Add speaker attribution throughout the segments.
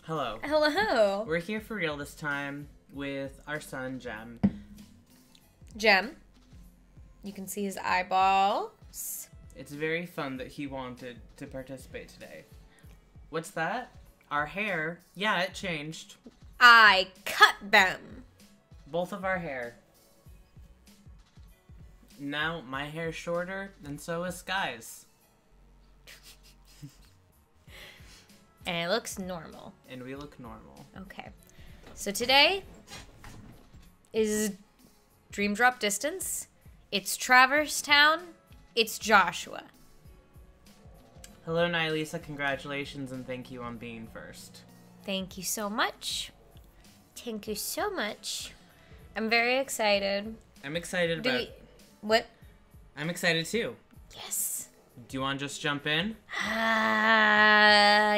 Speaker 1: Hello.
Speaker 2: Hello.
Speaker 1: We're here for real this time with our son, Jem.
Speaker 2: Jem. You can see his eyeballs.
Speaker 1: It's very fun that he wanted to participate today. What's that? Our hair. Yeah, it changed.
Speaker 2: I cut them.
Speaker 1: Both of our hair. Now my hair's shorter, and so is Sky's.
Speaker 2: And it looks normal.
Speaker 1: And we look normal.
Speaker 2: Okay. So today is Dream Drop Distance. It's Traverse Town. It's Joshua.
Speaker 1: Hello, Nylisa. Congratulations and thank you on being first.
Speaker 2: Thank you so much. Thank you so much. I'm very excited.
Speaker 1: I'm excited about...
Speaker 2: What?
Speaker 1: I'm excited too.
Speaker 2: Yes.
Speaker 1: Do you want to just jump in?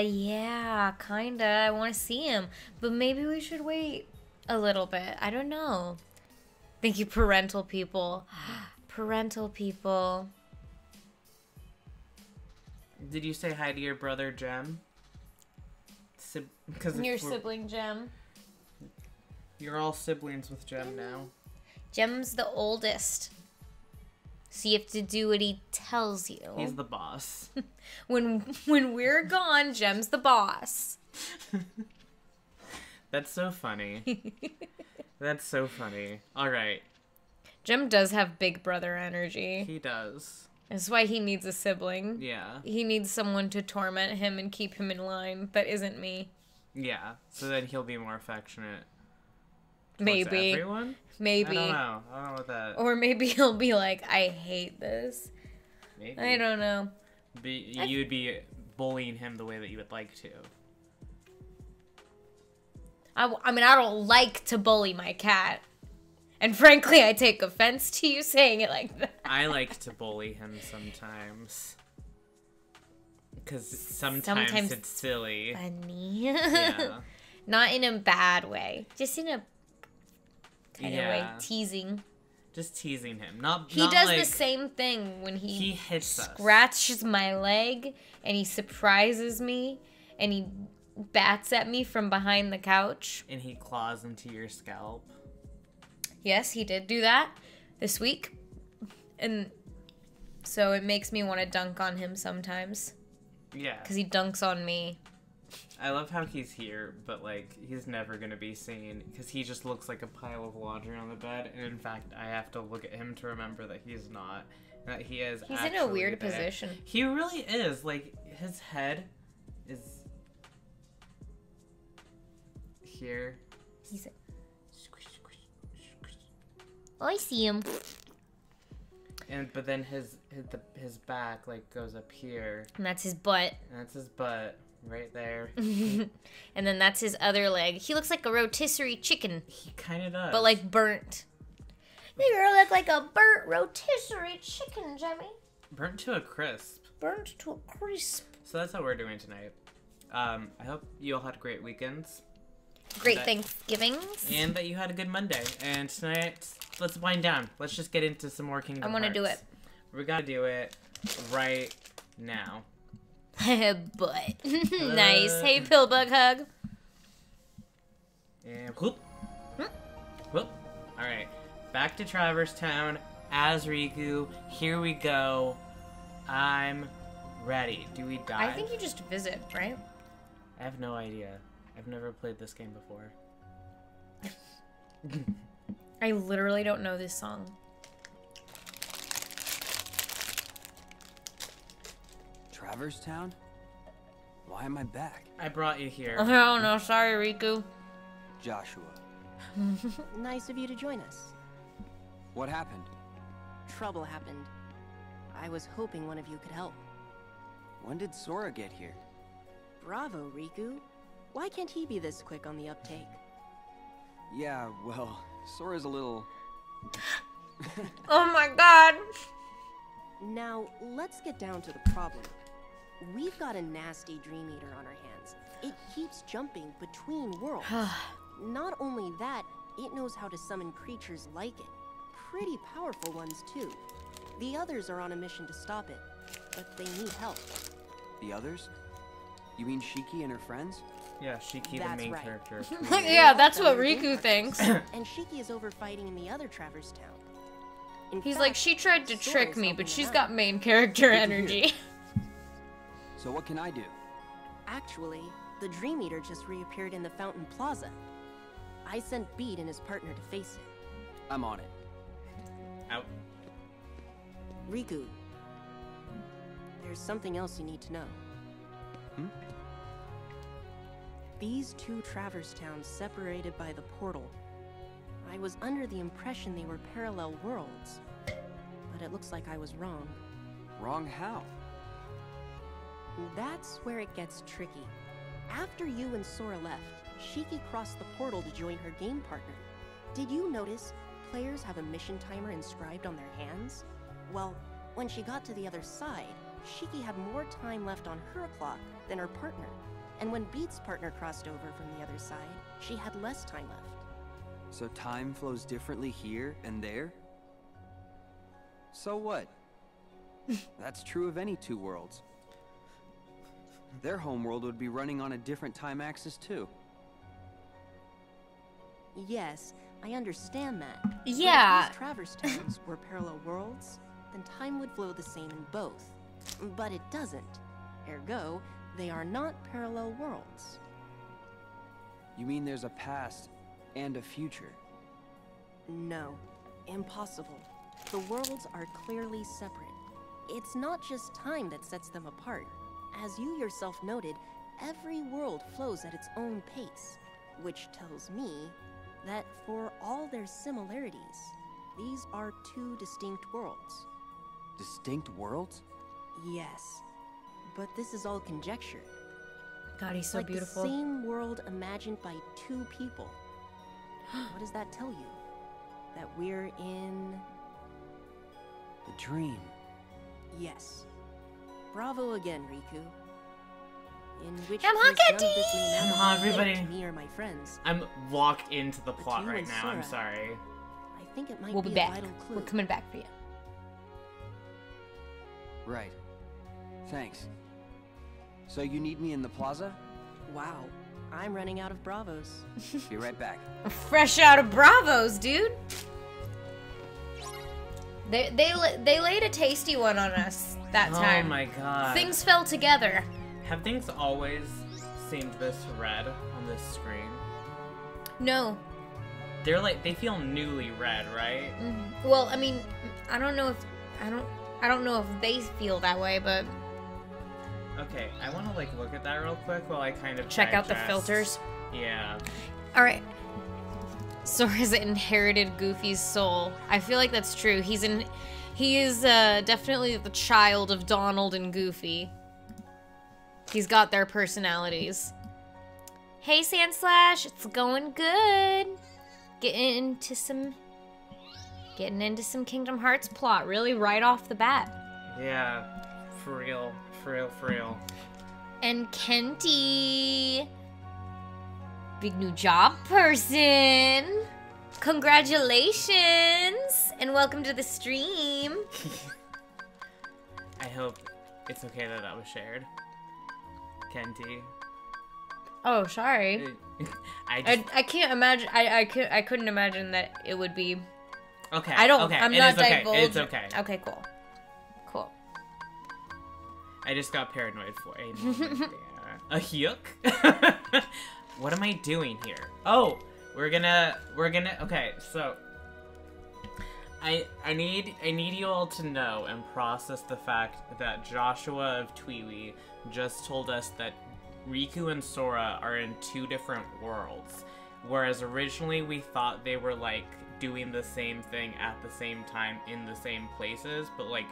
Speaker 2: Yeah, kinda. I want to see him. But maybe we should wait a little bit. I don't know. Thank you, parental people. Parental people.
Speaker 1: Did you say hi to your brother, Jem?
Speaker 2: Your sibling, Jem.
Speaker 1: You're all siblings with Jem now.
Speaker 2: Jem's the oldest. So you have to do what he tells you.
Speaker 1: He's the boss.
Speaker 2: When we're gone, Jem's the boss.
Speaker 1: That's so funny. That's so funny. All right.
Speaker 2: Jem does have big brother energy.
Speaker 1: He does.
Speaker 2: That's why he needs a sibling.
Speaker 1: Yeah.
Speaker 2: He needs someone to torment him and keep him in line. That isn't me.
Speaker 1: Yeah. So then he'll be more affectionate.
Speaker 2: Maybe.
Speaker 1: Everyone?
Speaker 2: Maybe.
Speaker 1: I don't know what that...
Speaker 2: Or maybe he'll be like, I hate this.
Speaker 1: Maybe.
Speaker 2: I don't know.
Speaker 1: You'd be bullying him the way that you would like to.
Speaker 2: I mean, I don't like to bully my cat. And frankly, I take offense to you saying it like that.
Speaker 1: I like to bully him sometimes. Because sometimes it's silly.
Speaker 2: Funny.
Speaker 1: Yeah.
Speaker 2: Not in a bad way. Just in a kind of way. Teasing.
Speaker 1: Just teasing him.
Speaker 2: He does the same thing when he
Speaker 1: hits us.
Speaker 2: Scratches my leg and he surprises me and he bats at me from behind the couch.
Speaker 1: And he claws into your scalp.
Speaker 2: Yes, he did do that this week. And so it makes me want to dunk on him sometimes.
Speaker 1: Yeah.
Speaker 2: Because he dunks on me.
Speaker 1: I love how he's here, but, like, he's never going to be seen because he just looks like a pile of laundry on the bed. And, in fact, I have to look at him to remember that he's not. That he is
Speaker 2: He's in a weird position.
Speaker 1: He really is. Like, his head is here.
Speaker 2: He's a... Oh, I see him.
Speaker 1: But then his back, like, goes up here.
Speaker 2: And that's his butt.
Speaker 1: And that's his butt. Right there.
Speaker 2: And then that's his other leg. He looks like a rotisserie chicken.
Speaker 1: He kind of does.
Speaker 2: But, like, burnt. You look like a burnt rotisserie chicken, Jemmy.
Speaker 1: Burnt to a crisp.
Speaker 2: Burnt to a crisp.
Speaker 1: So that's how we're doing tonight. I hope you all had great weekends.
Speaker 2: Great Thanksgivings.
Speaker 1: And that you had a good Monday. And tonight, let's wind down. Let's just get into some more Kingdom Hearts.
Speaker 2: I want to do it.
Speaker 1: We gotta do it right now.
Speaker 2: But nice. Hey, Pillbug hug.
Speaker 1: And whoop. Whoop. Alright. Back to Traverse Town as Riku. Here we go. I'm ready. Do we die?
Speaker 2: I think you just visit, right?
Speaker 1: I have no idea. I've never played this game before.
Speaker 2: I literally don't know this song.
Speaker 3: Traverse Town? Why am I back?
Speaker 1: I brought you here.
Speaker 2: Oh no, sorry, Riku.
Speaker 3: Joshua.
Speaker 4: Nice of you to join us.
Speaker 3: What happened?
Speaker 4: Trouble happened. I was hoping one of you could help.
Speaker 3: When did Sora get here?
Speaker 4: Bravo, Riku. Why can't he be this quick on the uptake?
Speaker 3: Yeah, well, Sora's a little...
Speaker 2: Oh my god.
Speaker 4: Now, let's get down to the problem. We've got a nasty Dream Eater on our hands. It keeps jumping between worlds. Not only that, it knows how to summon creatures like it. Pretty powerful ones, too. The others are on a mission to stop it, but they need help.
Speaker 3: The others? You mean Shiki and her friends?
Speaker 1: Yeah, Shiki, the
Speaker 4: That's
Speaker 1: main
Speaker 4: right.
Speaker 1: character.
Speaker 2: Yeah, that's what
Speaker 4: Found their game
Speaker 2: Riku
Speaker 4: partners,
Speaker 2: thinks.
Speaker 4: And Shiki is over fighting in the other Traverse Town. In
Speaker 2: He's
Speaker 4: fact,
Speaker 2: like, she tried to
Speaker 4: Sora
Speaker 2: trick
Speaker 4: is
Speaker 2: me,
Speaker 4: helping
Speaker 2: but
Speaker 4: them
Speaker 2: she's
Speaker 4: out.
Speaker 2: got main character
Speaker 3: Good to hear.
Speaker 2: energy.
Speaker 3: So what can I do?
Speaker 4: Actually, the Dream Eater just reappeared in the Fountain Plaza. I sent Beat and his partner to face it.
Speaker 3: I'm on it.
Speaker 1: Out.
Speaker 4: Riku, there's something else you need to know.
Speaker 3: Hmm?
Speaker 4: These two Traverse Towns separated by the portal. I was under the impression they were parallel worlds, but it looks like I was wrong.
Speaker 3: Wrong how?
Speaker 4: That's where it gets tricky. After you and Sora left, Shiki crossed the portal to join her game partner. Did you notice players have a mission timer inscribed on their hands? Well, when she got to the other side, Shiki had more time left on her clock than her partner. And when Beat's partner crossed over from the other side, she had less time left.
Speaker 3: So time flows differently here and there? So what? That's true of any two worlds. Their homeworld would be running on a different time axis too.
Speaker 4: Yes, I understand that. But
Speaker 2: Yeah.
Speaker 4: if these Traverse Towns were parallel worlds, then time would flow the same in both. But it doesn't. Ergo, they are not parallel worlds.
Speaker 3: You mean there's a past and a future?
Speaker 4: No, impossible. The worlds are clearly separate. It's not just time that sets them apart. As you yourself noted, every world flows at its own pace, which tells me that for all their similarities, these are two distinct worlds.
Speaker 3: Distinct worlds?
Speaker 4: Yes, but this is all conjecture.
Speaker 2: God, he's so
Speaker 4: like
Speaker 2: beautiful.
Speaker 4: the same world imagined by two people. What does that tell you? That we're in...
Speaker 3: A dream.
Speaker 4: Yes. Bravo again, Riku. In which
Speaker 2: I'm
Speaker 4: case, none of
Speaker 2: Hakati!
Speaker 4: this may matter
Speaker 1: Come on,
Speaker 4: one bit
Speaker 1: everybody.
Speaker 4: to me or my friends.
Speaker 1: I'm walk into the
Speaker 4: But
Speaker 1: plot
Speaker 4: you
Speaker 1: right
Speaker 4: and
Speaker 1: now. I'm
Speaker 4: Sora-
Speaker 1: sorry.
Speaker 4: I think it might
Speaker 2: We'll be
Speaker 4: a
Speaker 2: back.
Speaker 4: vital clue.
Speaker 2: We're coming back for you.
Speaker 3: Right. Thanks. So you need me in the plaza?
Speaker 4: Wow, I'm running out of bravos.
Speaker 3: Be right back.
Speaker 2: Fresh out of Bravos, dude. They laid a tasty one on us that time.
Speaker 1: Oh my god.
Speaker 2: Things fell together.
Speaker 1: Have things always seemed this red on this screen?
Speaker 2: No.
Speaker 1: They're like, they feel newly red, right?
Speaker 2: Well, I mean, I don't know if they feel that way, but
Speaker 1: Okay, I want to like look at that real quick while I kind of
Speaker 2: check out the
Speaker 1: digest.
Speaker 2: filters.
Speaker 1: Yeah.
Speaker 2: All right. Sora's inherited Goofy's soul. I feel like that's true. He is definitely the child of Donald and Goofy. He's got their personalities. Hey, Sandslash, it's going good. Getting into some Kingdom Hearts plot, really, right off the bat.
Speaker 1: Yeah. For real. For real. For real.
Speaker 2: And Kenty, big new job person. Congratulations and welcome to the stream.
Speaker 1: I hope it's okay that that was shared. Kenty.
Speaker 2: Oh, sorry. I can't imagine. I couldn't imagine that it would be.
Speaker 1: Okay.
Speaker 2: I don't.
Speaker 1: Okay.
Speaker 2: I'm
Speaker 1: it
Speaker 2: not
Speaker 1: is okay.
Speaker 2: divulging.
Speaker 1: It's okay.
Speaker 2: Okay, cool. Cool.
Speaker 1: I just got paranoid for a moment there. A yuck? What am I doing here? Oh, we're gonna. Okay, so I need you all to know and process the fact that Joshua of Tweewee just told us that Riku and Sora are in two different worlds, whereas originally we thought they were like doing the same thing at the same time in the same places, but like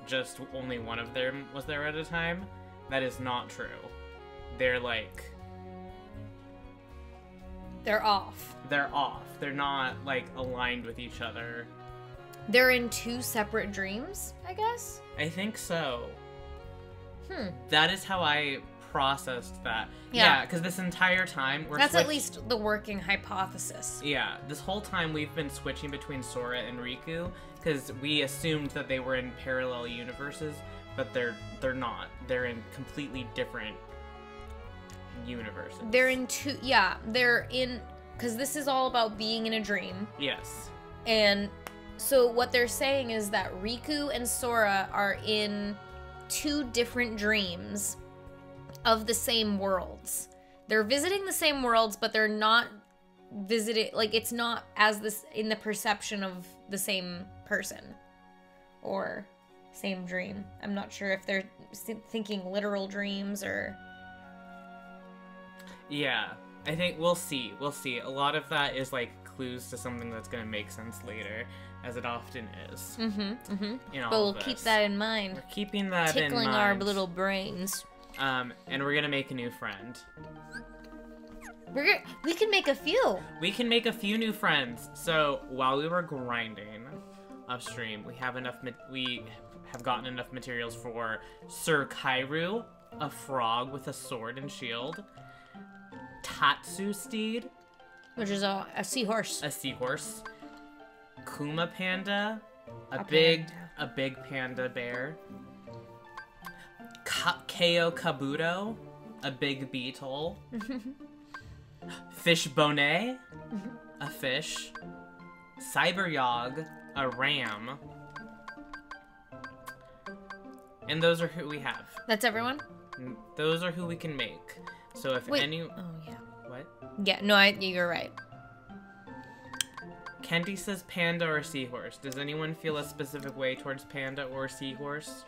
Speaker 1: just only one of them was there at a time. That is not true. They're like
Speaker 2: They're off.
Speaker 1: they're off. They're not like aligned with each other.
Speaker 2: They're in two separate dreams, I guess.
Speaker 1: I think so.
Speaker 2: Hmm.
Speaker 1: That is how I processed that.
Speaker 2: Yeah.
Speaker 1: Because this entire time we're
Speaker 2: That's at least the working hypothesis.
Speaker 1: Yeah, this whole time we've been switching between Sora and Riku because we assumed that they were in parallel universes, but they're not. They're in completely different universes.
Speaker 2: They're in two, yeah, they're in, because this is all about being in a dream.
Speaker 1: Yes.
Speaker 2: And so what they're saying is that Riku and Sora are in two different dreams of the same worlds. They're visiting the same worlds, but they're not visiting, like, it's not as this in the perception of the same person or same dream. I'm not sure if they're thinking literal dreams or...
Speaker 1: Yeah, I think we'll see. We'll see. A lot of that is like clues to something that's gonna make sense later, as it often is.
Speaker 2: But
Speaker 1: all
Speaker 2: we'll keep that in mind.
Speaker 1: We're keeping that in mind.
Speaker 2: Tickling our little brains.
Speaker 1: And we're gonna make a new friend.
Speaker 2: We can make a few.
Speaker 1: We can make a few new friends. So while we were grinding upstream, we have gotten enough materials for Sir Kairu, a frog with a sword and shield. Tatsu steed,
Speaker 2: which is a seahorse.
Speaker 1: A seahorse. Kuma panda, a big panda bear. Keo kabuto, a big beetle. Fish bonnet, a fish. Cyber yog, a ram. And those are who we have.
Speaker 2: That's everyone?
Speaker 1: Those are who we can make. So if any...
Speaker 2: Oh, yeah.
Speaker 1: What?
Speaker 2: Yeah, no, you're right.
Speaker 1: Kenty says panda or seahorse. Does anyone feel a specific way towards panda or seahorse?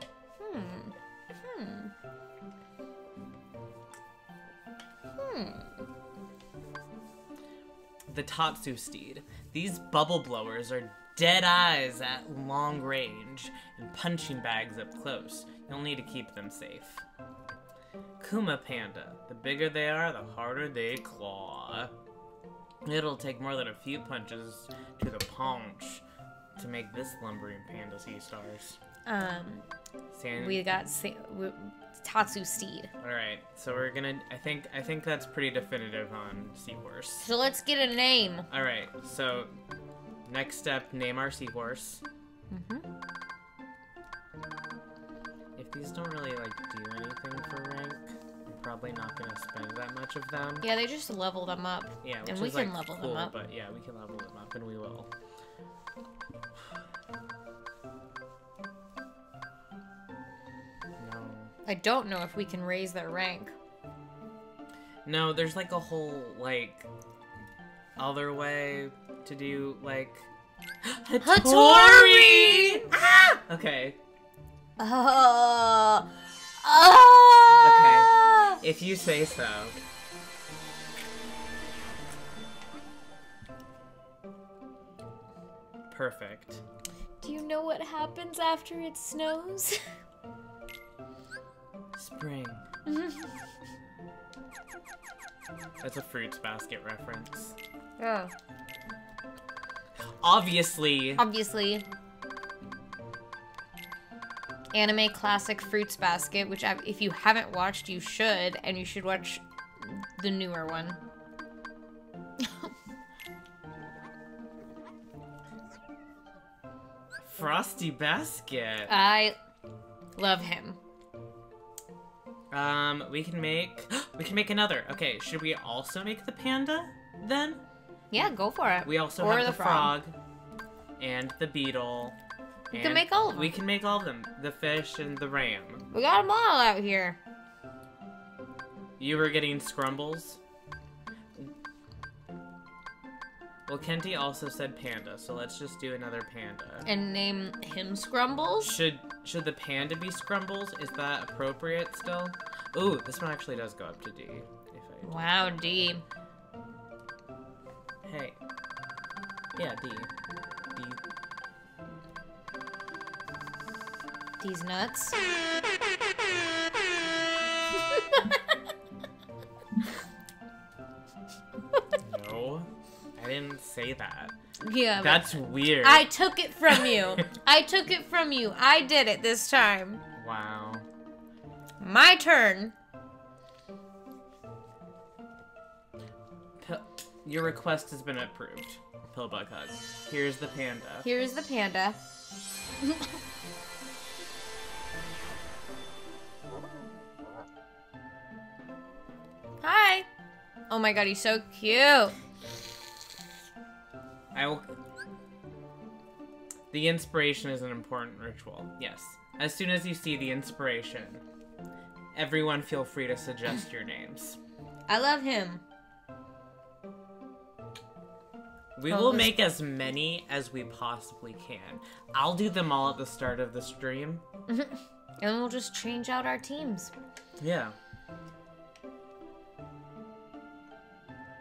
Speaker 1: The Tatsu steed. These bubble blowers are dead eyes at long range and punching bags up close. You'll need to keep them safe. Kuma panda. The bigger they are, the harder they claw. It'll take more than a few punches to the paunch to make this lumbering panda sea stars.
Speaker 2: We got Tatsu steed.
Speaker 1: Alright, so we're gonna... I think that's pretty definitive on seahorse.
Speaker 2: So let's get a name.
Speaker 1: Alright, so... Next step, name our seahorse. If these don't really, like, do anything for rank, I'm probably not gonna spend that much of them.
Speaker 2: Yeah, they just level them up.
Speaker 1: Yeah, which
Speaker 2: and
Speaker 1: is,
Speaker 2: we can
Speaker 1: like,
Speaker 2: level
Speaker 1: cool,
Speaker 2: them up.
Speaker 1: But yeah, we can level them up, and we will. No.
Speaker 2: I don't know if we can raise their rank.
Speaker 1: No, there's, like, a whole, like, other way to do, like...
Speaker 2: Hattori!
Speaker 1: Ah! Okay. Okay. If you say so. Perfect.
Speaker 2: Do you know what happens after it snows?
Speaker 1: Spring. That's a Fruits Basket reference.
Speaker 2: Yeah.
Speaker 1: Obviously. Anime
Speaker 2: classic Fruits Basket, which if you haven't watched, you should, and you should watch the newer one.
Speaker 1: Frosty Basket.
Speaker 2: I love him.
Speaker 1: We can make another. Okay, should we also make the panda then?
Speaker 2: Yeah, go for it.
Speaker 1: We also have the frog and the beetle.
Speaker 2: We can make all of them.
Speaker 1: We can make all of them. The fish and the ram.
Speaker 2: We got them all out here.
Speaker 1: You were getting scrumbles? Well, Kenty also said panda, so let's just do another panda.
Speaker 2: And name him Scrumbles?
Speaker 1: Should the panda be Scrumbles? Is that appropriate still? Ooh, this one actually does go up to D.
Speaker 2: Wow, D.
Speaker 1: Hey. Yeah, D. D.
Speaker 2: D's nuts.
Speaker 1: No, I didn't say that.
Speaker 2: Yeah.
Speaker 1: That's weird.
Speaker 2: I took it from you. I took it from you. I did it this time.
Speaker 1: Wow.
Speaker 2: My turn.
Speaker 1: Your request has been approved. Pillbug hug. Here's the panda.
Speaker 2: Here's the panda. Hi. Oh my god, he's so cute.
Speaker 1: The inspiration is an important ritual. Yes. As soon as you see the inspiration, everyone feel free to suggest your names.
Speaker 2: I love him.
Speaker 1: We will make as many as we possibly can. I'll do them all at the start of the stream.
Speaker 2: And we'll just change out our teams.
Speaker 1: Yeah.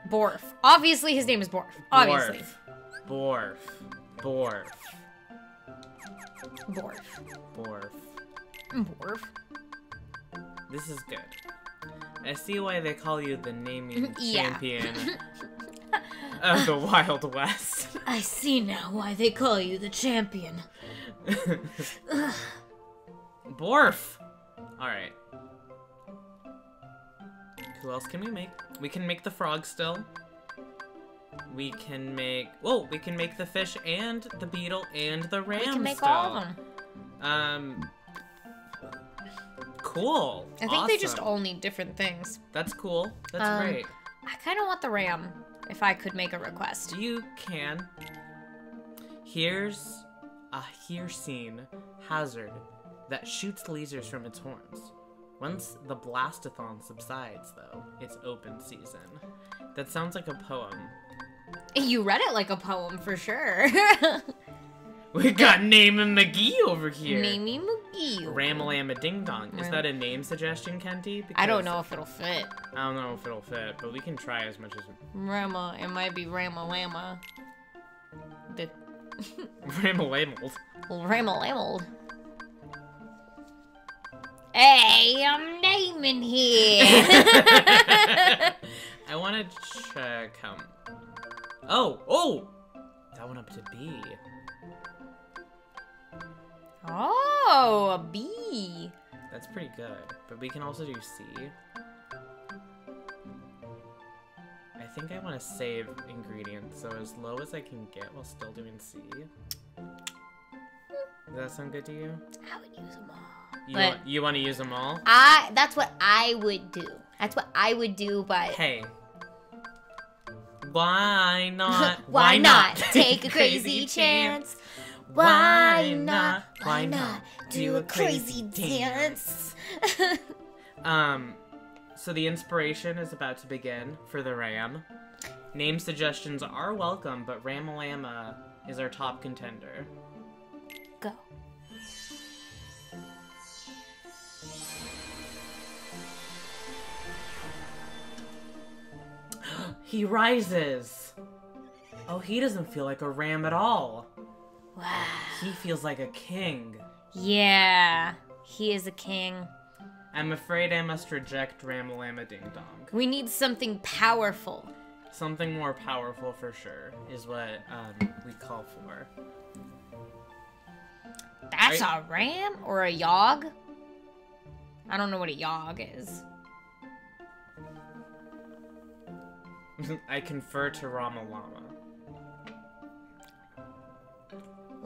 Speaker 2: Borf. Obviously, his name is Borf. Obviously.
Speaker 1: Borf. Borf.
Speaker 2: Borf.
Speaker 1: Borf.
Speaker 2: Borf.
Speaker 1: This is good. I see why they call you the naming champion of the Wild West.
Speaker 2: I see now why they call you the champion.
Speaker 1: Borf! Alright. Who else can we make? We can make the frog still. We can make... Whoa! We can make the fish and the beetle and the ram still.
Speaker 2: We can make all of them.
Speaker 1: Cool.
Speaker 2: I think they just all need different things.
Speaker 1: That's cool. That's great.
Speaker 2: I kind of want the ram, if I could make a request.
Speaker 1: You can. Here's a Hearsine hazard that shoots lasers from its horns. Once the blastathon subsides, though, it's open season. That sounds like a poem.
Speaker 2: You read it like a poem, for sure.
Speaker 1: We got Name and McGee over here.
Speaker 2: Namey McGee.
Speaker 1: Ramalama Ding Dong. Is that a name suggestion, Kenty?
Speaker 2: I don't know if it'll fit.
Speaker 1: I don't know if it'll fit, but we can try as much as we...
Speaker 2: Rama. It might be Ramalama.
Speaker 1: Ramalamold.
Speaker 2: Ramalamold. Hey, I'm naming here.
Speaker 1: I want to check how... Oh! That went up to B.
Speaker 2: Oh, a bee.
Speaker 1: That's pretty good. But we can also do C. I think I want to save ingredients, so as low as I can get while still doing C. Does that sound good to you?
Speaker 2: I would use them all.
Speaker 1: You want to use them all?
Speaker 2: That's what I would do. That's what I would do, but...
Speaker 1: Hey. Why not?
Speaker 2: Why not take a crazy chance? Why not do a crazy dance?
Speaker 1: So the inspiration is about to begin for the ram. Name suggestions are welcome, but Ramalama is our top contender.
Speaker 2: Go.
Speaker 1: He rises! Oh, he doesn't feel like a ram at all.
Speaker 2: Wow.
Speaker 1: He feels like a king.
Speaker 2: Yeah, he is a king.
Speaker 1: I'm afraid I must reject Ramalama Ding Dong.
Speaker 2: We need something powerful.
Speaker 1: Something more powerful for sure is what we call for.
Speaker 2: That's a ram or a yog? I don't know what a yog is.
Speaker 1: I confer to Ramalama.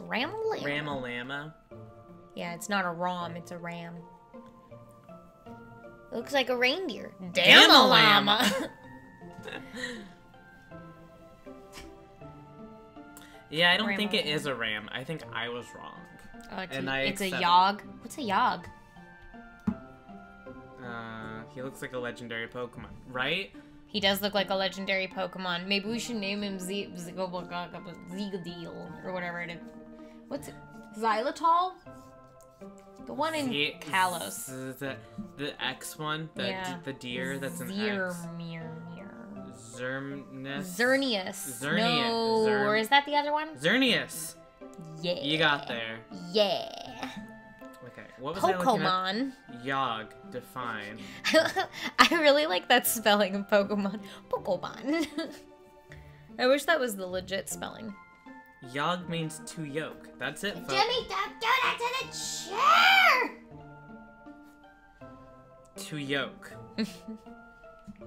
Speaker 2: Ramalama?
Speaker 1: Ramalama?
Speaker 2: Yeah, it's not a ram, it's a ram. Looks like a reindeer.
Speaker 1: Damalama! Yeah, I don't think it is a ram. I think I was wrong.
Speaker 2: It's a yog. What's a yog?
Speaker 1: He looks like a legendary Pokemon, right?
Speaker 2: He does look like a legendary Pokemon. Maybe we should name him Zeegadeel or whatever it is. What's it? Xylitol? The one in Kalos.
Speaker 1: The X one? The deer that's an X. Xerneas.
Speaker 2: No, or is that the other one?
Speaker 1: Xerneas.
Speaker 2: Yeah.
Speaker 1: You got there.
Speaker 2: Yeah.
Speaker 1: Okay, what was
Speaker 2: Pokemon.
Speaker 1: I looking at? Yog, define.
Speaker 2: I really like that spelling of Pokemon. Pokemon. I wish that was the legit spelling.
Speaker 1: Yog means to yoke. That's it, folks.
Speaker 2: Jimmy, don't do that to the chair!
Speaker 1: To yoke.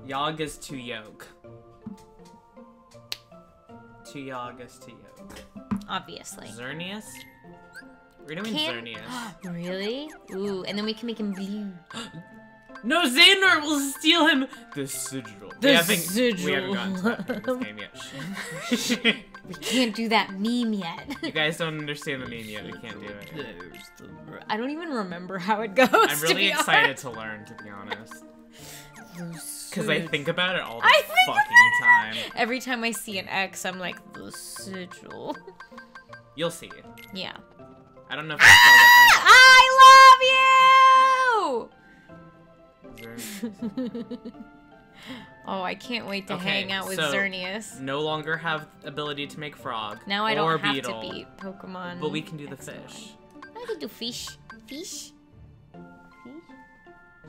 Speaker 1: Yog is to yoke. To yog is to yoke.
Speaker 2: Obviously.
Speaker 1: Xerneas? We're doing Xerneas.
Speaker 2: Really? Ooh, and then we can make him blue.
Speaker 1: No, Xehanort will steal him! The sigil.
Speaker 2: The
Speaker 1: We haven't
Speaker 2: sigil.
Speaker 1: gotten to that in this game yet.
Speaker 2: We can't do that meme yet.
Speaker 1: You guys don't understand the meme yet. We can't do it.
Speaker 2: I don't even remember how it goes.
Speaker 1: I'm really
Speaker 2: to be
Speaker 1: excited
Speaker 2: honest.
Speaker 1: to learn, to be honest.
Speaker 2: The
Speaker 1: Because I think about it all the
Speaker 2: I think
Speaker 1: fucking time.
Speaker 2: Every time I see an X, I'm like, the sigil.
Speaker 1: You'll see.
Speaker 2: Yeah.
Speaker 1: I don't know if I
Speaker 2: I love you! Oh, I can't wait to
Speaker 1: Okay,
Speaker 2: hang out with
Speaker 1: so-
Speaker 2: Xerneas.
Speaker 1: no longer have ability to make frog.
Speaker 2: Now I
Speaker 1: or
Speaker 2: don't have
Speaker 1: beetle,
Speaker 2: to beat Pokemon.
Speaker 1: But we can do the
Speaker 2: X and Y.
Speaker 1: fish.
Speaker 2: I can do fish. Fish? Fish?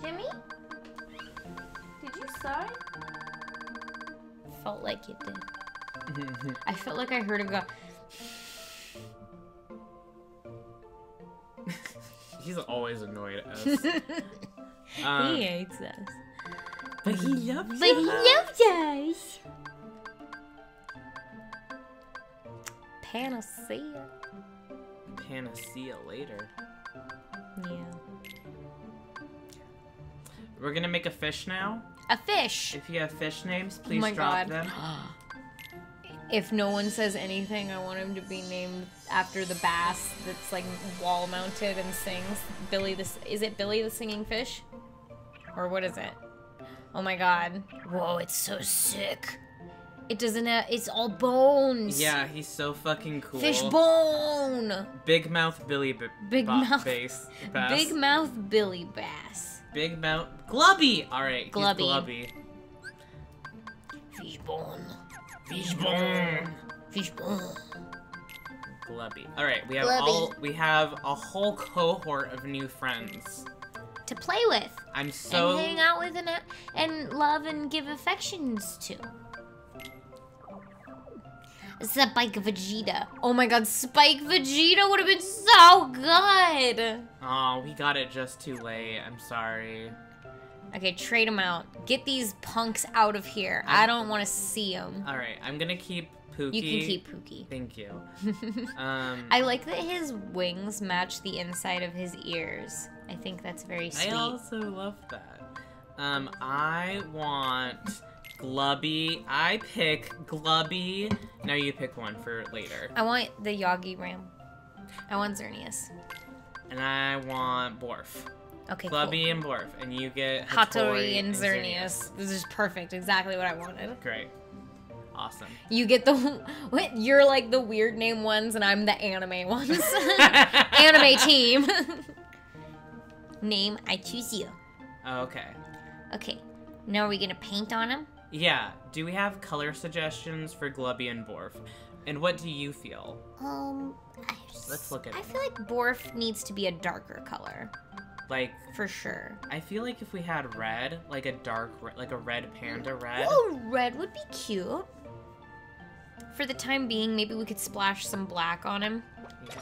Speaker 2: Jimmy? Did you sigh? Felt like it did. I felt like I heard him go.
Speaker 1: He's always annoyed at us.
Speaker 2: He hates us.
Speaker 1: But he loves
Speaker 2: But he loves us. Panacea.
Speaker 1: Panacea later.
Speaker 2: Yeah.
Speaker 1: We're gonna make a fish now.
Speaker 2: A fish.
Speaker 1: If you have fish names,
Speaker 2: Oh
Speaker 1: please
Speaker 2: my
Speaker 1: drop
Speaker 2: God.
Speaker 1: them.
Speaker 2: If no one says anything, I want him to be named after the bass that's like wall mounted and sings. Is it Billy the singing fish? Or what is it? Oh my God. Whoa, it's so sick. It doesn't have, it's all bones.
Speaker 1: Yeah, he's so fucking cool.
Speaker 2: Fish bone.
Speaker 1: Big mouth Billy
Speaker 2: Big mouth.
Speaker 1: Bass.
Speaker 2: Big mouth Billy Bass.
Speaker 1: Big mouth Glubby! Alright,
Speaker 2: Glubby.
Speaker 1: he's Glubby.
Speaker 2: Fish bone.
Speaker 1: Fish bone.
Speaker 2: Fish bone.
Speaker 1: Glubby. Alright, we have
Speaker 2: Glubby.
Speaker 1: we have a whole cohort of new friends.
Speaker 2: To play with.
Speaker 1: I'm so
Speaker 2: And hang out with and love and give affections to. Spike Vegeta. Oh my God, Spike Vegeta would have been so good.
Speaker 1: Oh, we got it just too late. I'm sorry.
Speaker 2: Okay, trade them out. Get these punks out of here. I don't want to see them.
Speaker 1: Alright, I'm gonna keep Pookie.
Speaker 2: You can keep Pookie.
Speaker 1: Thank you.
Speaker 2: I like that his wings match the inside of his ears. I think that's very sweet.
Speaker 1: I also love that. I want Glubby. I pick Glubby. Now you pick one for later.
Speaker 2: I want the Yagi Ram. I want Xerneas.
Speaker 1: And I want Borf.
Speaker 2: Okay,
Speaker 1: Glubby
Speaker 2: cool.
Speaker 1: and Borf. And you get
Speaker 2: Hattori and Xerneas. This is perfect. Exactly what I wanted.
Speaker 1: Great. Awesome.
Speaker 2: You get the... What? You're like the weird name ones and I'm the anime ones. Anime team. Name, I choose you.
Speaker 1: Okay.
Speaker 2: Okay. Now are we gonna paint on him?
Speaker 1: Yeah. Do we have color suggestions for Glubby and Borf? And what do you feel? Let's look at
Speaker 2: I
Speaker 1: it.
Speaker 2: feel like Borf needs to be a darker color.
Speaker 1: Like,
Speaker 2: For sure.
Speaker 1: I feel like if we had red, like a dark, like a red panda red.
Speaker 2: Oh, red would be cute. For the time being, maybe we could splash some black on him.
Speaker 1: Yeah.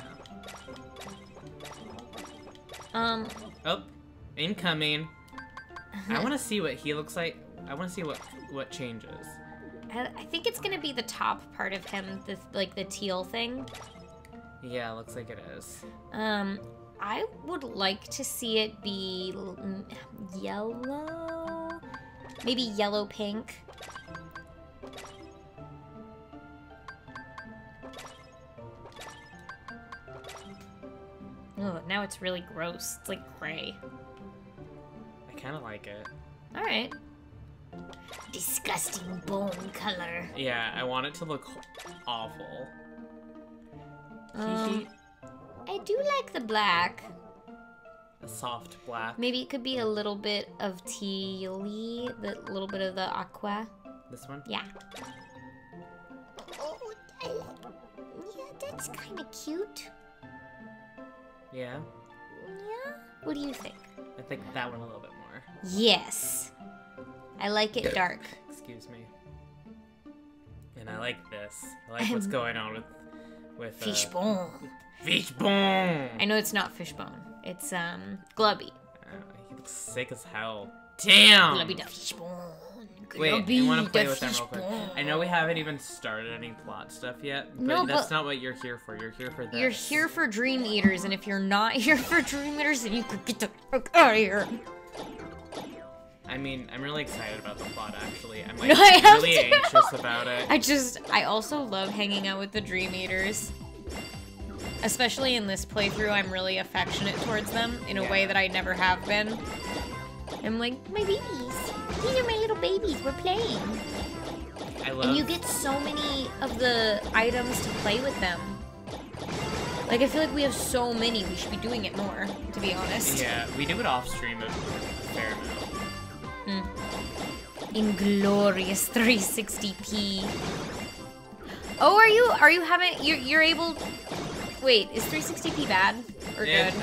Speaker 1: Oh, incoming. I want to see what he looks like. I want to see what changes.
Speaker 2: I think it's gonna be the top part of him, like the teal thing.
Speaker 1: Yeah, looks like it is.
Speaker 2: I would like to see it be yellow, maybe yellow pink. Oh, now it's really gross. It's like gray.
Speaker 1: I kind of like it.
Speaker 2: All right. Disgusting bone color.
Speaker 1: Yeah, I want it to look awful.
Speaker 2: I do like the black.
Speaker 1: A soft black.
Speaker 2: Maybe it could be a little bit of teal-y, the little bit of the aqua.
Speaker 1: This one?
Speaker 2: Yeah. Oh, yeah, that's kind of cute.
Speaker 1: Yeah.
Speaker 2: Yeah. What do you think?
Speaker 1: I think that one a little bit more.
Speaker 2: Yes. I like it dark.
Speaker 1: Excuse me. And I like this. I like what's going on with
Speaker 2: Fishbone.
Speaker 1: Fishbone.
Speaker 2: I know it's not fishbone. It's Glubby.
Speaker 1: He looks sick as hell. Damn.
Speaker 2: Glubby the fishbone.
Speaker 1: Wait,
Speaker 2: Glubby
Speaker 1: I want to play
Speaker 2: the
Speaker 1: with them real quick.
Speaker 2: fishbone.
Speaker 1: I know we haven't even started any plot stuff yet, but
Speaker 2: No,
Speaker 1: that's
Speaker 2: but-
Speaker 1: not what you're here for. You're here for this.
Speaker 2: You're here for Dream Eaters, and if you're not here for Dream Eaters, then you could get the fuck out of here.
Speaker 1: I mean, I'm really excited about the plot, actually. I'm like,
Speaker 2: No, I am
Speaker 1: really
Speaker 2: too.
Speaker 1: anxious about it.
Speaker 2: I also love hanging out with the Dream Eaters. Especially in this playthrough, I'm really affectionate towards them in a way that I never have been. I'm like, my babies. These are my little babies. We're playing.
Speaker 1: I love...
Speaker 2: And you get so many of the items to play with them. Like, I feel like we have so many. We should be doing it more, to be honest.
Speaker 1: Yeah, we do it off stream a fair amount.
Speaker 2: Inglorious 360p. Oh, are you having... You're able... Wait, is 360p bad? Or good?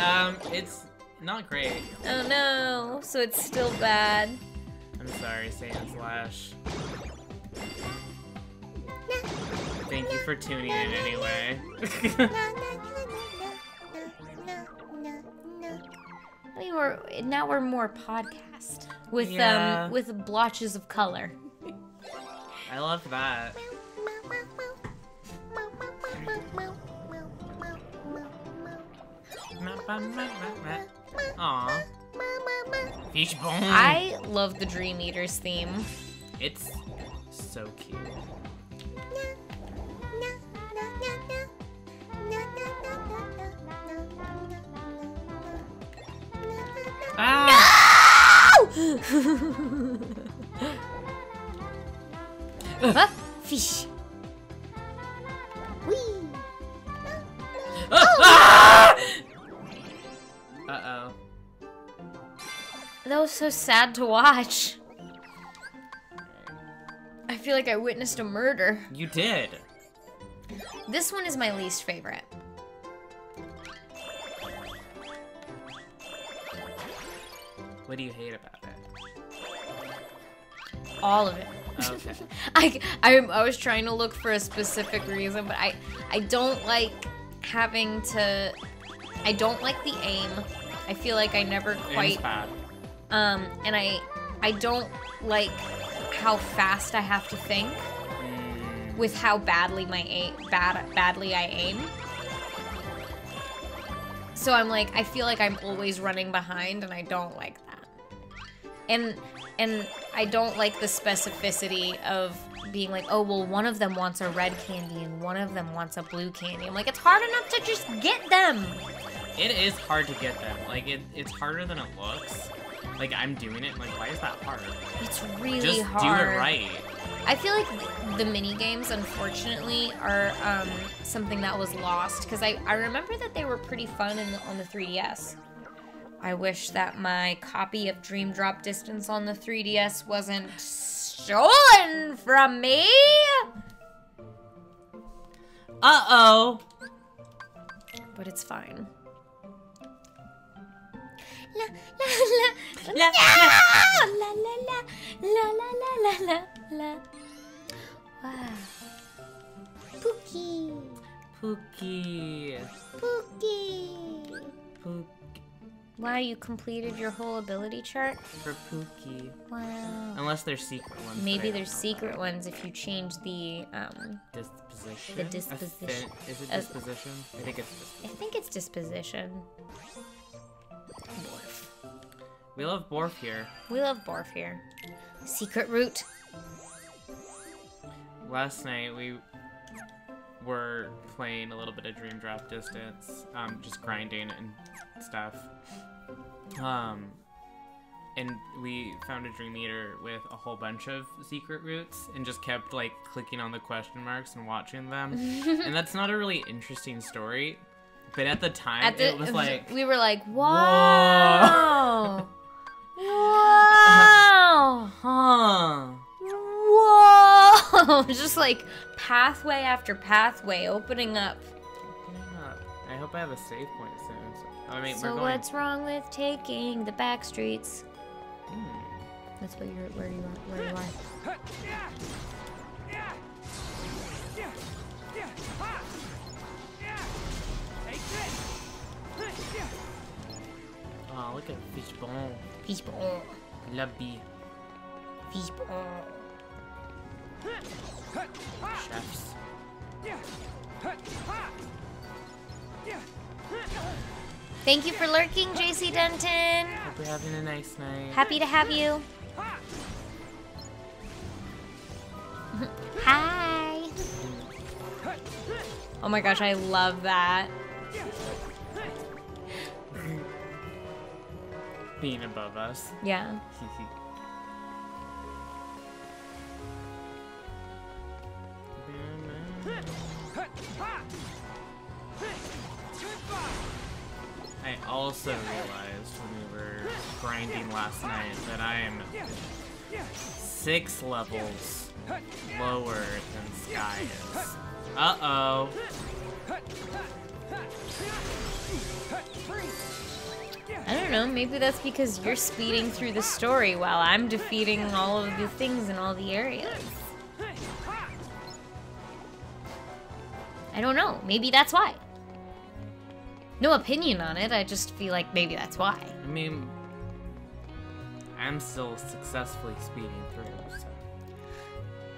Speaker 1: It's not great.
Speaker 2: Oh no, so it's still bad.
Speaker 1: I'm sorry, Saiyan Slash. Thank you for tuning in anyway.
Speaker 2: I mean, now we're more podcast with with blotches of color.
Speaker 1: I love that. Aww. Fishbone.
Speaker 2: I love the Dream Eaters theme.
Speaker 1: It's so cute. Ah!
Speaker 2: No! Huh? Fish. Whee!
Speaker 1: Ah! Uh-oh.
Speaker 2: That was so sad to watch. I feel like I witnessed a murder.
Speaker 1: You did.
Speaker 2: This one is my least favorite.
Speaker 1: What do you hate about it?
Speaker 2: All of it.
Speaker 1: Okay.
Speaker 2: I was trying to look for a specific reason, but I don't like having to... I don't like the aim. I feel like I never quite...
Speaker 1: It's bad.
Speaker 2: And I don't like how fast I have to think with how badly badly I aim. So I'm like, I feel like I'm always running behind, and I don't like that. And I don't like the specificity of being like, oh, well, one of them wants a red candy and one of them wants a blue candy. I'm like, it's hard enough to just get them.
Speaker 1: It is hard to get them. Like, it's harder than it looks. Like, I'm doing it. Like, why is that hard?
Speaker 2: It's really
Speaker 1: just
Speaker 2: hard.
Speaker 1: Just do it right.
Speaker 2: I feel like the mini games, unfortunately, are something that was lost. Because I remember that they were pretty fun on the 3DS. I wish that my copy of Dream Drop Distance on the 3DS wasn't stolen from me.
Speaker 1: Uh-oh.
Speaker 2: But it's fine.
Speaker 1: La,
Speaker 2: la, la, la, la. Wow. Pookie.
Speaker 1: Pookie.
Speaker 2: Pookie.
Speaker 1: Pookie.
Speaker 2: Wow, you completed your whole ability chart?
Speaker 1: For Pookie.
Speaker 2: Wow.
Speaker 1: Unless there's secret ones.
Speaker 2: Maybe there's secret ones if you change the,
Speaker 1: disposition?
Speaker 2: The disposition.
Speaker 1: Is it disposition? I think it's disposition.
Speaker 2: I think it's disposition. Borf.
Speaker 1: We love Borf here.
Speaker 2: We love Borf here. Secret route.
Speaker 1: Last night we were playing a little bit of Dream Drop Distance, just grinding and stuff. And we found a Dream Eater with a whole bunch of secret routes and just kept like clicking on the question marks and watching them. And that's not a really interesting story, but at the time it was like
Speaker 2: we were like, wow. Wow.
Speaker 1: Huh.
Speaker 2: Whoa! Just like pathway after pathway opening up.
Speaker 1: I hope I have a save point soon. I mean,
Speaker 2: so what's wrong with taking the back streets? That's where you are.
Speaker 1: Oh, look at Fishbone.
Speaker 2: Fishbone.
Speaker 1: Lovey.
Speaker 2: Fishbone.
Speaker 1: Chefs.
Speaker 2: Thank you for lurking, JC Denton.
Speaker 1: Hope you're having a nice night.
Speaker 2: Happy to have you. Hi. Oh my gosh, I love that.
Speaker 1: Being above us.
Speaker 2: Yeah.
Speaker 1: I also realized when we were grinding last night that I am 6 levels lower than Sky is. Uh-oh.
Speaker 2: I don't know, maybe that's because you're speeding through the story while I'm defeating all of the things in all the areas. I don't know, maybe that's why. No opinion on it, I just feel like maybe that's why.
Speaker 1: I mean, I'm still successfully speeding through, so...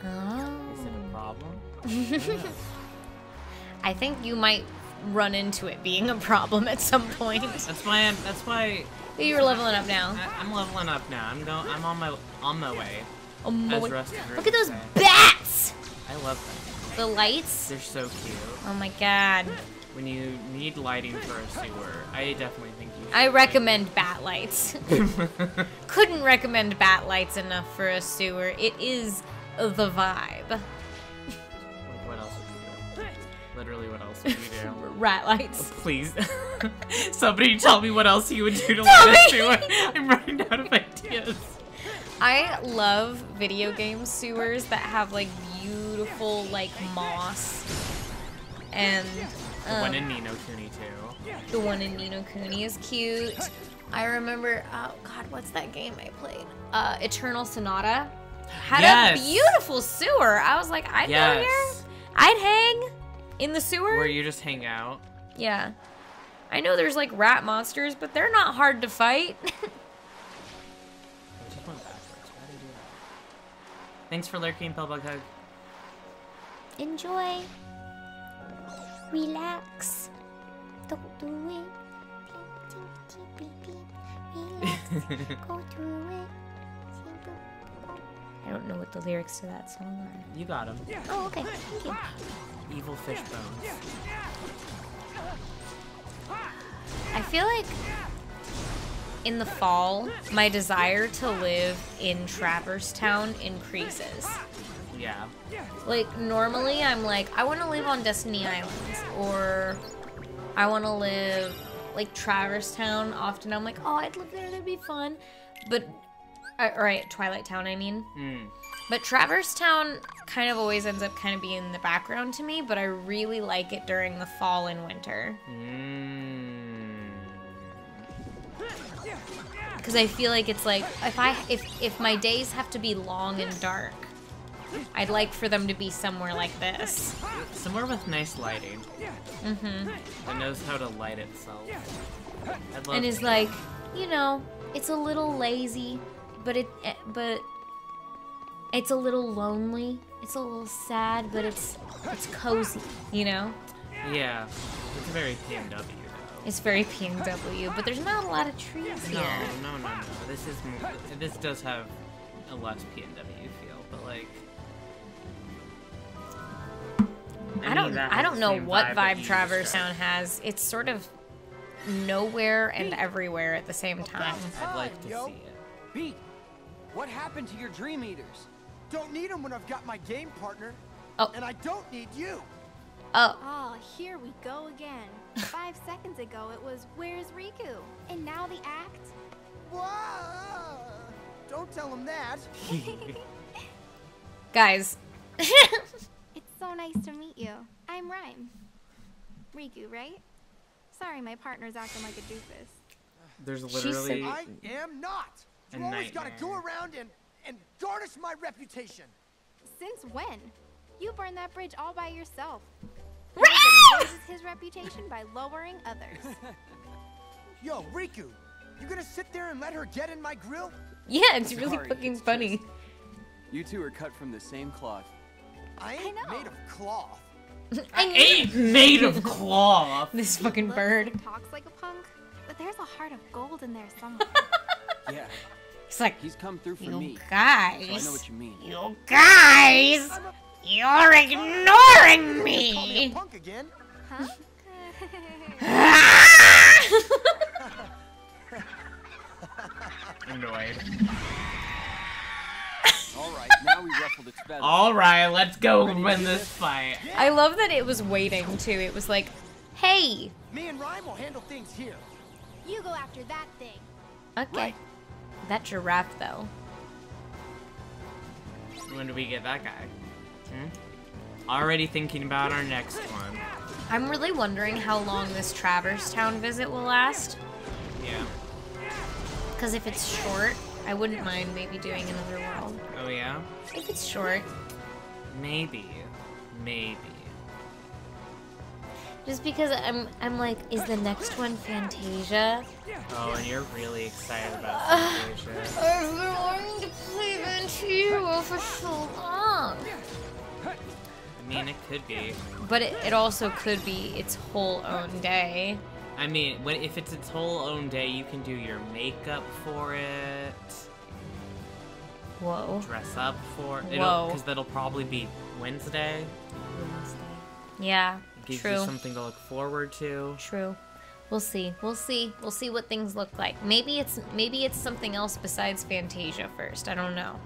Speaker 2: Oh.
Speaker 1: Is it a problem?
Speaker 2: I think you might run into it being a problem at some point.
Speaker 1: That's why
Speaker 2: You're leveling up now.
Speaker 1: I'm leveling up now. I'm on my way.
Speaker 2: Look
Speaker 1: As Rusty
Speaker 2: at those
Speaker 1: say.
Speaker 2: bats!
Speaker 1: I love them.
Speaker 2: The lights?
Speaker 1: They're so cute.
Speaker 2: Oh my god.
Speaker 1: When you need lighting for a sewer, I definitely think you should.
Speaker 2: I recommend bat lights. Couldn't recommend bat lights enough for a sewer. It is the vibe.
Speaker 1: Like, what else would you do? Literally, what else would you do?
Speaker 2: Rat lights.
Speaker 1: Please. Somebody tell me what else you would do to light a sewer. I'm running out of ideas.
Speaker 2: I love video game sewers that have like beautiful like moss. And
Speaker 1: The one in Ni no Kuni too.
Speaker 2: the one in Ni no Kuni is cute. I remember, oh god, what's that game I played? Eternal Sonata. Had
Speaker 1: Yes.
Speaker 2: a beautiful sewer. I was like, I'd go here. I'd hang in the sewer.
Speaker 1: Where you just hang out.
Speaker 2: Yeah. I know there's like rat monsters, but they're not hard to fight.
Speaker 1: I just went backwards. Why did I do that? Thanks for lurking, Pellbug Hug.
Speaker 2: Enjoy. Relax. Don't do it. Relax. Go through it. I don't know what the lyrics to that song are.
Speaker 1: You got him.
Speaker 2: Oh, okay. Thank you.
Speaker 1: Evil fish bones.
Speaker 2: I feel like in the fall, my desire to live in Traverse Town increases.
Speaker 1: Yeah.
Speaker 2: Like, normally I'm like, I want to live on Destiny Islands, or I want to live, like, Traverse Town. Often I'm like, oh, I'd live there, that'd be fun. But, right, Twilight Town, I mean. But Traverse Town kind of always ends up kind of being in the background to me, but I really like it during the fall and winter. Because I feel like it's like, if my days have to be long and dark, I'd like for them to be somewhere like this.
Speaker 1: Somewhere with nice lighting. That knows how to light itself. I'd love
Speaker 2: And is like, you know, it's a little lazy, but it's a little lonely. It's a little sad, but it's cozy, you know?
Speaker 1: Yeah. It's very PNW though.
Speaker 2: It's very PNW, but there's not a lot of trees here.
Speaker 1: No. This does have a less PNW feel, but like.
Speaker 2: I don't know what vibe Traverse Town has. It's sort of nowhere and everywhere at the same time.
Speaker 1: I'd like to see it.
Speaker 3: Beat, what happened to your Dream Eaters?
Speaker 5: Don't need them when I've got my game partner.
Speaker 2: Oh.
Speaker 5: And I don't need you.
Speaker 2: Oh.
Speaker 6: Oh, here we go again. 5 seconds ago it was, where's Riku? And now the act?
Speaker 5: Whoa! Don't tell him that.
Speaker 2: Guys.
Speaker 6: It's so nice to meet you. I'm Rhyme. Riku, right? Sorry, my partner's acting like a doofus.
Speaker 1: There's literally
Speaker 5: I am not.
Speaker 1: a
Speaker 5: You always gotta
Speaker 1: nightmare.
Speaker 5: go around and garnish my reputation.
Speaker 6: Since when? You burned that bridge all by yourself. Everybody raises his reputation by lowering others.
Speaker 5: Yo, Riku, you gonna sit there and let her get in my grill?
Speaker 2: Yeah, it's really
Speaker 3: Sorry,
Speaker 2: fucking
Speaker 3: it's
Speaker 2: funny.
Speaker 3: You two are cut from the same cloth.
Speaker 5: I ain't
Speaker 6: know.
Speaker 5: made of cloth.
Speaker 1: I ain't made of cloth.
Speaker 2: This fucking bird.
Speaker 6: Talks like a punk, but there's a heart of gold in there somewhere.
Speaker 3: Yeah.
Speaker 2: It's like,
Speaker 3: He's come through for
Speaker 2: you
Speaker 3: me.
Speaker 2: guys.
Speaker 3: So I know what you mean.
Speaker 2: You guys. You're ignoring
Speaker 5: Call me a
Speaker 2: me.
Speaker 5: punk again?
Speaker 6: Huh?
Speaker 1: Annoyed.
Speaker 3: Alright, now we ruffled its feathers.
Speaker 1: Alright, let's go win this fight.
Speaker 2: I love that it was waiting too. It was like, hey.
Speaker 5: Me and Rhyme will handle things here.
Speaker 6: You go after that thing.
Speaker 2: Okay.
Speaker 5: Right.
Speaker 2: That giraffe though.
Speaker 1: When do we get that guy? Already thinking about our next one.
Speaker 2: I'm really wondering how long this Traverse Town visit will last.
Speaker 1: Yeah.
Speaker 2: Because if it's short, I wouldn't mind maybe doing another world.
Speaker 1: Oh yeah?
Speaker 2: If it's short.
Speaker 1: Maybe. Maybe.
Speaker 2: Just because I'm like, is the next one Fantasia?
Speaker 1: Oh, and you're really excited about Fantasia.
Speaker 2: I've been wanting to play Fantasia for so long.
Speaker 1: I mean, it could be.
Speaker 2: But it also could be its whole own day.
Speaker 1: I mean, if it's its whole own day, you can do your makeup for it.
Speaker 2: Whoa.
Speaker 1: Dress up for it.
Speaker 2: Whoa.
Speaker 1: Because that'll probably be Wednesday.
Speaker 2: Yeah,
Speaker 1: Gives
Speaker 2: true.
Speaker 1: you something to look forward to.
Speaker 2: True. We'll see. We'll see. We'll see what things look like. Maybe it's something else besides Fantasia first. I don't know.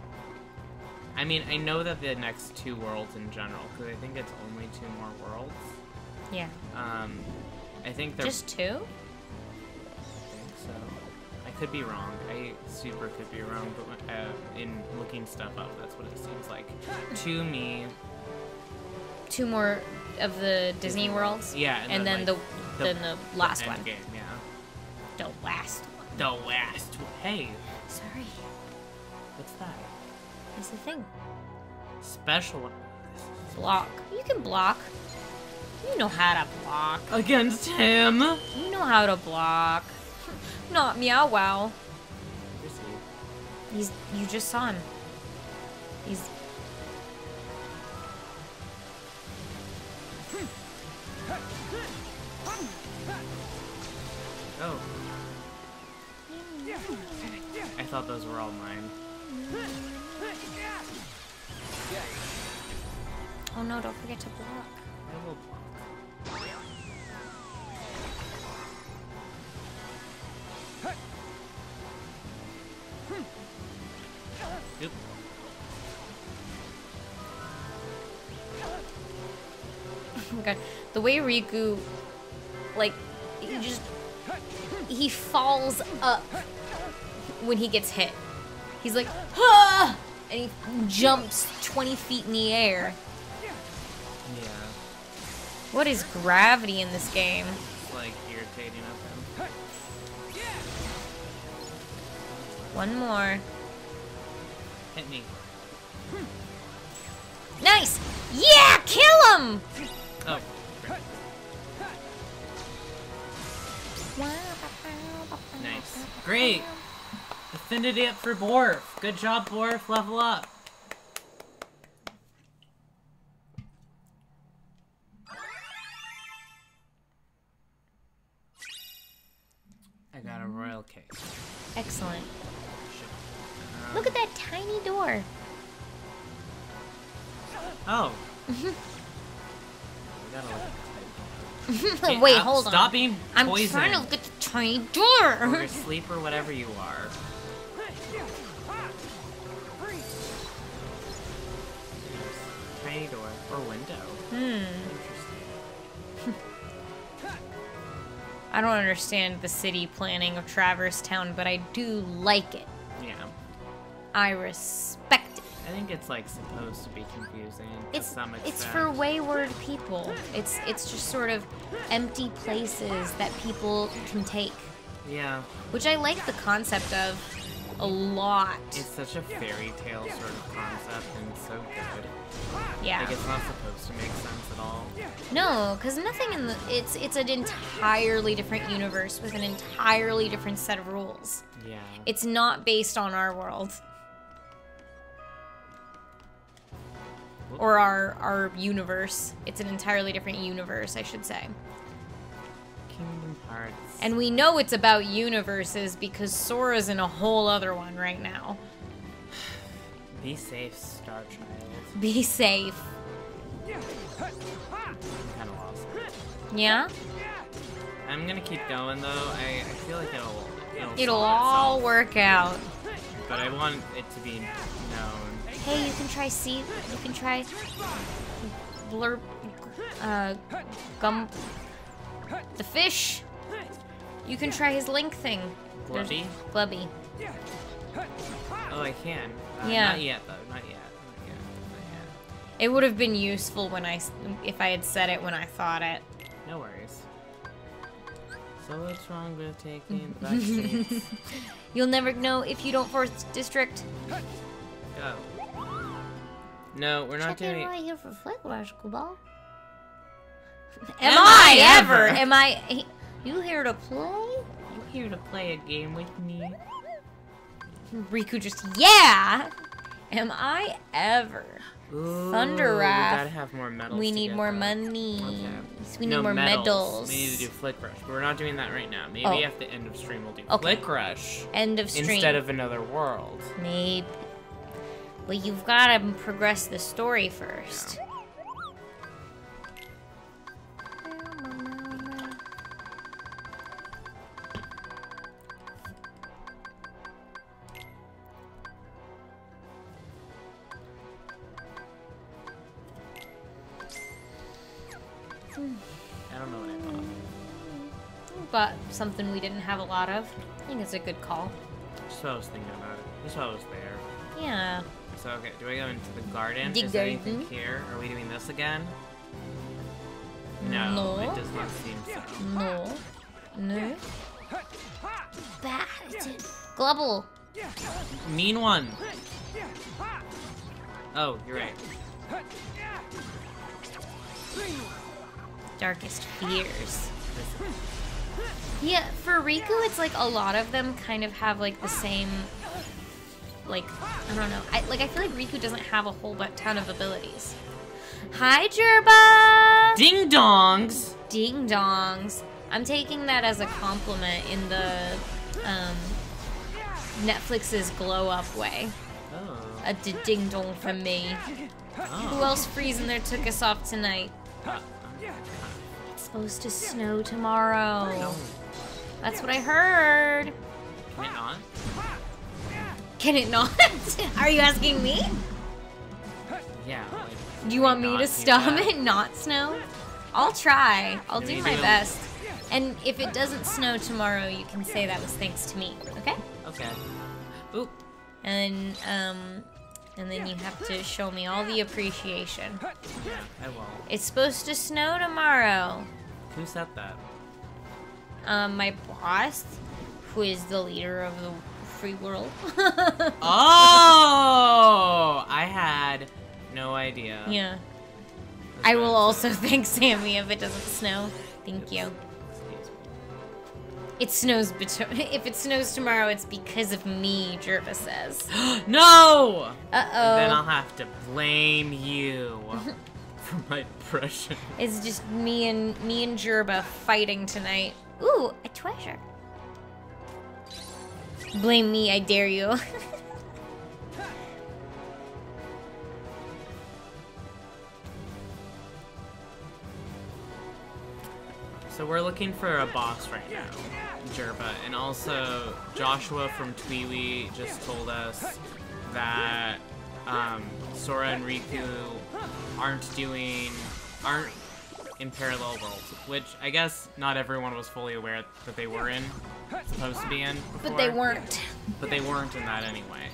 Speaker 1: I mean, I know that the next 2 worlds in general, because I think it's only 2 more worlds.
Speaker 2: Yeah.
Speaker 1: I think they're...
Speaker 2: Just 2?
Speaker 1: I think so. I could be wrong. I super could be wrong, but in looking stuff up, that's what it seems like. To me...
Speaker 2: 2 more of the Disney worlds?
Speaker 1: Yeah,
Speaker 2: And then
Speaker 1: like,
Speaker 2: the last one.
Speaker 1: Endgame, yeah.
Speaker 2: The last one.
Speaker 1: The last one. Hey,
Speaker 2: Sorry.
Speaker 1: what's that?
Speaker 2: It's the thing.
Speaker 1: Special
Speaker 2: Block. You can block. You know how to block.
Speaker 1: against him.
Speaker 2: You know how to block. Not Meow Wow. You just saw him. He's...
Speaker 1: Oh. I thought those were all mine.
Speaker 2: Oh no, don't forget to block.
Speaker 1: I will block. Oop.
Speaker 2: Oh my god. The way Riku, like, he falls up when he gets hit. He's like, ah! And he jumps 20 feet in the air.
Speaker 1: Yeah.
Speaker 2: What is gravity in this game?
Speaker 1: It's like irritating of him.
Speaker 2: One more.
Speaker 1: Hit me.
Speaker 2: Nice! Yeah! Kill him!
Speaker 1: Oh. Nice. Great! Affinity up for Borf. Good job, Borf. Level up. I got a royal cake.
Speaker 2: Excellent. Look at that tiny door.
Speaker 1: Oh. We gotta look at
Speaker 2: Wait,
Speaker 1: the
Speaker 2: hold on.
Speaker 1: Stop being
Speaker 2: I'm
Speaker 1: poisoned.
Speaker 2: trying to look at the tiny door.
Speaker 1: Or sleep or whatever you are. Tiny door or window. Interesting.
Speaker 2: I don't understand the city planning of Traverse Town, but I do like it.
Speaker 1: Yeah.
Speaker 2: I respect it.
Speaker 1: I think it's like supposed to be confusing to some extent.
Speaker 2: It's for wayward people. It's just sort of empty places that people can take,
Speaker 1: Yeah.
Speaker 2: which I like the concept of a lot.
Speaker 1: It's such a fairy tale sort of concept and so good.
Speaker 2: Yeah.
Speaker 1: Like it's not supposed to make sense at all.
Speaker 2: No, because nothing in the it's an entirely different universe with an entirely different set of rules.
Speaker 1: Yeah.
Speaker 2: It's not based on our world. Or our universe. It's an entirely different universe, I should say.
Speaker 1: Kingdom Hearts.
Speaker 2: And we know it's about universes because Sora's in a whole other one right now.
Speaker 1: Be safe, Star Child.
Speaker 2: Be safe.
Speaker 1: I'm kind of lost.
Speaker 2: Yeah?
Speaker 1: I'm gonna keep going though. I feel like
Speaker 2: It'll
Speaker 1: solve
Speaker 2: all
Speaker 1: itself.
Speaker 2: work out.
Speaker 1: But I want it to be known.
Speaker 2: Hey, you can try blurp, gum, the fish. You can try his link thing.
Speaker 1: Glubby?
Speaker 2: Glubby.
Speaker 1: Oh, I can.
Speaker 2: Yeah.
Speaker 1: Not yet though. Not yet.
Speaker 2: It would have been useful if I had said it when I thought it.
Speaker 1: No worries. So what's wrong with taking the back streets?
Speaker 2: You'll never know if you don't force district.
Speaker 1: Go. No, we're not doing it.
Speaker 2: right here for Flick Basketball.
Speaker 1: Am I ever?
Speaker 2: Am I? You here to play?
Speaker 1: You here to play a game with me?
Speaker 2: Riku just Am I ever?
Speaker 1: Ooh,
Speaker 2: Thunder
Speaker 1: we
Speaker 2: Wrath.
Speaker 1: gotta have more medals.
Speaker 2: We
Speaker 1: to
Speaker 2: need
Speaker 1: get
Speaker 2: more
Speaker 1: that.
Speaker 2: money.
Speaker 1: Okay.
Speaker 2: We need more medals.
Speaker 1: We need to do Flick Rush, but we're not doing that right now. Maybe
Speaker 2: Oh.
Speaker 1: at the end of stream we'll do
Speaker 2: Okay.
Speaker 1: Flick Rush
Speaker 2: End of stream.
Speaker 1: instead of another world.
Speaker 2: Maybe. Well, you've got to progress the story first.
Speaker 1: I don't know what I bought.
Speaker 2: Got something we didn't have a lot of. I think it's a good call.
Speaker 1: Just what I was thinking about it. Just what I was there.
Speaker 2: Yeah.
Speaker 1: So okay, do I go into the garden?
Speaker 2: The
Speaker 1: Is there anything
Speaker 2: garden?
Speaker 1: here? Are we doing this again? No,
Speaker 2: No.
Speaker 1: it does not seem so.
Speaker 2: No. No. Bad. Glubble.
Speaker 1: Mean one. Oh, you're right.
Speaker 2: Darkest fears. Yeah, for Riku, it's like a lot of them kind of have like the same, like, I don't know. I feel like Riku doesn't have a whole ton of abilities. Hi, Jerba!
Speaker 1: Ding dongs!
Speaker 2: Ding dongs. I'm taking that as a compliment in the Netflix's glow up way.
Speaker 1: Oh.
Speaker 2: A ding dong from me. Who else freezing there took us off tonight? It's supposed to snow tomorrow.
Speaker 1: No.
Speaker 2: That's what I heard.
Speaker 1: Can it not?
Speaker 2: Can it not? Are you asking me?
Speaker 1: Yeah. Like,
Speaker 2: Do you want
Speaker 1: can
Speaker 2: me
Speaker 1: not
Speaker 2: to
Speaker 1: do
Speaker 2: stop
Speaker 1: that?
Speaker 2: it not snow? I'll try. I'll do my
Speaker 1: Maybe.
Speaker 2: best. And if it doesn't snow tomorrow, you can say that was thanks to me, okay?
Speaker 1: Okay. Oop.
Speaker 2: And then you have to show me all the appreciation.
Speaker 1: Yeah, I will.
Speaker 2: It's supposed to snow tomorrow.
Speaker 1: Who said that?
Speaker 2: My boss, who is the leader of the free world.
Speaker 1: Oh! I had no idea.
Speaker 2: Yeah.
Speaker 1: That's
Speaker 2: I will
Speaker 1: right.
Speaker 2: also thank Sammy if it doesn't snow. Thank you.
Speaker 1: Excuse me.
Speaker 2: It snows if it snows tomorrow, it's because of me, Jerva says.
Speaker 1: No!
Speaker 2: Uh-oh.
Speaker 1: Then I'll have to blame you for my depression.
Speaker 2: It's just me and Jerba fighting tonight. Ooh, a treasure. Blame me, I dare you.
Speaker 1: So we're looking for a boss right now, Jerba, and also Joshua from Tweewee just told us that Sora and Riku aren't in parallel worlds, which I guess not everyone was fully aware that they were supposed to be in before.
Speaker 2: But they weren't.
Speaker 1: But they weren't in that anyway.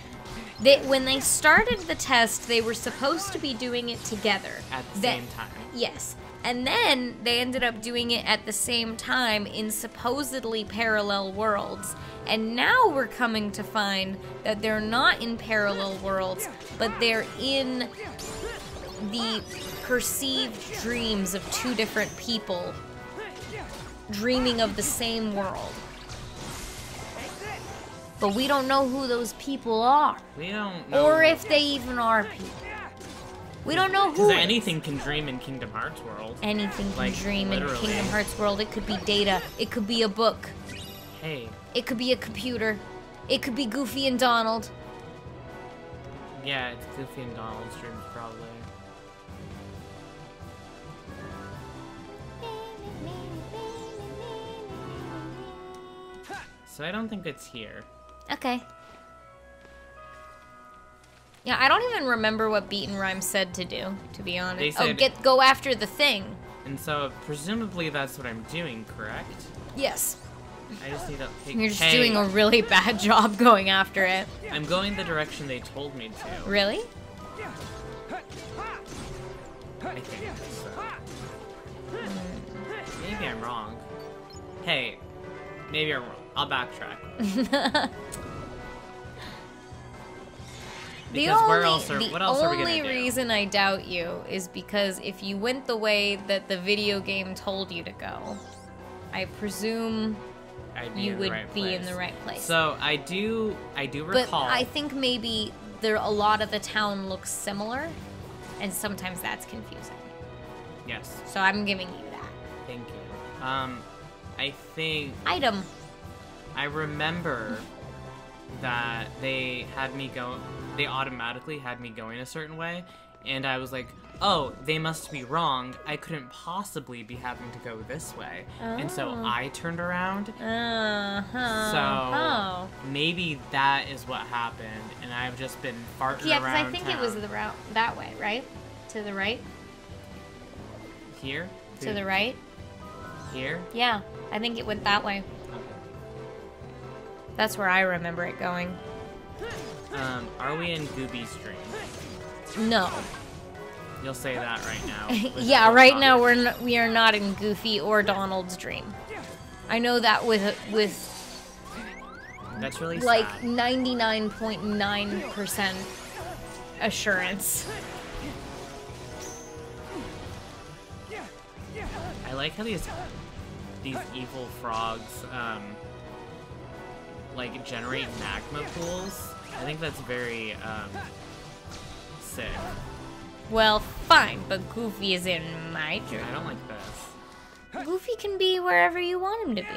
Speaker 2: When they started the test, they were supposed to be doing it together.
Speaker 1: At the same time.
Speaker 2: Yes. And then they ended up doing it at the same time in supposedly parallel worlds. And now we're coming to find that they're not in parallel worlds, but they're in the perceived dreams of two different people dreaming of the same world. But we don't know who those people are.
Speaker 1: We don't know.
Speaker 2: Or if they even are people. We don't know who.
Speaker 1: Because anything can dream in Kingdom Hearts world.
Speaker 2: Anything can
Speaker 1: Like,
Speaker 2: dream in
Speaker 1: literally.
Speaker 2: Kingdom Hearts world. It could be data. It could be a book.
Speaker 1: Hey.
Speaker 2: It could be a computer. It could be Goofy and Donald.
Speaker 1: Yeah, it's Goofy and Donald's dreams, probably. So I don't think it's here.
Speaker 2: Okay. Yeah, I don't even remember what Beat and Rhyme said to do, to be honest.
Speaker 1: They said-
Speaker 2: Go after the thing.
Speaker 1: And so, presumably that's what I'm doing, correct?
Speaker 2: Yes.
Speaker 1: I just need to...
Speaker 2: You're just doing a really bad job going after it.
Speaker 1: I'm going the direction they told me to.
Speaker 2: Really?
Speaker 1: I think so. Maybe I'm wrong. Hey, maybe I'm wrong. I'll backtrack. Because what else are we gonna do?
Speaker 2: The only reason I doubt you is because if you went the way that the video game told you to go, I presume you would be in the right place.
Speaker 1: So I do recall.
Speaker 2: But I think maybe a lot of the town looks similar, and sometimes that's confusing.
Speaker 1: Yes.
Speaker 2: So I'm giving you that.
Speaker 1: Thank you. I think
Speaker 2: Item.
Speaker 1: I remember that they automatically had me going a certain way, and I was like, oh, they must be wrong. I couldn't possibly be having to go this way. And so I turned around. So maybe that is what happened, and I've just been farting around.
Speaker 2: Yeah, because I think
Speaker 1: town.
Speaker 2: it was the route that way, right? To the right?
Speaker 1: Here?
Speaker 2: To the right?
Speaker 1: Here?
Speaker 2: Yeah, I think it went that way. That's where I remember it going.
Speaker 1: Are we in Gooby's dream?
Speaker 2: No.
Speaker 1: You'll say that right now.
Speaker 2: Yeah, right now we are not in Goofy or Donald's dream. I know that with
Speaker 1: That's really
Speaker 2: like
Speaker 1: sad.
Speaker 2: 99.9% assurance.
Speaker 1: I like how these evil frogs like generate magma pools. I think that's very sick.
Speaker 2: Well, fine, but Goofy is in my dream.
Speaker 1: I don't like this.
Speaker 2: Goofy can be wherever you want him to be.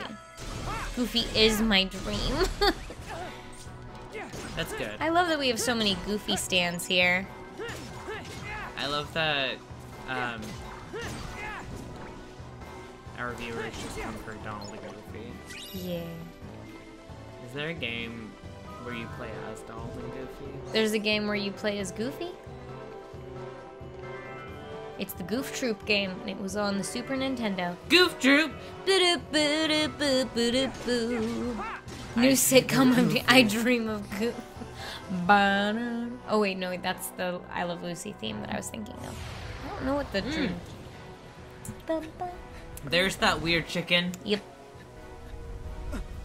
Speaker 2: Goofy is my dream.
Speaker 1: That's good.
Speaker 2: I love that we have so many Goofy stands here.
Speaker 1: I love that our viewers just come for Donald and Goofy.
Speaker 2: Yeah.
Speaker 1: Is there a game where you play as Donald and Goofy?
Speaker 2: There's a game where you play as Goofy. It's the Goof Troop game, and it was on the Super Nintendo.
Speaker 1: Goof Troop!
Speaker 2: New sitcom, I Dream of Goof. Oh wait, no, that's the I Love Lucy theme that I was thinking of. I don't know what the dream.
Speaker 1: There's that weird chicken.
Speaker 2: Yep.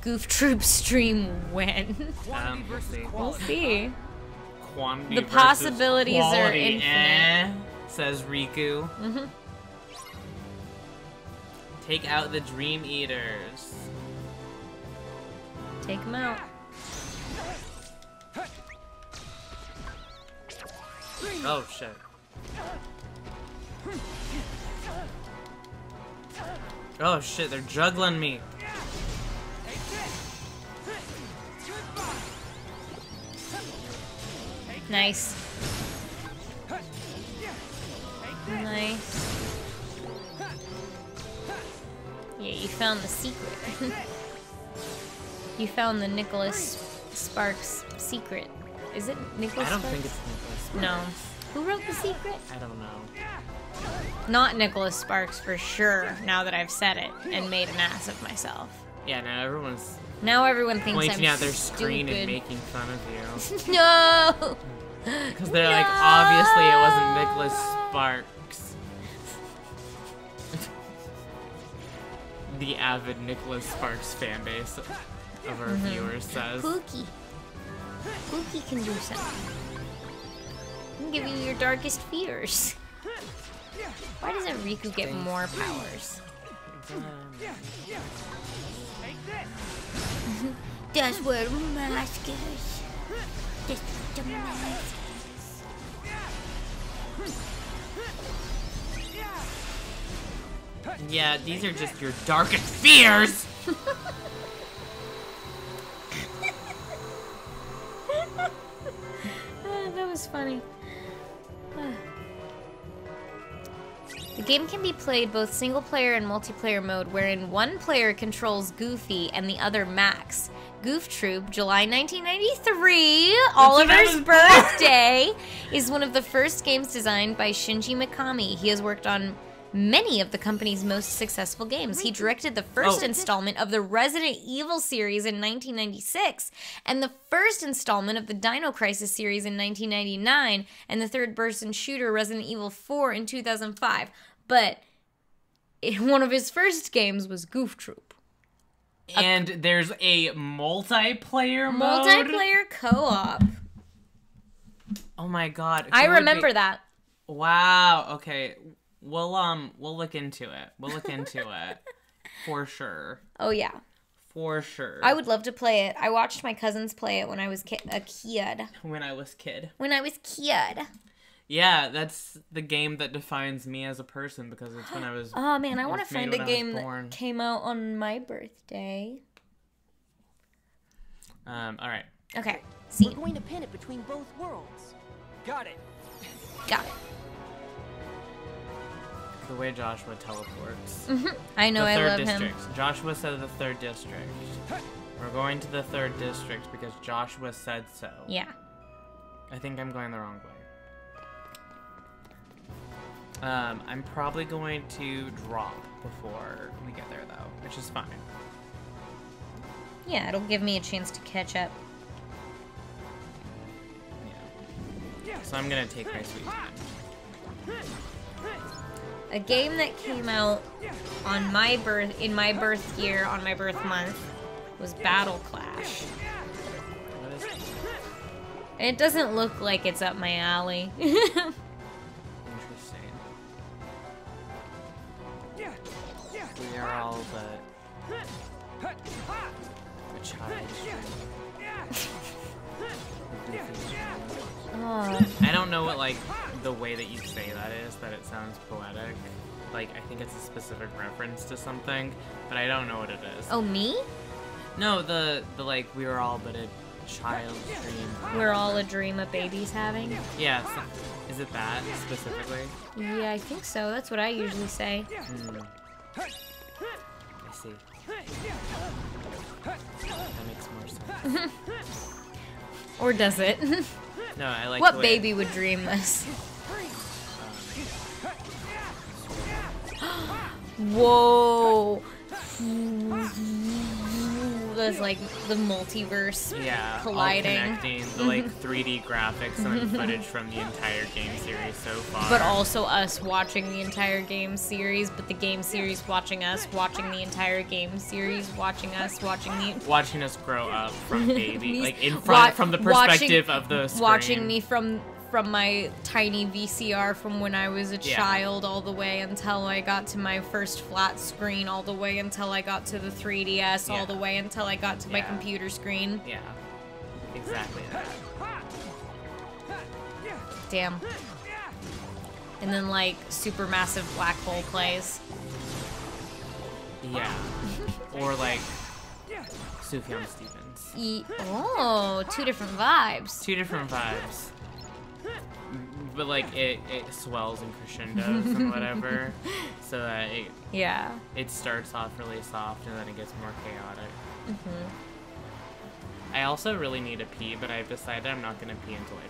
Speaker 2: Goof Troop stream when?
Speaker 1: We'll see.
Speaker 2: We'll see.
Speaker 1: Quantity
Speaker 2: The
Speaker 1: versus
Speaker 2: possibilities are
Speaker 1: quality,
Speaker 2: infinite.
Speaker 1: says Riku. Take out the Dream Eaters.
Speaker 2: Take them out.
Speaker 1: Oh shit. Oh shit, they're juggling me.
Speaker 2: Nice. Nice. Yeah, you found the secret. You found the Nicholas Sparks secret. Is it Nicholas
Speaker 1: I don't
Speaker 2: Sparks?
Speaker 1: think it's Nicholas Sparks.
Speaker 2: No. Who wrote the secret?
Speaker 1: I don't know.
Speaker 2: Not Nicholas Sparks for sure, now that I've said it and made an ass of myself.
Speaker 1: Yeah, now everyone's
Speaker 2: Now everyone thinks
Speaker 1: pointing
Speaker 2: I'm
Speaker 1: at their screen and
Speaker 2: stupid.
Speaker 1: making fun of you.
Speaker 2: No!
Speaker 1: Because they're like, obviously it wasn't Nicholas Sparks. The avid Nicholas Sparks fan base of our viewers says.
Speaker 2: Pookie. Pookie can do something. I'm giving you your darkest fears. Why doesn't Riku get more powers? That's where the mask is. That's what the mask is.
Speaker 1: Yeah, these are just your darkest fears!
Speaker 2: That was funny. The game can be played both single player and multiplayer mode, wherein one player controls Goofy and the other Max. Goof Troop, July 1993, Oliver's birthday, is one of the first games designed by Shinji Mikami. He has worked on many of the company's most successful games. He directed the first installment of the Resident Evil series in 1996, and the first installment of the Dino Crisis series in 1999, and the third-person shooter Resident Evil 4 in 2005. But one of his first games was Goof Troop.
Speaker 1: And there's a multiplayer mode?
Speaker 2: Multiplayer co-op.
Speaker 1: Oh my god.
Speaker 2: I remember that.
Speaker 1: Wow, okay. We'll look into it. We'll look into it. For sure.
Speaker 2: Oh, yeah.
Speaker 1: For sure.
Speaker 2: I would love to play it. I watched my cousins play it when I was a kid.
Speaker 1: When I was kid. Yeah, that's the game that defines me as a person, because it's when I was...
Speaker 2: Oh, man, I want to find a game that came out on my birthday.
Speaker 1: Alright.
Speaker 2: Okay,
Speaker 4: We're
Speaker 2: scene.
Speaker 4: going to pin it between both worlds.
Speaker 3: Got it.
Speaker 2: Got it.
Speaker 1: The way Joshua teleports.
Speaker 2: I know, I love
Speaker 1: district.
Speaker 2: him.
Speaker 1: Joshua said the 3rd district. We're going to the 3rd district because Joshua said so.
Speaker 2: Yeah.
Speaker 1: I think I'm going the wrong way. I'm probably going to drop before we get there, though, which is fine.
Speaker 2: Yeah, it'll give me a chance to catch up.
Speaker 1: Yeah. So I'm gonna take my sweet time.
Speaker 2: A game that came out on my in my birth year, on my birth month, was Battle Clash.
Speaker 1: What is it?
Speaker 2: It doesn't look like it's up my alley.
Speaker 1: Interesting. We are all but a child.
Speaker 2: Oh.
Speaker 1: I don't know what, like, the way that you say that is, that it sounds poetic. Like, I think it's a specific reference to something, but I don't know what it is.
Speaker 2: Oh, me?
Speaker 1: No, the like, we were all but a child's dream.
Speaker 2: We're all a dream a baby's having?
Speaker 1: Yeah, so, is it that, specifically?
Speaker 2: Yeah, I think so. That's what I usually say.
Speaker 1: I see. That makes more sense.
Speaker 2: Or does it?
Speaker 1: No, I like
Speaker 2: What
Speaker 1: the way
Speaker 2: baby would dream this? Whoa! There's like the multiverse colliding.
Speaker 1: All connecting the like 3D graphics and then footage from the entire game series so far.
Speaker 2: But also us watching the entire game series, but the game series watching us, watching the entire game series, watching us, watching
Speaker 1: us grow up from baby, like in front from the perspective of the screen.
Speaker 2: Watching me from my tiny VCR from when I was a child all the way until I got to my first flat screen, all the way until I got to the 3DS, all the way until I got to my computer screen.
Speaker 1: Yeah, exactly that.
Speaker 2: Damn. And then like supermassive black hole plays.
Speaker 1: Yeah. Or like Sufjan Stevens.
Speaker 2: Oh, two different vibes.
Speaker 1: Two different vibes. But like it swells and crescendos and whatever, so that it starts off really soft and then it gets more chaotic. I also really need a pee, but I've decided I'm not gonna pee until I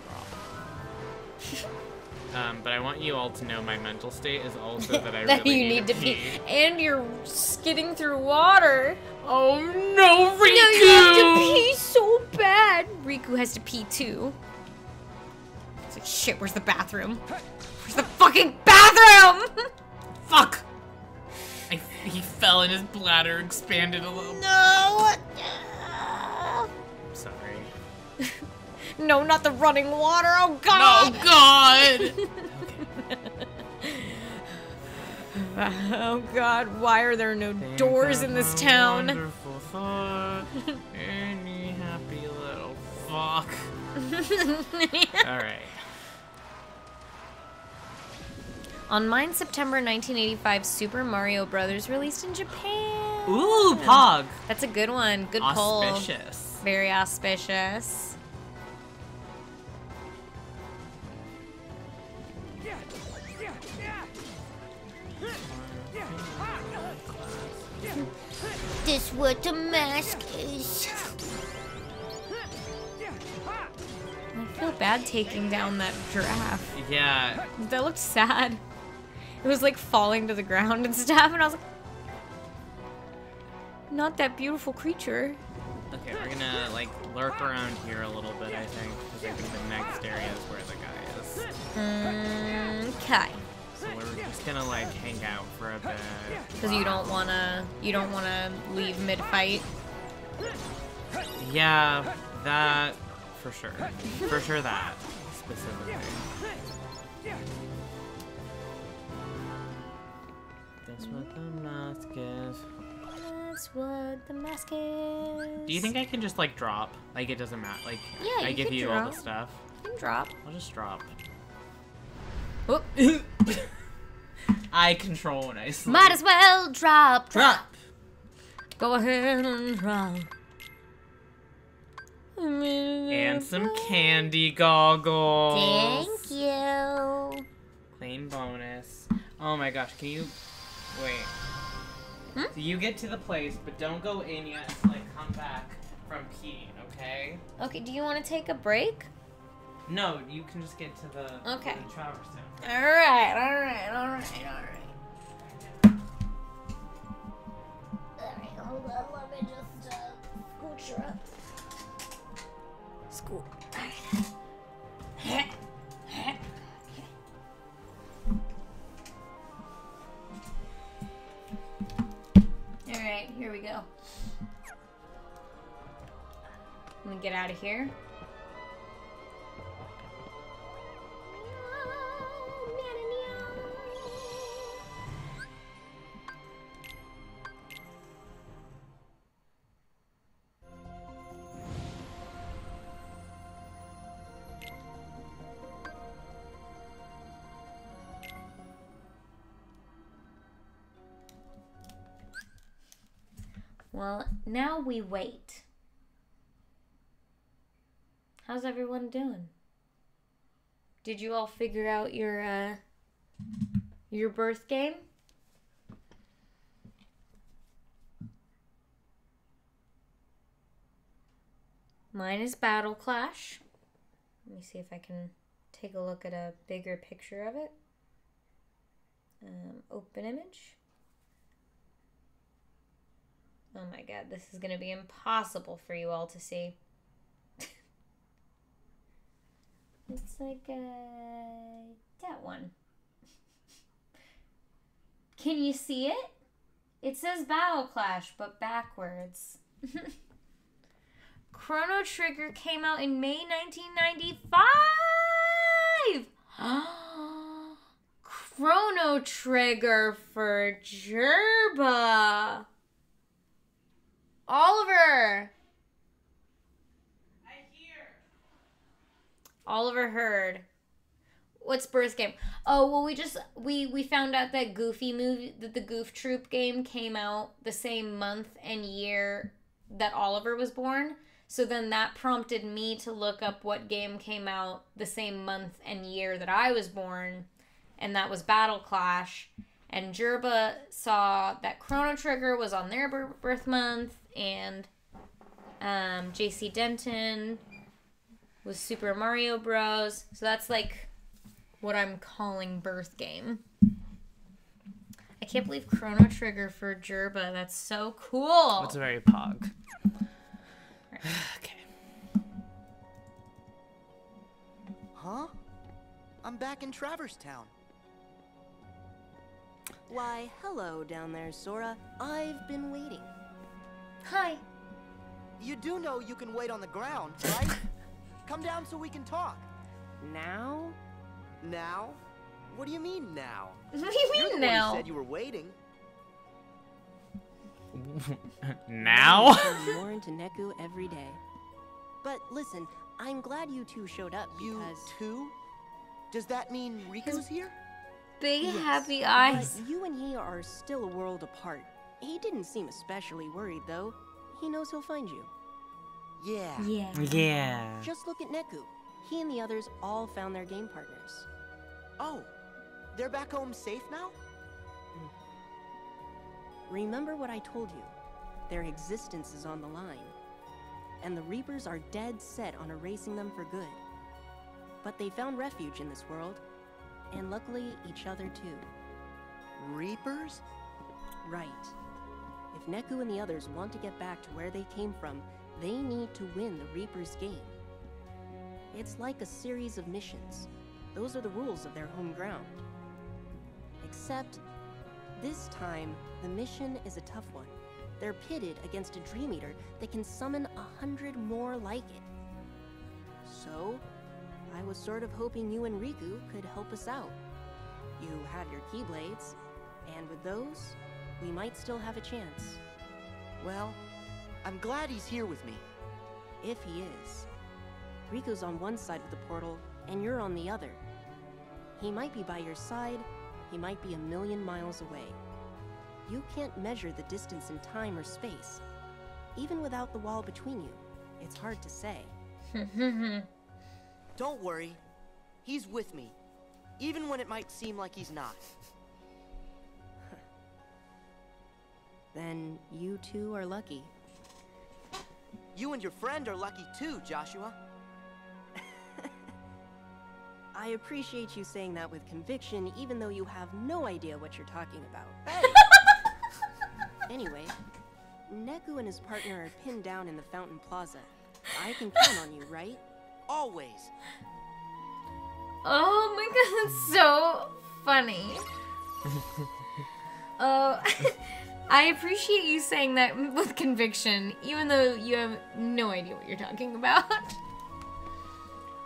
Speaker 1: drop. But I want you all to know my mental state is also that I
Speaker 2: that
Speaker 1: really
Speaker 2: you need to
Speaker 1: pee.
Speaker 2: And you're skidding through water.
Speaker 1: Oh no, Riku!
Speaker 2: No, you have to pee so bad. Riku has to pee too. It's like, shit, where's the bathroom? Where's the fucking bathroom?
Speaker 1: Fuck! He fell and his bladder expanded a little.
Speaker 2: No!
Speaker 1: Sorry.
Speaker 2: No, not the running water. Oh god!
Speaker 1: Oh god!
Speaker 2: Oh god, why are there no doors in this town?
Speaker 1: Wonderful thought. Any happy little fuck. Alright.
Speaker 2: On 9 September 1985, Super Mario Brothers released in Japan.
Speaker 1: Ooh, Pog.
Speaker 2: That's a good one. Good poll.
Speaker 1: Auspicious.
Speaker 2: Very auspicious. This what the mask is. I feel bad taking down that giraffe.
Speaker 1: Yeah.
Speaker 2: That looked sad. It was like falling to the ground and stuff, and I was like, not that beautiful creature.
Speaker 1: Okay, we're gonna like lurk around here a little bit, I think, because I think the next area is where the guy is.
Speaker 2: Okay.
Speaker 1: So we're just gonna like hang out for a bit.
Speaker 2: Because you don't wanna leave mid-fight.
Speaker 1: Yeah, that for sure. For sure that specifically. That's what the mask is.
Speaker 2: That's what the mask is.
Speaker 1: Do you think I can just like drop? Like it doesn't matter. Like
Speaker 2: Yeah,
Speaker 1: I
Speaker 2: you
Speaker 1: give
Speaker 2: can
Speaker 1: you all
Speaker 2: drop.
Speaker 1: the stuff.
Speaker 2: You can drop.
Speaker 1: I'll just drop.
Speaker 2: Whoop.
Speaker 1: I control when I sleep.
Speaker 2: Might as well drop.
Speaker 1: Drop.
Speaker 2: Go ahead and drop.
Speaker 1: And some candy goggles.
Speaker 2: Thank you.
Speaker 1: Claim bonus. Oh my gosh, can you wait?
Speaker 2: Hmm?
Speaker 1: So you get to the place, but don't go in yet. Like come back from peeing, okay?
Speaker 2: Okay, do you want to take a break?
Speaker 1: No, you can just get to the
Speaker 2: Okay.
Speaker 1: the Traverse Town.
Speaker 2: Alright. Alright, hold on, let me just scooch her up. Scoot. Alright. Alright, here we go. Let me get out of here. Well, now we wait. How's everyone doing? Did you all figure out your birth game? Mine is Battle Clash. Let me see if I can take a look at a bigger picture of it. Open image. Oh my god, this is gonna be impossible for you all to see. It's like that one. Can you see it? It says Battle Clash, but backwards. Chrono Trigger came out in May 1995! Chrono Trigger for Gerba! Oliver!
Speaker 1: I hear.
Speaker 2: Oliver heard. What's birth game? Oh, well, we found out that the Goof Troop game came out the same month and year that Oliver was born. So then that prompted me to look up what game came out the same month and year that I was born, and that was Battle Clash. And Gerba saw that Chrono Trigger was on their birth month, and JC Denton was Super Mario Bros. So that's like what I'm calling birth game. I can't believe Chrono Trigger for Gerba. That's so cool.
Speaker 1: That's very pog.
Speaker 2: Right.
Speaker 1: Okay.
Speaker 5: Huh? I'm back in Traverse Town.
Speaker 4: Why, hello down there, Sora. I've been waiting.
Speaker 2: Hi.
Speaker 5: You do know you can wait on the ground, right? Come down so we can talk.
Speaker 4: Now?
Speaker 5: Now? What do you mean now?
Speaker 2: What do you
Speaker 5: You're
Speaker 2: mean
Speaker 5: the one
Speaker 2: now?
Speaker 5: who said you were waiting.
Speaker 1: Now?
Speaker 4: I turn more into Neku every day. But listen, I'm glad you two showed up
Speaker 5: You
Speaker 4: because
Speaker 5: too? Does that mean Riku's here?
Speaker 2: Big
Speaker 4: Yes,
Speaker 2: happy eyes.
Speaker 4: But you and he are still a world apart. He didn't seem especially worried, though. He knows he'll find you.
Speaker 5: Yeah.
Speaker 1: Yeah.
Speaker 4: Just look at Neku. He and the others all found their game partners.
Speaker 5: Oh, they're back home safe now?
Speaker 4: Remember what I told you. Their existence is on the line. And the Reapers are dead set on erasing them for good. But they found refuge in this world. And luckily, each other too.
Speaker 5: Reapers?
Speaker 4: Right. If Neku and the others want to get back to where they came from, they need to win the Reapers' game. It's like a series of missions. Those are the rules of their home ground. Except, this time, the mission is a tough one. They're pitted against a Dream Eater that can summon 100 more like it. So, I was sort of hoping you and Riku could help us out. You have your keyblades, and with those, we might still have a chance.
Speaker 5: Well, I'm glad he's here with me.
Speaker 4: If he is. Riku's on one side of the portal, and you're on the other. He might be by your side, he might be 1,000,000 miles away. You can't measure the distance in time or space. Even without the wall between you, it's hard to say.
Speaker 5: Don't worry. He's with me. Even when it might seem like he's not.
Speaker 4: Then you two are lucky.
Speaker 5: You and your friend are lucky too, Joshua.
Speaker 4: I appreciate you saying that with conviction, even though you have no idea what you're talking about.
Speaker 5: Hey!
Speaker 4: Anyway, Neku and his partner are pinned down in the Fountain Plaza. I can count on you, right?
Speaker 5: Always.
Speaker 2: Oh my god, that's so funny. Oh, I appreciate you saying that with conviction, even though you have no idea what you're talking about.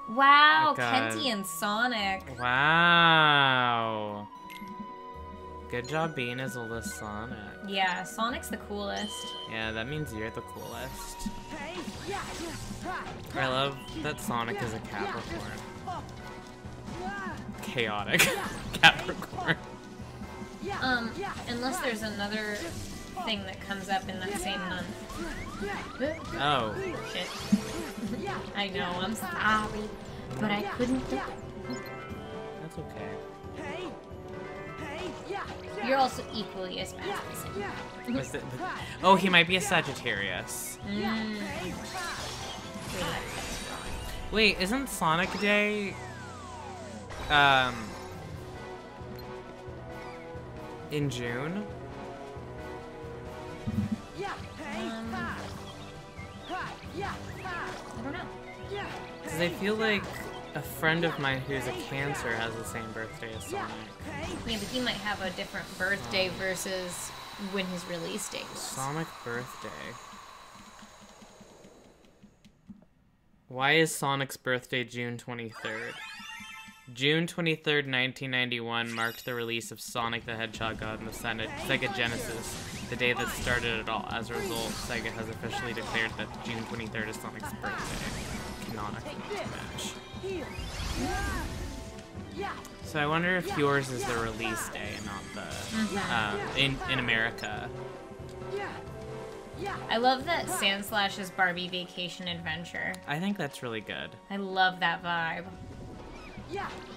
Speaker 2: Wow,
Speaker 1: Oh god.
Speaker 2: Kenty and Sonic.
Speaker 1: Wow. Good job being as old as Sonic.
Speaker 2: Yeah, Sonic's the coolest.
Speaker 1: Yeah, that means you're the coolest. I love that Sonic is a Capricorn. Chaotic Capricorn.
Speaker 2: Unless there's another thing that comes up in that same month.
Speaker 1: Oh.
Speaker 2: Shit. I know, I'm sorry, but I couldn't do it.
Speaker 1: That's okay.
Speaker 2: You're also equally as bad as him.
Speaker 1: Was it, oh, he might be a Sagittarius. Wait, isn't Sonic Day in June?
Speaker 2: I don't know.
Speaker 1: Because I feel like a friend of mine who's a Cancer has the same birthday as Sonic.
Speaker 2: Yeah, but he might have a different birthday versus when his release date was.
Speaker 1: Sonic birthday. Why is Sonic's birthday June 23rd? June 23rd, 1991 marked the release of Sonic the Hedgehog on the Sega Genesis, the day that started it all. As a result, Sega has officially declared that June 23rd is Sonic's birthday. Canonical match. So I wonder if yours is the release day and not the in America.
Speaker 2: I love that Sandslash's Barbie Vacation Adventure.
Speaker 1: I think that's really good.
Speaker 2: I love that vibe.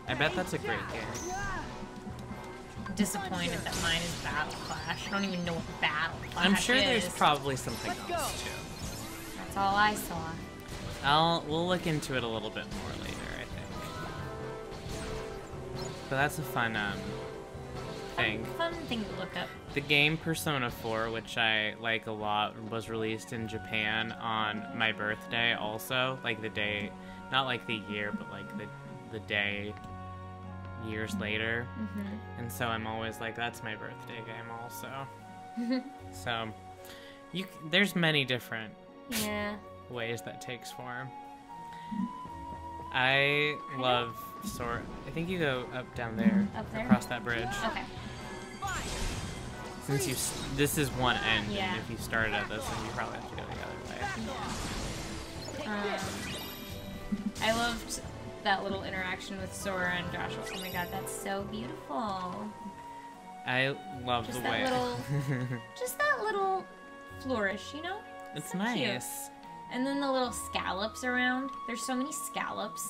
Speaker 1: I bet that's a great game.
Speaker 2: Disappointed that mine is Battle Clash. I don't even know what Battle Clash
Speaker 1: I'm sure
Speaker 2: is.
Speaker 1: there's probably something else too.
Speaker 2: That's all I saw.
Speaker 1: We'll look into it a little bit more later, I think. But that's a fun thing.
Speaker 2: Fun thing to look up.
Speaker 1: The game Persona 4, which I like a lot, was released in Japan on my birthday also. Like the day, not like the year, but like the day years later. And so I'm always like, that's my birthday game also. So, there's many different ways that takes form. I love Sora. I think you go up down there, across that bridge.
Speaker 2: Okay.
Speaker 1: Since this is one end,
Speaker 2: Yeah.
Speaker 1: and if you started at this, then you probably have to go the other way.
Speaker 2: I loved that little interaction with Sora and Joshua. Oh my god, that's so beautiful.
Speaker 1: I love
Speaker 2: Just
Speaker 1: the
Speaker 2: that
Speaker 1: way.
Speaker 2: little, just that little flourish, you know?
Speaker 1: It's
Speaker 2: So
Speaker 1: nice.
Speaker 2: cute. And then the little scallops around. There's so many scallops.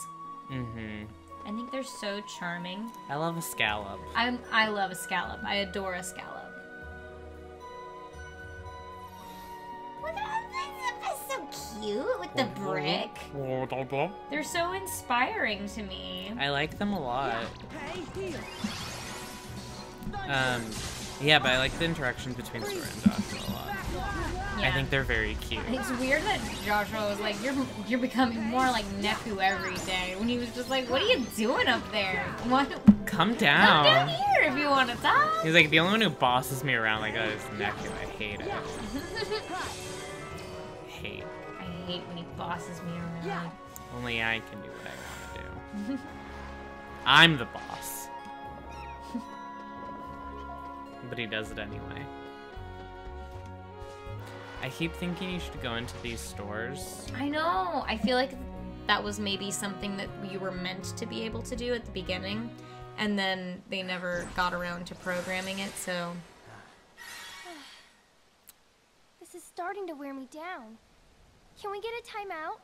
Speaker 1: Mm-hmm.
Speaker 2: I think they're so charming.
Speaker 1: I love a scallop.
Speaker 2: I love a scallop. I adore a scallop. Look at that, that's so cute with the brick. They're so inspiring to me.
Speaker 1: I like them a lot. Yeah, but I like the interaction between Sora and Joshua a lot.
Speaker 2: Yeah.
Speaker 1: I think they're very cute.
Speaker 2: It's weird that Joshua was like, you're becoming more like Neku every day. When he was just like, what are you doing up there? What?
Speaker 1: Come
Speaker 2: Come down
Speaker 1: down.
Speaker 2: here if you want to talk.
Speaker 1: He's like, the only one who bosses me around like that is Neku. I hate it. Hate.
Speaker 2: I hate when he bosses me around.
Speaker 1: Only I can do what I want to do. I'm the boss. But he does it anyway. I keep thinking you should go into these stores.
Speaker 2: I know. I feel like that was maybe something that you were meant to be able to do at the beginning, and then they never got around to programming it, so...
Speaker 6: This is starting to wear me down. Can we get a timeout?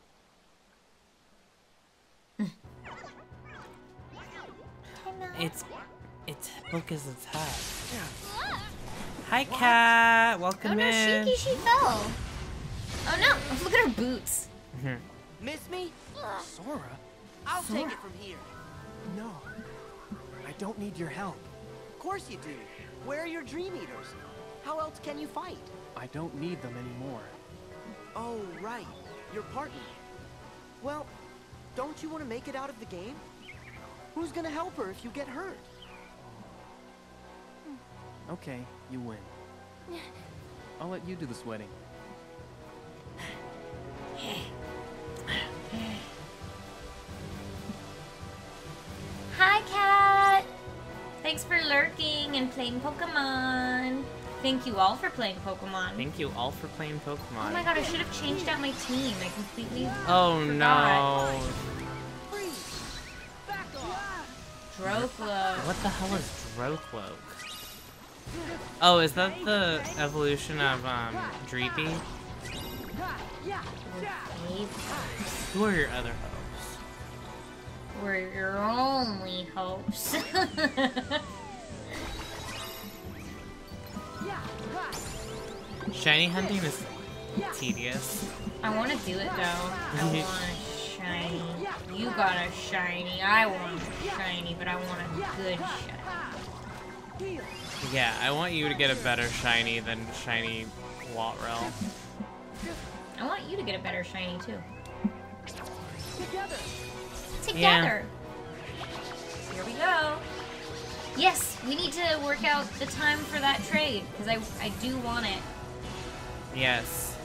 Speaker 1: It's book is its hat. Hi, Cat. Welcome
Speaker 2: Oh no,
Speaker 1: in.
Speaker 2: Shiki, she fell. Oh no, look at her boots.
Speaker 5: Miss me?
Speaker 3: Sora?
Speaker 5: I'll take it from here.
Speaker 3: No. I don't need your help.
Speaker 5: Of course you do. Where are your Dream Eaters? How else can you fight?
Speaker 3: I don't need them anymore.
Speaker 5: Oh, right. Your partner. Well, don't you want to make it out of the game? Who's gonna help her if you get hurt?
Speaker 3: Okay, you win. I'll let you do the sweating.
Speaker 2: Hi, Cat. Thanks for lurking and playing Pokemon. Thank you all for playing Pokemon.
Speaker 1: Thank you all for playing Pokemon.
Speaker 2: Oh my god, I should have changed out my team. I completely
Speaker 1: Oh
Speaker 2: forgot.
Speaker 1: no.
Speaker 2: Droclo.
Speaker 1: What the hell is Droclo? Oh, is that the evolution of Dreepy? Who are your other hopes?
Speaker 2: We're your only hopes.
Speaker 1: Shiny hunting is tedious.
Speaker 2: I want to do it though. I want a shiny. You got a shiny. I want a shiny, but I want a good shiny.
Speaker 1: Yeah, I want you to get a better shiny than shiny Watrel.
Speaker 2: I want you to get a better shiny too.
Speaker 5: Together.
Speaker 2: Together. Here we go. Yes, we need to work out the time for that trade because I do want it.
Speaker 1: Yes.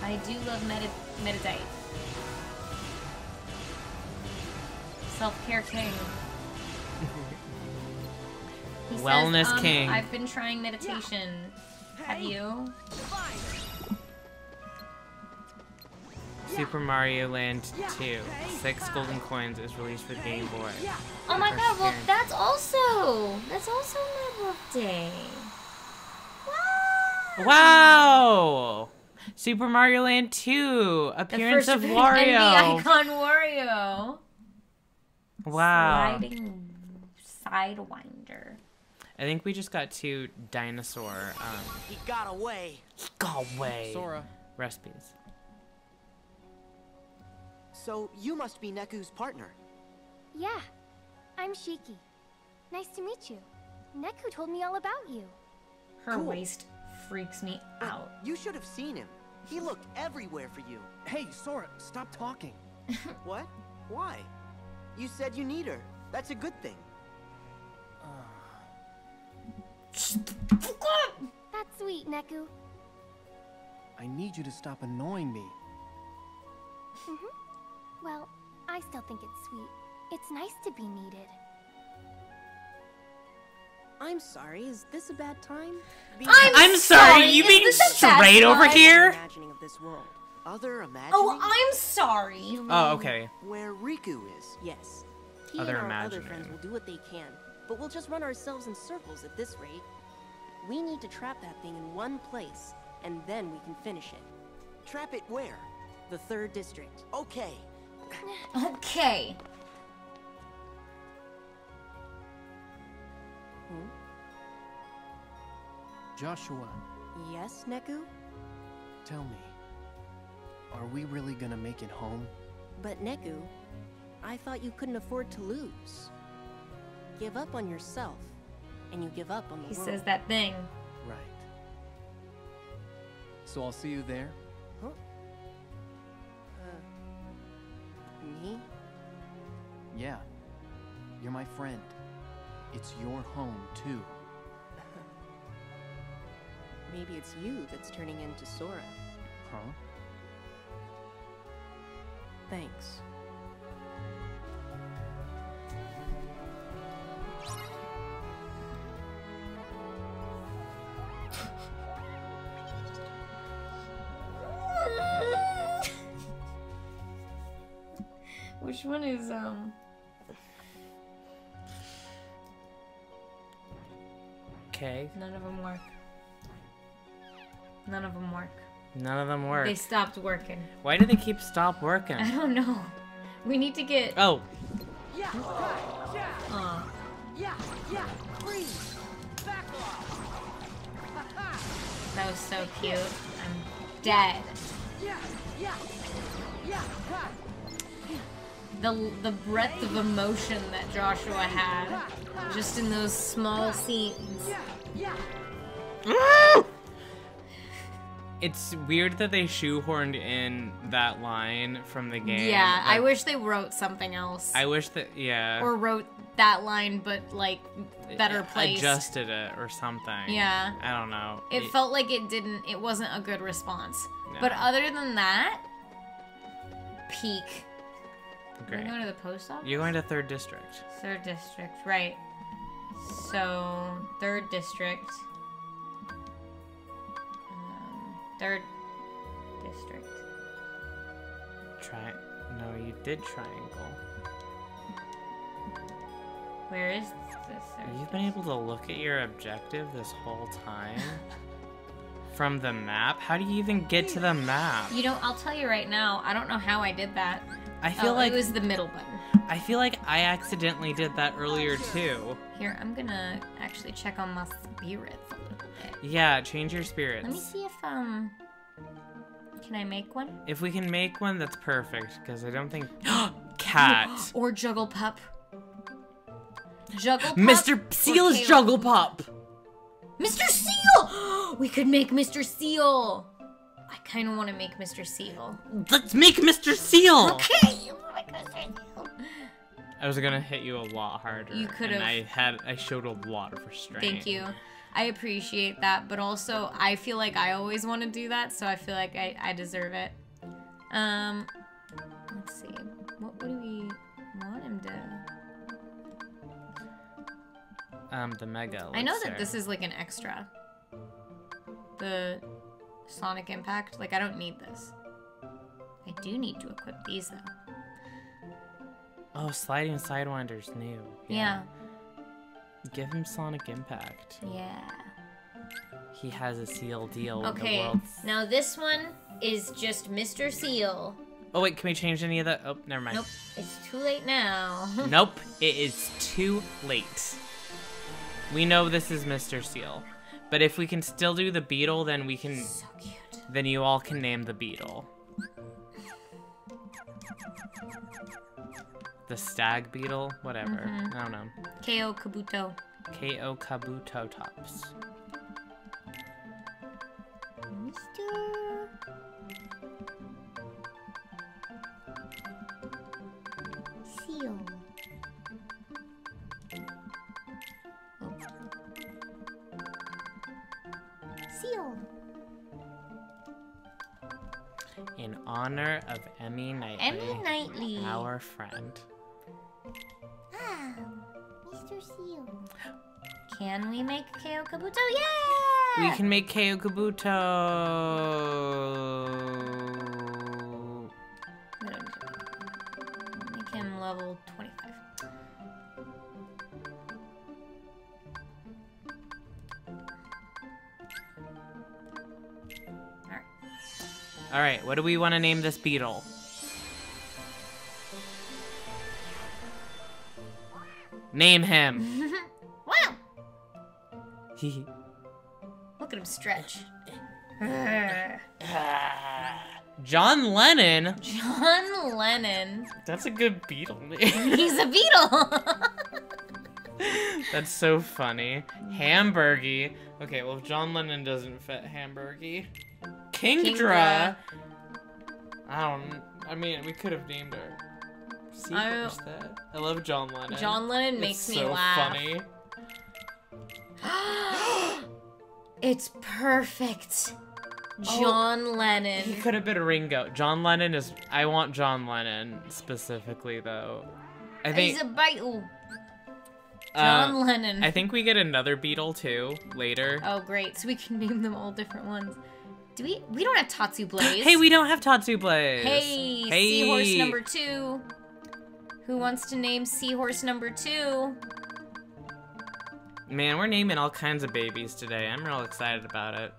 Speaker 2: I do love Meditite. Self-care king. He
Speaker 1: Wellness
Speaker 2: says,
Speaker 1: king.
Speaker 2: I've been trying meditation. Have you?
Speaker 1: Super Mario Land 2. 6 golden coins is released for Game Boy.
Speaker 2: Oh my
Speaker 1: First
Speaker 2: god, well
Speaker 1: appearance.
Speaker 2: that's also my birthday. Wow!
Speaker 1: Wow! Super Mario Land 2. Appearance of
Speaker 2: And the
Speaker 1: Wario.
Speaker 2: icon Wario.
Speaker 1: Wow.
Speaker 2: Sliding Sidewinder.
Speaker 1: I think we just got 2 dinosaur
Speaker 5: He got away.
Speaker 1: go away
Speaker 3: Sora.
Speaker 1: recipes.
Speaker 5: So you must be Neku's partner.
Speaker 6: Yeah, I'm Shiki. Nice to meet you. Neku told me all about you.
Speaker 2: Her
Speaker 5: Cool.
Speaker 2: waist freaks me
Speaker 5: But
Speaker 2: out.
Speaker 5: you should have seen him. He looked everywhere for you.
Speaker 3: Hey, Sora, stop talking.
Speaker 5: What? Why? You said you need her. That's a good thing.
Speaker 6: That's sweet, Neku.
Speaker 3: I need you to stop annoying me.
Speaker 6: Well, I still think it's sweet. It's nice to be needed.
Speaker 4: I'm sorry, is this a bad time?
Speaker 1: I'm sorry, you
Speaker 2: is
Speaker 1: being
Speaker 2: this a bad
Speaker 1: straight over
Speaker 2: time?
Speaker 1: here?
Speaker 4: Imagining of this world.
Speaker 5: Other imagining?
Speaker 2: Oh, I'm sorry.
Speaker 1: Oh, okay.
Speaker 5: Where Riku is.
Speaker 4: Yes. He
Speaker 1: Other
Speaker 4: and our other
Speaker 1: imagining.
Speaker 4: friends will do what they can, but we'll just run ourselves in circles at this rate. We need to trap that thing in one place, and then we can finish it.
Speaker 5: Trap it where?
Speaker 4: The 3rd district.
Speaker 5: Okay.
Speaker 2: Okay.
Speaker 7: Joshua,
Speaker 4: Yes, Neku?
Speaker 7: tell me, are we really gonna make it home?
Speaker 4: But Neku, I thought you couldn't afford to lose. Give up on yourself, and you give up on the
Speaker 2: He
Speaker 4: world.
Speaker 2: says that thing.
Speaker 7: Right. So I'll see you there?
Speaker 4: Huh? Me?
Speaker 7: Yeah. You're my friend. It's your home, too.
Speaker 4: Maybe it's you that's turning into Sora.
Speaker 7: Huh?
Speaker 4: Thanks.
Speaker 2: Which one is
Speaker 1: Okay.
Speaker 2: None of them work. None of them work.
Speaker 1: None of them work.
Speaker 2: They stopped working.
Speaker 1: Why do they keep stop working?
Speaker 2: I don't know. We need to get.
Speaker 1: Oh,
Speaker 5: Yeah, yeah,
Speaker 2: Aw.
Speaker 5: yeah, please. Back off.
Speaker 2: That was so cute. I'm dead.
Speaker 5: Yeah, cut.
Speaker 2: The breadth of emotion that Joshua had, just in those small scenes.
Speaker 5: Yeah.
Speaker 1: it's weird that they shoehorned in that line from the game.
Speaker 2: Yeah, I
Speaker 1: Like,
Speaker 2: wish they wrote something else.
Speaker 1: I wish that, yeah.
Speaker 2: Or wrote that line, but like better placed.
Speaker 1: Adjusted it or something.
Speaker 2: Yeah.
Speaker 1: I don't know.
Speaker 2: It felt like it wasn't a good response.
Speaker 1: No.
Speaker 2: But other than that, peak.
Speaker 1: Great.
Speaker 2: Are we going to the post office?
Speaker 1: You're going to 3rd District.
Speaker 2: 3rd district, right. So, 3rd district. 3rd district.
Speaker 1: No, you did triangle.
Speaker 2: Where is this?
Speaker 1: You've been able to look at your objective this whole time? From the map? How do you even get to the map?
Speaker 2: You know, I'll tell you right now, I don't know how I did that.
Speaker 1: I feel like
Speaker 2: it was the middle button.
Speaker 1: I feel like I accidentally did that earlier too.
Speaker 2: Here, I'm gonna actually check on my spirits a little bit.
Speaker 1: Yeah, change your spirits.
Speaker 2: Let me see if, can I make one?
Speaker 1: If we can make one, that's perfect, because I don't think... Cat!
Speaker 2: Or Juggle Pup. Juggle Pup.
Speaker 1: Mr. Seal's Juggle Pup!
Speaker 2: Mr. Seal! We could make Mr. Seal. I kind of want to make Mr. Seal.
Speaker 1: Let's make Mr. Seal!
Speaker 2: Okay! Make Mr. Seal.
Speaker 1: I was gonna hit you a lot harder.
Speaker 2: You could've.
Speaker 1: And I showed a lot of restraint.
Speaker 2: Thank you. I appreciate that, but also I feel like I always want to do that, so I feel like I deserve it. Let's see. What do we want him to?
Speaker 1: The Mega
Speaker 2: I know
Speaker 1: Elixir.
Speaker 2: that this is like an extra. The Sonic Impact. Like, I don't need this. I do need to equip these, though.
Speaker 1: Oh, Sliding Sidewinder's new.
Speaker 2: Yeah.
Speaker 1: Give him Sonic Impact.
Speaker 2: Yeah.
Speaker 1: He has a seal deal with the
Speaker 2: Okay,
Speaker 1: world.
Speaker 2: now this one is just Mr. Seal.
Speaker 1: Oh wait, can we change any of that? Oh, never mind.
Speaker 2: Nope, it's too late now.
Speaker 1: Nope, it is too late. We know this is Mr. Seal. But if we can still do the beetle, then we can...
Speaker 2: So cute.
Speaker 1: Then you all can name the beetle. The stag beetle? Whatever. I don't know.
Speaker 2: Ko Kabuto.
Speaker 1: Ko Kabuto Tops.
Speaker 2: Mr. Seal. Oh. Seal.
Speaker 1: In honor of Emmy Knightley.
Speaker 2: Emmy Knightley.
Speaker 1: Our friend.
Speaker 2: Ah, Mr. Seal. Can we make Ko Kabuto? Yeah!
Speaker 1: We can make Ko Kabuto.
Speaker 2: level 25.
Speaker 1: Alright, what do we want to name this beetle? Name him.
Speaker 2: Wow! Look at him stretch.
Speaker 1: John Lennon?
Speaker 2: John Lennon.
Speaker 1: That's a good beetle name.
Speaker 2: He's a beetle!
Speaker 1: That's so funny. Hamburgy. Okay, well, if John Lennon doesn't fit Hamburgy. Kingdra. I mean, we could have named her. Seahorse that. I love John Lennon.
Speaker 2: John Lennon makes me
Speaker 1: so
Speaker 2: laugh.
Speaker 1: Funny.
Speaker 2: It's perfect. John Lennon.
Speaker 1: He could have been Ringo. John Lennon is. I want John Lennon specifically, though. I think.
Speaker 2: He's a beetle. John Lennon.
Speaker 1: I think we get another beetle too later.
Speaker 2: Oh, great. So we can name them all different ones. Do we? We don't have Tatsu Blaze.
Speaker 1: Hey, we don't have Tatsu Blaze.
Speaker 2: Hey, Seahorse number 2. Who wants to name Seahorse number 2?
Speaker 1: Man, we're naming all kinds of babies today. I'm real excited about it.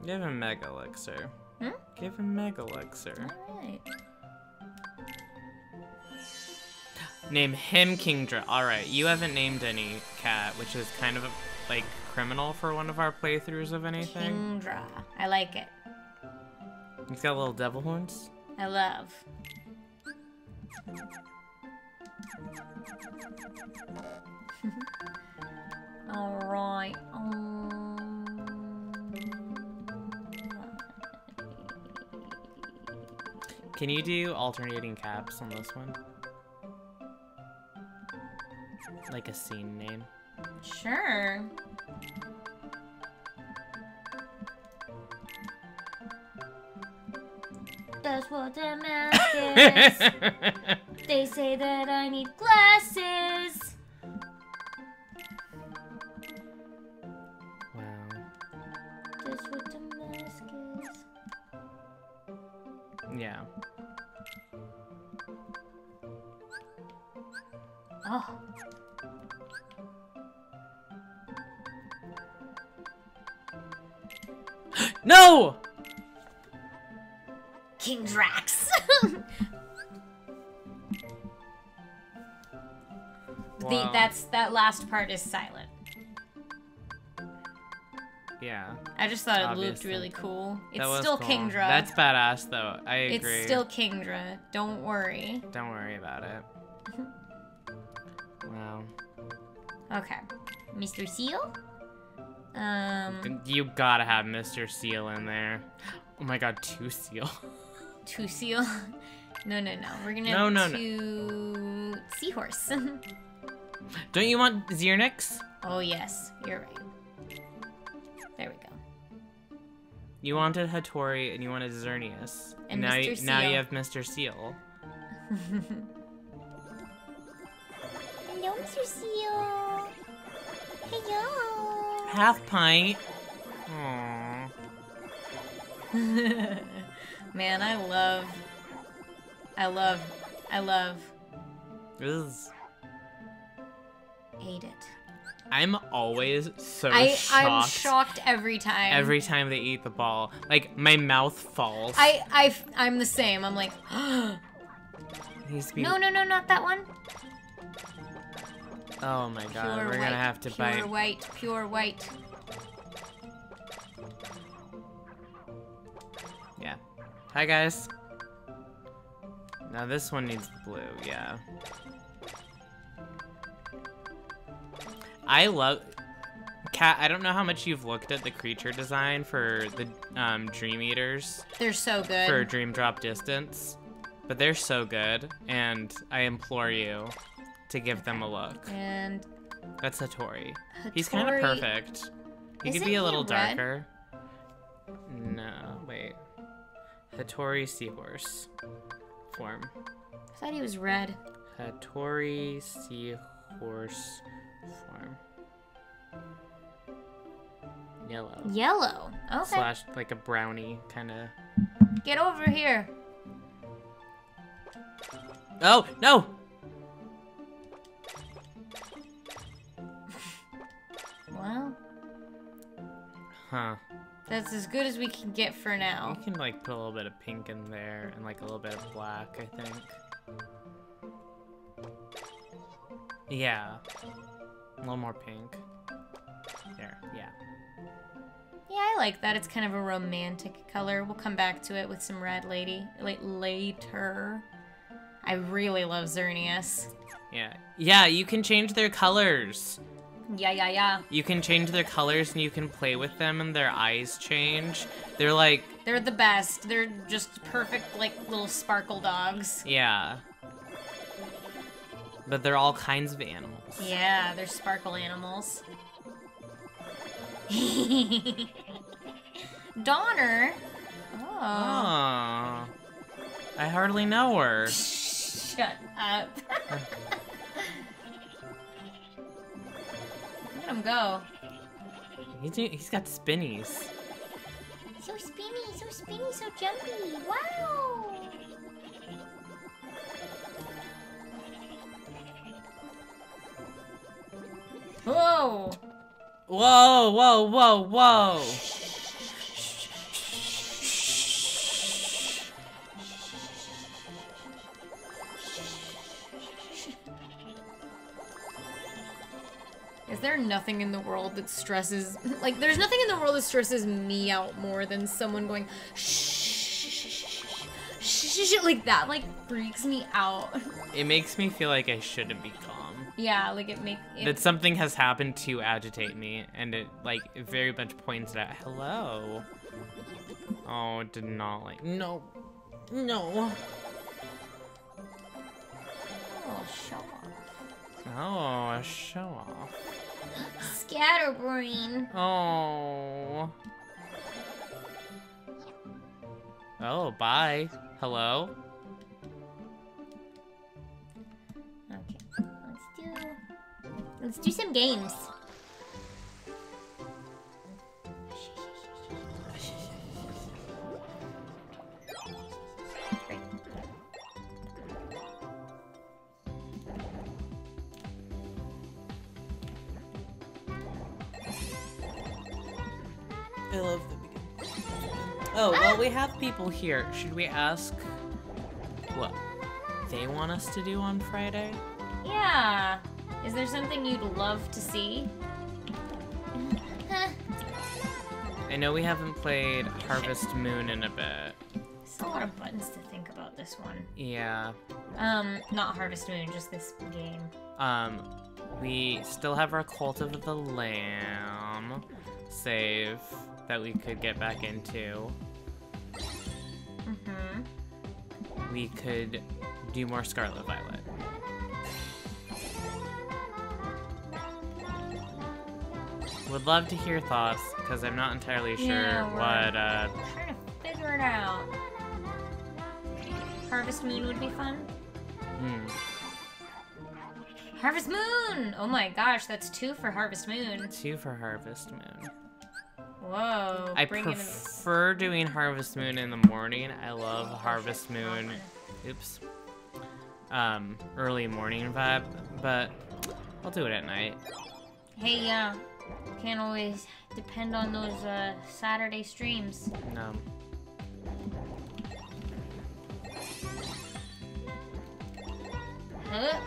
Speaker 1: Give him Mega Elixir. Give him Mega Elixir.
Speaker 2: Alright.
Speaker 1: Name him Kingdra. Alright, you haven't named any cat, which is kind of like criminal for one of our playthroughs of anything.
Speaker 2: Kingdra. I like it.
Speaker 1: He's got little devil horns.
Speaker 2: I love. Alright.
Speaker 1: Can you do alternating caps on this one? Like a scene name.
Speaker 2: Sure. That's what the mask is. They say that I need glasses.
Speaker 1: Wow.
Speaker 2: That's what the mask is.
Speaker 1: Yeah.
Speaker 2: Oh.
Speaker 1: No!
Speaker 2: King Drax.
Speaker 1: Wow.
Speaker 2: That last part is silent.
Speaker 1: Yeah.
Speaker 2: I just thought it looked
Speaker 1: Obviously.
Speaker 2: really cool. It's
Speaker 1: That was
Speaker 2: still
Speaker 1: cool.
Speaker 2: Kingdra.
Speaker 1: That's badass, though. I agree.
Speaker 2: It's still Kingdra. Don't worry.
Speaker 1: Don't worry about it. Wow.
Speaker 2: Okay. Mr. Seal?
Speaker 1: You gotta have Mr. Seal in there. Oh my god, 2 Seal.
Speaker 2: 2 Seal? No. We're gonna
Speaker 1: No,
Speaker 2: have
Speaker 1: no,
Speaker 2: 2 Seahorse.
Speaker 1: Don't you want Xernix?
Speaker 2: Oh, yes. You're right. There we go.
Speaker 1: You wanted Hattori and you wanted Xerneas.
Speaker 2: And
Speaker 1: now
Speaker 2: Mr.
Speaker 1: now you
Speaker 2: Seal.
Speaker 1: have Mr. Seal.
Speaker 6: Hello, Mr. Seal. Hello.
Speaker 1: Half pint. Aww.
Speaker 2: Man, I love.
Speaker 1: Ugh.
Speaker 2: Ate it.
Speaker 1: I'm always so
Speaker 2: I'm
Speaker 1: shocked.
Speaker 2: shocked every time.
Speaker 1: Every time they eat the ball. Like, my mouth falls.
Speaker 2: I'm the same. I'm like,
Speaker 1: Needs to be...
Speaker 2: no, not that one.
Speaker 1: Oh my god,
Speaker 2: Pure
Speaker 1: we're
Speaker 2: white,
Speaker 1: gonna have to bite.
Speaker 2: Pure white.
Speaker 1: Yeah. Hi, guys. Now this one needs blue, yeah. I love... Kat, I don't know how much you've looked at the creature design for the Dream Eaters.
Speaker 2: They're so good.
Speaker 1: For Dream Drop Distance. But they're so good, and I implore you to give them a look.
Speaker 2: And
Speaker 1: That's Hattori. He's kind of perfect. He could
Speaker 2: Isn't
Speaker 1: be a
Speaker 2: he
Speaker 1: little
Speaker 2: red?
Speaker 1: darker. No, wait. Hattori Seahorse form.
Speaker 2: I thought he was red.
Speaker 1: Hattori Seahorse form. Yellow.
Speaker 2: Yellow. Okay.
Speaker 1: Slash like a brownie kind of.
Speaker 2: Get over here.
Speaker 1: Oh, no!
Speaker 2: Well,
Speaker 1: Huh.
Speaker 2: that's as good as we can get for now.
Speaker 1: You can, like, put a little bit of pink in there and, like, a little bit of black, I think. Yeah. A little more pink. There, yeah.
Speaker 2: Yeah, I like that. It's kind of a romantic color. We'll come back to it with some red later. I really love Xerneas.
Speaker 1: Yeah. Yeah, you can change their colors.
Speaker 2: Yeah.
Speaker 1: You can change their colors and you can play with them and their eyes change. They're like...
Speaker 2: They're the best. They're just perfect, like, little sparkle dogs.
Speaker 1: Yeah. But they're all kinds of animals.
Speaker 2: Yeah, they're sparkle animals. Donner? Oh.
Speaker 1: Oh. I hardly know her.
Speaker 2: Shut up. Let him go.
Speaker 1: He's got spinnies.
Speaker 2: So spinny, so jumpy. Wow. Whoa.
Speaker 1: Whoa, whoa, whoa, whoa.
Speaker 2: Is there nothing in the world that stresses, like, there's nothing in the world that stresses me out more than someone going, shh, like that, like, freaks me out.
Speaker 1: It makes me feel like I shouldn't be calm.
Speaker 2: Yeah, like, it makes...
Speaker 1: That something has happened to agitate me, and it, like, very much points at, hello. Oh, it did not, like, no. No.
Speaker 2: Oh, show off.
Speaker 1: Oh, a show off.
Speaker 2: Scatterbrain.
Speaker 1: Oh. Oh, bye. Hello?
Speaker 2: Okay, let's do some games.
Speaker 1: I love the beginning. Oh, well, we have people here. Should we ask what they want us to do on Friday?
Speaker 2: Yeah. Is there something you'd love to see?
Speaker 1: I know we haven't played Harvest Moon in a bit.
Speaker 2: There's a lot of buttons to think about this one.
Speaker 1: Yeah.
Speaker 2: Not Harvest Moon, just this game.
Speaker 1: We still have our Cult of the Lamb save that we could get back into.
Speaker 2: Mm-hmm.
Speaker 1: We could do more Scarlet Violet. Would love to hear thoughts, because I'm not entirely sure
Speaker 2: Yeah,
Speaker 1: what,
Speaker 2: trying to figure it out. Harvest Moon would be fun. Harvest Moon! Oh my gosh, that's 2 for Harvest Moon.
Speaker 1: 2 for Harvest Moon.
Speaker 2: Whoa.
Speaker 1: I
Speaker 2: bring it in.
Speaker 1: prefer doing Harvest Moon in the morning. I love Harvest Moon. Oops. Early morning vibe, but I'll do it at night.
Speaker 2: Hey, can't always depend on those Saturday streams.
Speaker 1: No.
Speaker 2: Huh?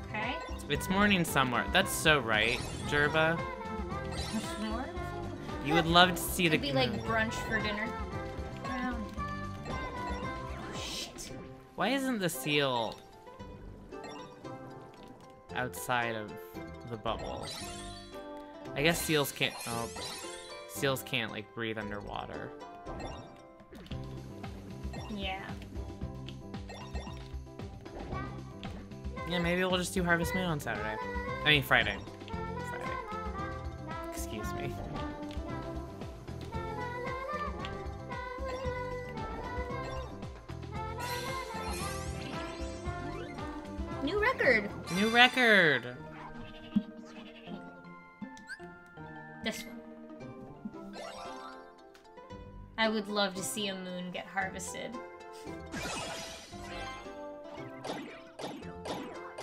Speaker 2: Okay.
Speaker 1: It's morning somewhere. That's so right, Jerba.
Speaker 2: More?
Speaker 1: You would love to see
Speaker 2: It'd
Speaker 1: the...
Speaker 2: be like brunch for dinner. Oh, shit.
Speaker 1: Why isn't the seal outside of the bubble? I guess seals can't... Oh, seals can't, like, breathe underwater.
Speaker 2: Yeah.
Speaker 1: Yeah, maybe we'll just do Harvest Moon on Saturday. I mean, Friday. Friday. Excuse me.
Speaker 2: New record.
Speaker 1: New record!
Speaker 2: This one. I would love to see a moon get harvested.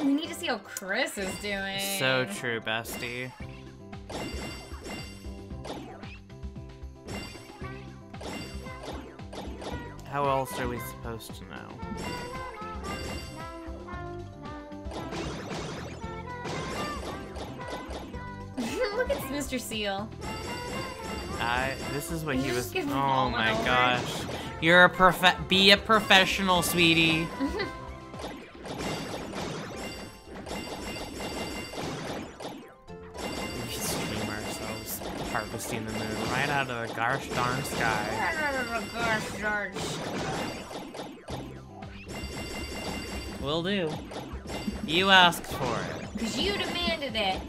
Speaker 2: We need to see how Chris is doing.
Speaker 1: So true, bestie. How else are we supposed to know?
Speaker 2: Look at Mr. Seal.
Speaker 1: This is what he was.
Speaker 2: Give him
Speaker 1: Oh
Speaker 2: all
Speaker 1: my
Speaker 2: one over.
Speaker 1: gosh. You're a be a professional, sweetie. We stream ourselves harvesting the moon right out of the gosh darn sky.
Speaker 2: Gosh darn.
Speaker 1: Will do. You asked for it.
Speaker 2: Because you demanded it.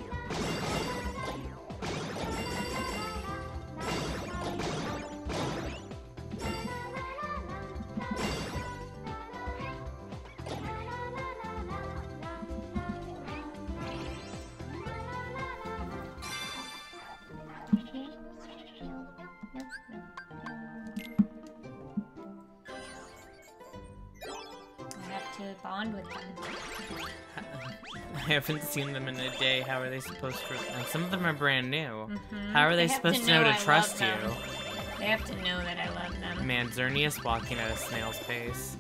Speaker 2: Bond with them.
Speaker 1: I haven't seen them in a day. How are they supposed to? And some of them are brand new.
Speaker 2: Mm-hmm.
Speaker 1: How are they supposed to know to trust you?
Speaker 2: They have to know that I love them.
Speaker 1: Man, Xerneas walking at a snail's pace.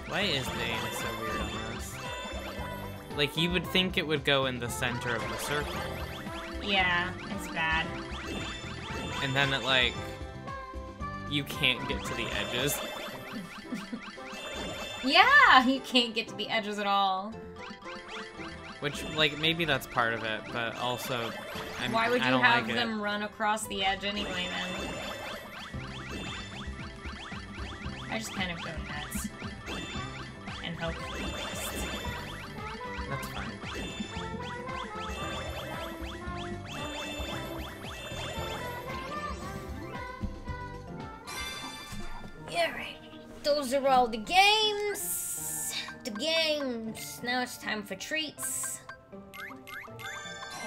Speaker 1: Why is the aim so weird on this? Like, you would think it would go in the center of the circle.
Speaker 2: Yeah, it's bad.
Speaker 1: And then it, like, you can't get to the edges.
Speaker 2: Yeah, you can't get to the edges at all.
Speaker 1: Which, like, maybe that's part of it, but also,
Speaker 2: Why would
Speaker 1: I
Speaker 2: you
Speaker 1: don't
Speaker 2: have
Speaker 1: like
Speaker 2: them run across the edge anyway, then? I just kind of go nuts. And hope for the best.
Speaker 1: That's fine.
Speaker 2: Alright, those are all the games. The games. Now it's time for treats.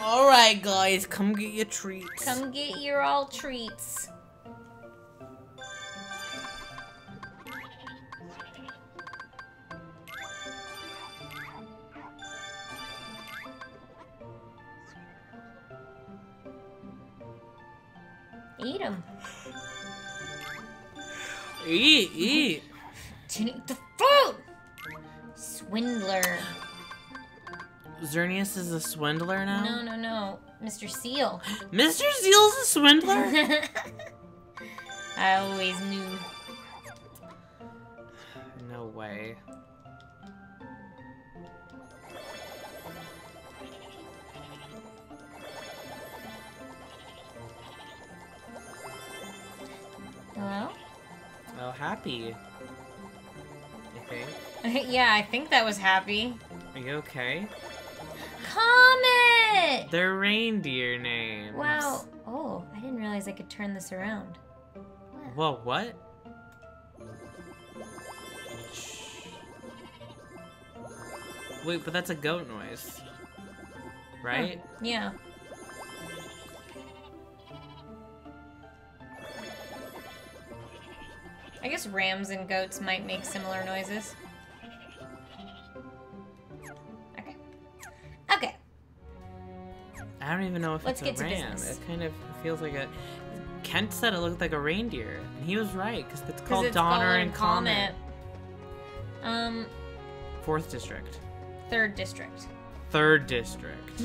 Speaker 1: Alright, guys, come get your treats.
Speaker 2: Come get your all treats. Eat them.
Speaker 1: Eat, eat.
Speaker 2: Didn't eat the food! Swindler.
Speaker 1: Xerneas is a swindler now?
Speaker 2: No, no, no. Mr. Seal.
Speaker 1: Mr. Seal's a swindler?
Speaker 2: I always knew.
Speaker 1: No way.
Speaker 2: Well?
Speaker 1: Oh, happy. I think.
Speaker 2: Yeah, I think that was happy.
Speaker 1: Are you okay?
Speaker 2: Comet!
Speaker 1: They're reindeer names.
Speaker 2: Wow. Oh, I didn't realize I could turn this around. Wow.
Speaker 1: Whoa, what? Wait, but that's a goat noise. Right?
Speaker 2: Huh. Yeah. I guess rams and goats might make similar noises. Okay. Okay.
Speaker 1: I don't even know if
Speaker 2: Let's
Speaker 1: it's
Speaker 2: get to
Speaker 1: a ram.
Speaker 2: business.
Speaker 1: It kind of feels like a... Kent said it looked like a reindeer. And he was right, because it's called
Speaker 2: it's
Speaker 1: Donner
Speaker 2: called
Speaker 1: and Comet. 4th District.
Speaker 2: 3rd district.
Speaker 1: 3rd District.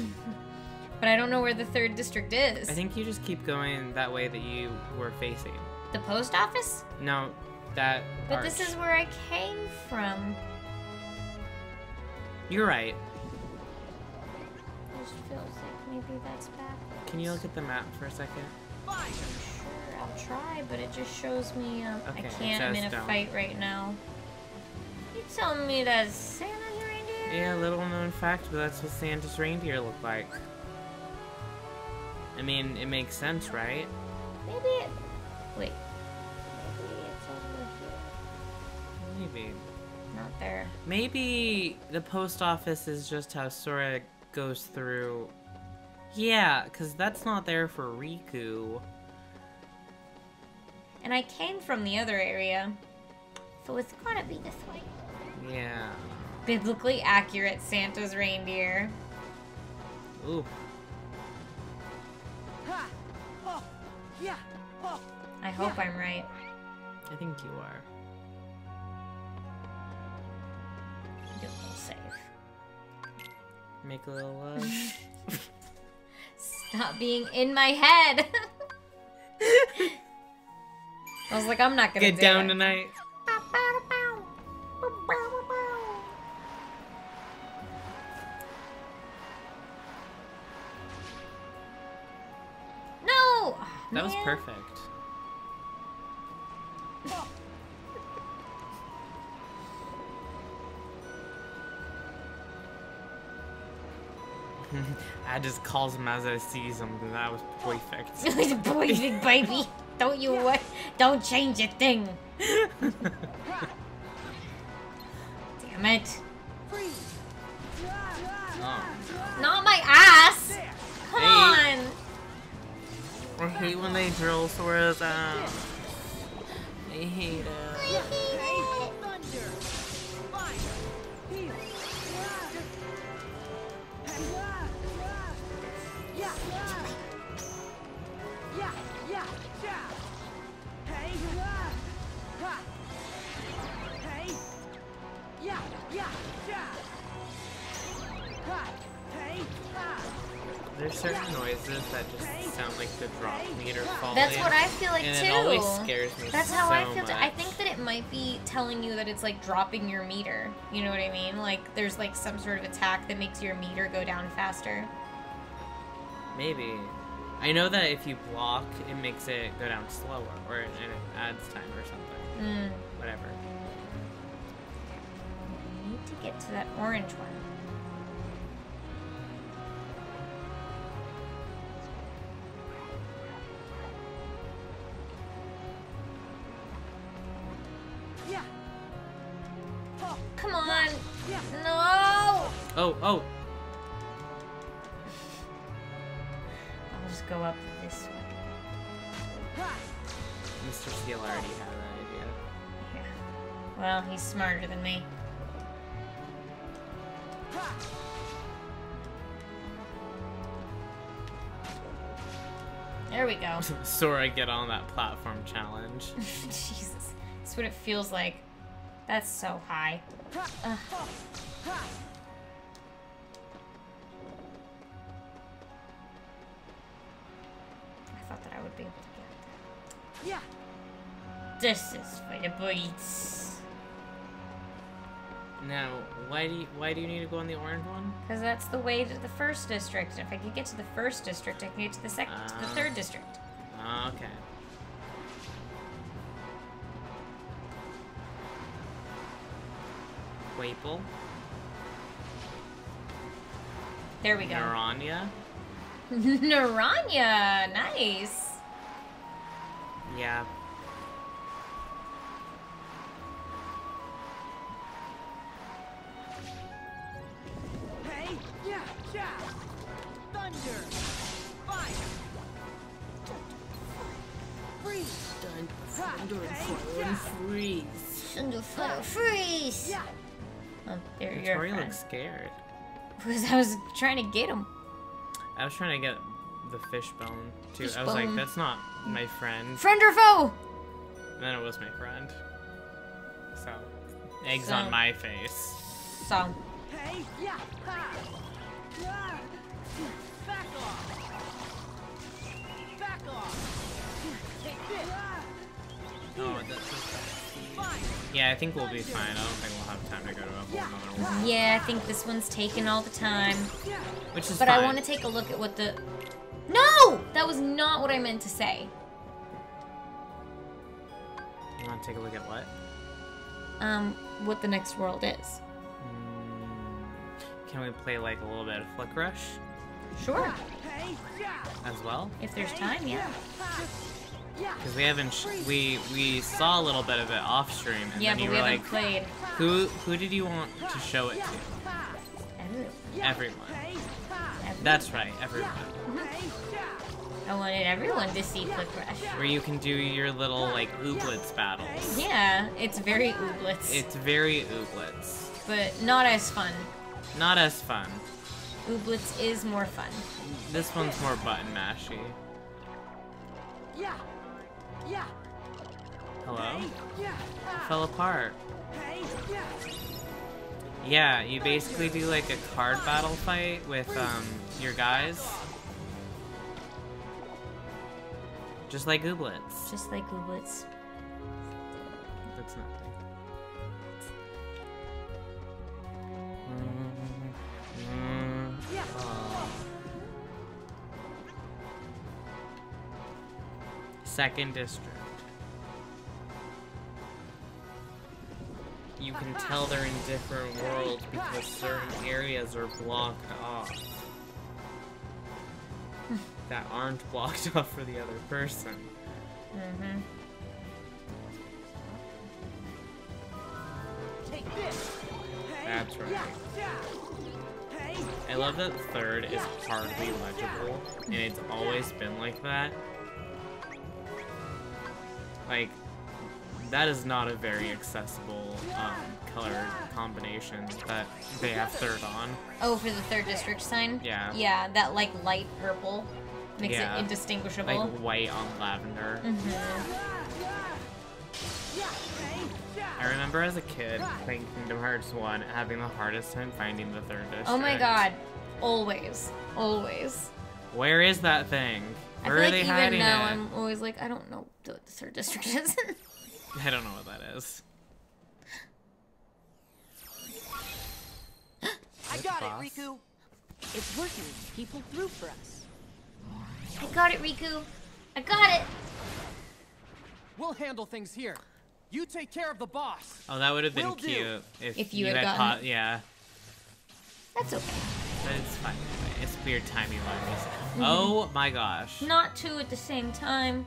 Speaker 2: But I don't know where the 3rd district is.
Speaker 1: I think you just keep going that way that you were facing.
Speaker 2: The post office?
Speaker 1: No, that
Speaker 2: But
Speaker 1: arch.
Speaker 2: this is where I came from.
Speaker 1: You're right.
Speaker 2: It just feels like maybe that's back.
Speaker 1: Can you look at the map for a second?
Speaker 2: Sure, I'll try, but it just shows me, I
Speaker 1: Okay, it
Speaker 2: can't, I'm
Speaker 1: says
Speaker 2: in a
Speaker 1: don't.
Speaker 2: fight right now. You telling me that's Santa's reindeer?
Speaker 1: Yeah, little known fact, but that's what Santa's reindeer look like. I mean, it makes sense, right?
Speaker 2: Maybe it... Wait. Maybe it's over here.
Speaker 1: Maybe.
Speaker 2: Not there.
Speaker 1: Maybe the post office is just how Sora goes through... Yeah, because that's not there for Riku.
Speaker 2: And I came from the other area, so it's gotta be this way.
Speaker 1: Yeah.
Speaker 2: Biblically accurate Santa's reindeer.
Speaker 1: Ooh.
Speaker 5: Ha! Oh! Yeah! Oh!
Speaker 2: I hope I'm right.
Speaker 1: I think you are.
Speaker 2: Do a little save.
Speaker 1: Make a little love.
Speaker 2: Stop being in my head. I was like, I'm not gonna
Speaker 1: Get down tonight.
Speaker 2: No!
Speaker 1: That was
Speaker 2: Man.
Speaker 1: perfect. I just calls him as I sees him, and that was perfect.
Speaker 2: It's a boy, big baby. Don't you what? Don't change a thing. Damn it.
Speaker 1: Oh.
Speaker 2: Not my ass. Come
Speaker 1: Hey.
Speaker 2: on.
Speaker 1: I hate when they drill Sora's out. I hate it.
Speaker 5: Thunder! Fire! Heal! Yeah! Yeah! Yeah! Yeah! Hey! Ha! Hey! Yeah! Yeah! Yeah! Ha! Hey! Ha!
Speaker 1: There's certain noises that just sound like the drop meter falling.
Speaker 2: That's what I feel like
Speaker 1: and
Speaker 2: too.
Speaker 1: it always scares me
Speaker 2: That's how
Speaker 1: so
Speaker 2: I feel. I
Speaker 1: much.
Speaker 2: think that it might be telling you that it's like dropping your meter. You know what I mean? Like there's like some sort of attack that makes your meter go down faster.
Speaker 1: Maybe. I know that if you block, it makes it go down slower, or and it adds time or something. Whatever.
Speaker 2: I need to get to that orange one.
Speaker 5: Yeah! Oh!
Speaker 2: Come on!
Speaker 5: Yeah!
Speaker 2: No!
Speaker 1: Oh, oh!
Speaker 2: I'll just go up this way.
Speaker 5: Ha!
Speaker 1: Mr. Seal already had that idea.
Speaker 2: Yeah. Well, he's smarter than me.
Speaker 5: Ha!
Speaker 2: There we go.
Speaker 1: Sora, get on that platform challenge.
Speaker 2: Jesus. That's what it feels like. That's so high. Ugh.
Speaker 5: Ha!
Speaker 2: I thought that I would be able to get
Speaker 5: Yeah!
Speaker 2: it. This is for the boys.
Speaker 1: Now, why do you need to go on the orange one?
Speaker 2: Because that's the way to the first district. And if I could get to the first district, I can get to the second, to the third district.
Speaker 1: Okay. Quaple.
Speaker 2: There we go.
Speaker 1: Naranja.
Speaker 2: Naranja! Nice!
Speaker 1: Yeah.
Speaker 5: Hey! Yeah! Yeah! Thunder! Fire! Freeze!
Speaker 2: Freeze!
Speaker 5: Yeah!
Speaker 2: Oh, there you're
Speaker 1: Victoria
Speaker 2: friend.
Speaker 1: looks scared.
Speaker 2: Because I was trying to get him.
Speaker 1: I was trying to get the fishbone too. I was
Speaker 2: Fishbone.
Speaker 1: like, that's not my friend.
Speaker 2: Friend or foe?
Speaker 1: And then it was my friend. So, eggs
Speaker 2: So-
Speaker 1: on my face.
Speaker 2: So,
Speaker 5: Hey! Yeah! Ha! Yeah! Back off! Back off! Take this!
Speaker 1: Oh, that's okay.
Speaker 5: Fire!
Speaker 1: Yeah, I think we'll be fine. I don't think we'll have time to go to a whole nother one.
Speaker 2: yeah, I think this one's taking all the time.
Speaker 5: Yeah!
Speaker 1: Which is
Speaker 2: But
Speaker 1: fine.
Speaker 2: I want to take a look at what the... No! That was not what I meant to say.
Speaker 1: You want to take a look at what?
Speaker 2: What the next world is.
Speaker 1: Can we play like a little bit of Flick Rush
Speaker 2: Sure.
Speaker 5: Hey! Yeah!
Speaker 1: as well?
Speaker 2: If there's time, yeah.
Speaker 5: Yeah!
Speaker 1: Because we haven't, we saw a little bit of it off stream, and
Speaker 2: Yeah,
Speaker 1: then
Speaker 2: but
Speaker 1: you
Speaker 2: we
Speaker 1: were
Speaker 2: haven't
Speaker 1: like,
Speaker 2: played.
Speaker 1: who did you want to show it to?
Speaker 2: Everyone.
Speaker 1: Everyone.
Speaker 5: Hey!
Speaker 1: That's right, everyone.
Speaker 2: I wanted everyone to see Quick Rush.
Speaker 1: Where you can do your little, like, ooblets battles.
Speaker 2: Yeah, it's very ooblets.
Speaker 1: It's very ooblets.
Speaker 2: But not as fun.
Speaker 1: Not as fun.
Speaker 2: Ooblets is more fun.
Speaker 1: This one's more button mashy.
Speaker 5: Yeah. Yeah.
Speaker 1: Hello?
Speaker 5: Yeah.
Speaker 1: Fell apart.
Speaker 5: Hey. Yeah.
Speaker 1: Yeah, you basically do like a card battle fight with your guys. Just like ooblets.
Speaker 2: Just like ooblets.
Speaker 1: That's nothing. Second district. You can tell they're in different worlds because certain areas are blocked off. That aren't blocked off for the other person.
Speaker 2: Mm-hmm.
Speaker 1: That's right. I love that third is hardly legible, and it's always been like that. Like, that is not a very accessible color combination that they have third on.
Speaker 2: Oh, for the third district sign?
Speaker 1: Yeah.
Speaker 2: Yeah, that like light purple makes
Speaker 1: Yeah.
Speaker 2: it indistinguishable.
Speaker 1: Like white on lavender. I remember as a kid playing Kingdom Hearts 1 having the hardest time finding the third district.
Speaker 2: Oh my god. Always. Always.
Speaker 1: Where is that thing? Where
Speaker 2: I
Speaker 1: are
Speaker 2: feel
Speaker 1: they
Speaker 2: like
Speaker 1: hiding
Speaker 2: even now
Speaker 1: it?
Speaker 2: I'm always like, I don't know what the third district is.
Speaker 1: I don't know what that is.
Speaker 5: I got
Speaker 1: boss.
Speaker 5: it, Riku.
Speaker 4: It's working. He pulled through for us.
Speaker 2: I got it, Riku. I got it.
Speaker 7: We'll handle things here. You take care of the boss.
Speaker 1: Oh, that would have been
Speaker 5: Will do.
Speaker 1: cute
Speaker 2: If you had gotten
Speaker 1: caught. Yeah,
Speaker 2: That's okay.
Speaker 1: but it's fine. It's weird timing wise. Oh my gosh.
Speaker 2: Not two at the same time.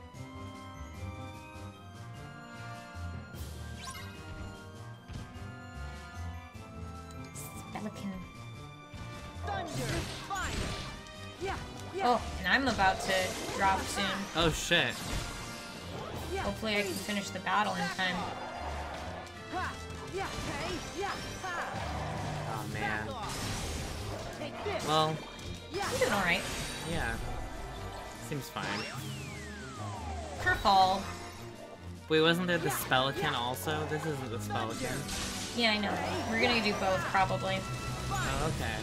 Speaker 2: Pelican.
Speaker 5: Thunder. Fire. Yeah. Yeah.
Speaker 2: Oh, and I'm about to drop soon.
Speaker 1: Oh shit.
Speaker 2: Hopefully I can finish the battle in time.
Speaker 5: Ha. Yeah. Hey. Yeah. Ha.
Speaker 1: Oh man.
Speaker 5: Take this.
Speaker 1: Well,
Speaker 2: I'm doing alright.
Speaker 1: yeah. Seems fine.
Speaker 2: Kerfall.
Speaker 1: Wait, wasn't there the Spelican also? This isn't the Spelican.
Speaker 2: Yeah, I know. We're gonna do both, probably.
Speaker 1: Oh, okay.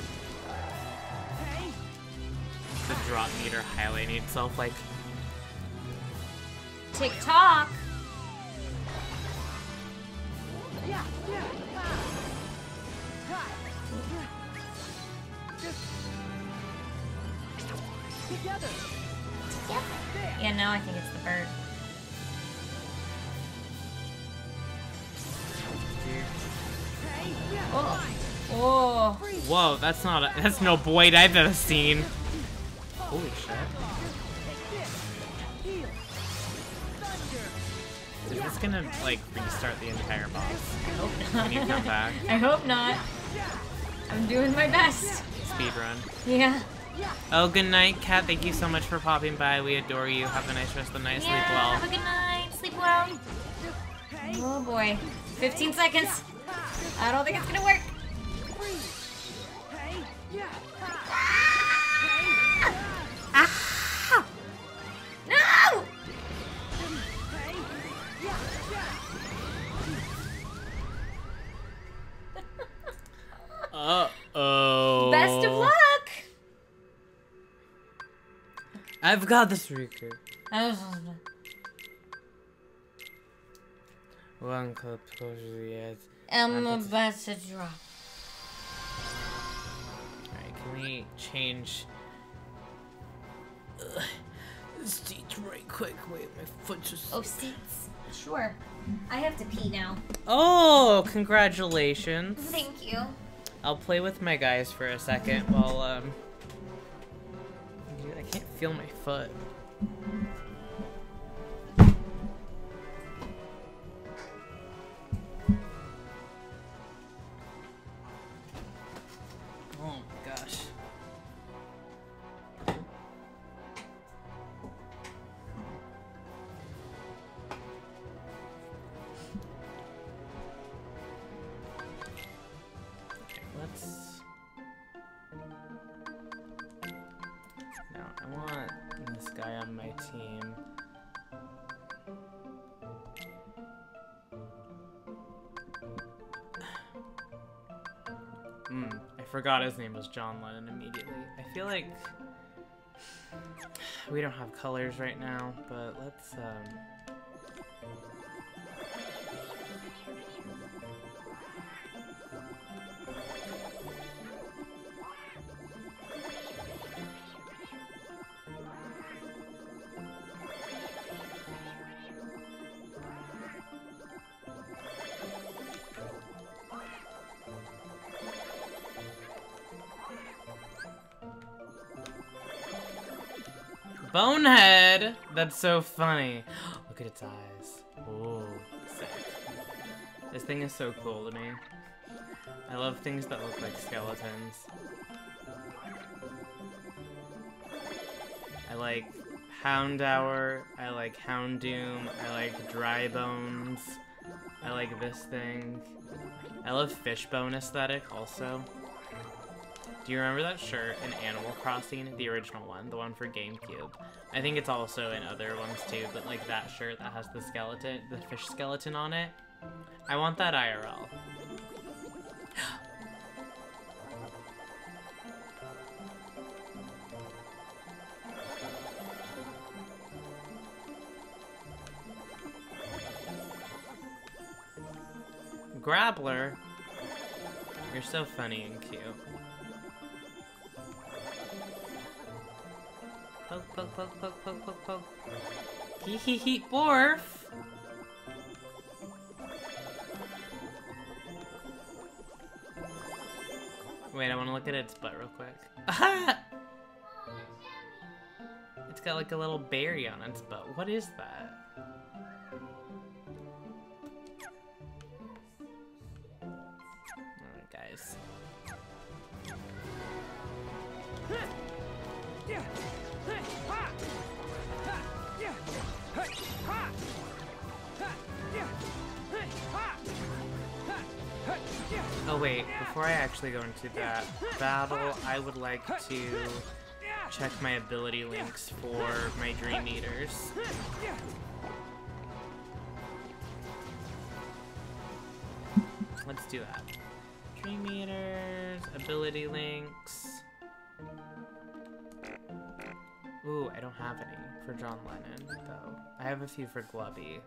Speaker 1: The drop meter highlighting itself like.
Speaker 2: TikTok!
Speaker 5: Yeah. Yeah. Ha. Ha. Together.
Speaker 2: Yeah, no, I think it's the bird.
Speaker 5: Hey. Yeah.
Speaker 2: Oh. Oh.
Speaker 1: Whoa, that's no Boyd I've ever seen. Holy shit.
Speaker 5: Heal. Thunder.
Speaker 1: Is this gonna, like, restart the entire boss?
Speaker 2: I hope
Speaker 1: When you come
Speaker 2: not.
Speaker 1: back?
Speaker 2: I hope not. I'm doing my best.
Speaker 1: Speedrun.
Speaker 2: Yeah.
Speaker 1: Oh, good night, Kat. Thank you so much for popping by. We adore you. Have a nice rest of the night. Sleep
Speaker 2: Yeah,
Speaker 1: well.
Speaker 2: have a good night. Sleep well. Oh boy. 15 seconds. I don't think it's gonna work.
Speaker 5: Hey. Yeah.
Speaker 2: Ah! No!
Speaker 1: Uh-oh.
Speaker 2: Best of luck.
Speaker 1: I've got this, Riku. One clip closer to the edge.
Speaker 2: I'm about to drop.
Speaker 1: Alright, can we change seats right quick? Wait, my foot just...
Speaker 2: Oh, seats. Sure. I have to pee now.
Speaker 1: Oh, congratulations.
Speaker 2: Thank you.
Speaker 1: I'll play with my guys for a second while, I can't feel my foot. Oh my gosh. I forgot his name was John Lennon immediately. I feel like we don't have colors right now, but let's Bonehead! That's so funny. Look at its eyes. Ooh, sick. This thing is so cool to me. I love things that look like skeletons. I like Houndour, I like Houndoom, I like Dry Bones, I like this thing. I love Fishbone aesthetic also. Do you remember that shirt in Animal Crossing? The original one, the one for GameCube. I think it's also in other ones too, but like that shirt that has the skeleton, the fish skeleton on it. I want that IRL. Grappler, you're so funny and cute. Poke, poke, poke, poke, poke, poke, poke. Hee hee hee, Borf! Wait, I want to look at its butt real quick. Aha! It's got like a little berry on its butt. What is that? Alright, guys. Oh wait, before I actually go into that battle, I would like to check my ability links for my Dream Eaters. Let's do that. Dream Eaters, ability links. Ooh, I don't have any for John Lennon, though. I have a few for Glubby.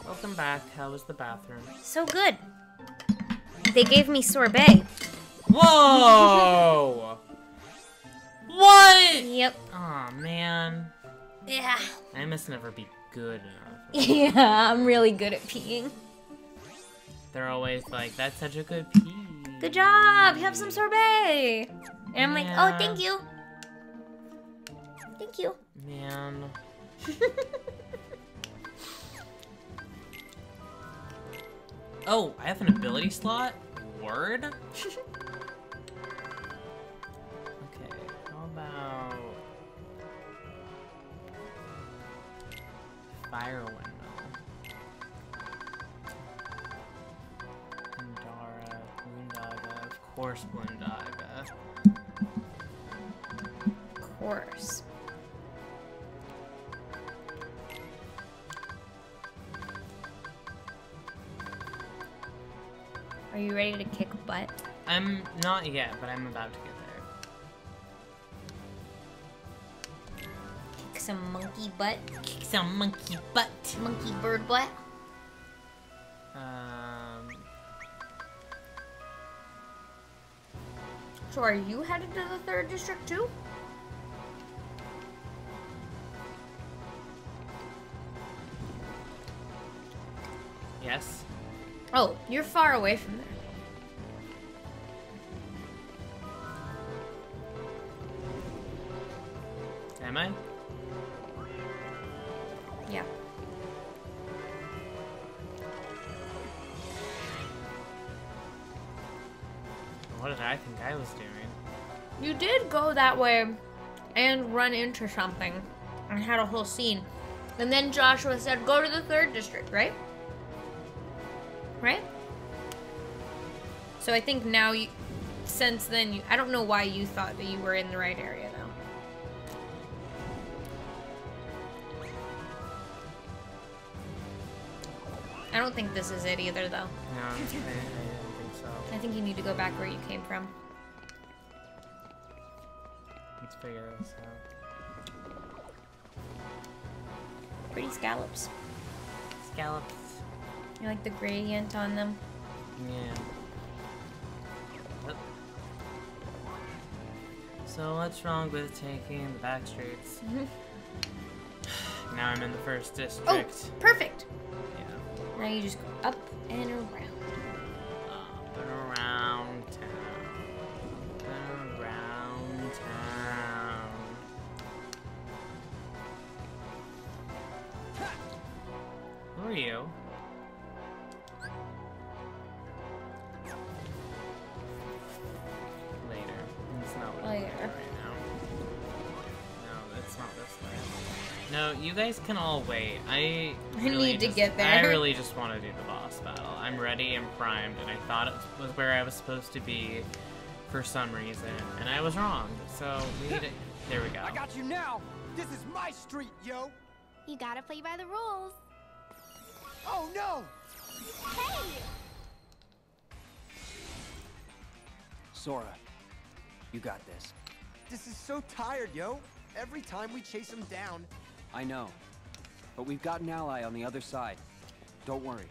Speaker 1: Welcome back. How was the bathroom?
Speaker 2: So good. They gave me sorbet.
Speaker 1: Whoa! What?
Speaker 2: Yep.
Speaker 1: Aw, man.
Speaker 2: Yeah.
Speaker 1: I must never be good enough.
Speaker 2: Yeah, I'm really good at peeing.
Speaker 1: They're always like, that's such a good pee.
Speaker 2: Good job. Have some sorbet. And I'm like,
Speaker 1: Yeah.
Speaker 2: oh, thank you. Thank you.
Speaker 1: Man. Oh, I have an ability slot? Word? Okay, how about... Fire Windmill. Undara, Boondaga, of course Boondaga.
Speaker 2: Of course. Are you ready to kick butt?
Speaker 1: I'm not yet, but I'm about to get there.
Speaker 2: Kick some monkey butt?
Speaker 1: Kick some monkey butt.
Speaker 2: Monkey bird butt? So are you headed to the 3rd district too?
Speaker 1: Yes?
Speaker 2: Oh, you're far away from there.
Speaker 1: Am I?
Speaker 2: Yeah.
Speaker 1: What did I think I was doing?
Speaker 2: You did go that way and run into something and had a whole scene. And then Joshua said, go to the 3rd district, right? Right? So I think now, since then, I don't know why you thought that you were in the right area, though. I don't think this is it either, though.
Speaker 1: No, I didn't think so.
Speaker 2: I think you need to go back where you came from.
Speaker 1: Let's figure this out.
Speaker 2: Pretty scallops.
Speaker 1: Scallops.
Speaker 2: You like the gradient on them?
Speaker 1: Yeah. Yep. So what's wrong with taking the back streets? Now I'm in the first district.
Speaker 2: Oh, perfect.
Speaker 1: Yeah.
Speaker 2: Now you just go up and around.
Speaker 1: Up and around town. Up and around town. Who are you? Later. It's not what I'm
Speaker 2: Later.
Speaker 1: doing right now. No, it's not this way. No, you guys can all wait. I
Speaker 2: need to get there.
Speaker 1: I really just want to do the boss battle. I'm ready and primed, and I thought it was where I was supposed to be for some reason, and I was wrong. So we need to... There we go.
Speaker 5: I got you now. This is my street, yo.
Speaker 6: You gotta play by the rules.
Speaker 5: Oh no!
Speaker 6: Hey!
Speaker 3: Sora, you got this.
Speaker 5: This is so tired, yo. Every time we chase him down.
Speaker 3: I know. But we've got an ally on the other side. Don't worry.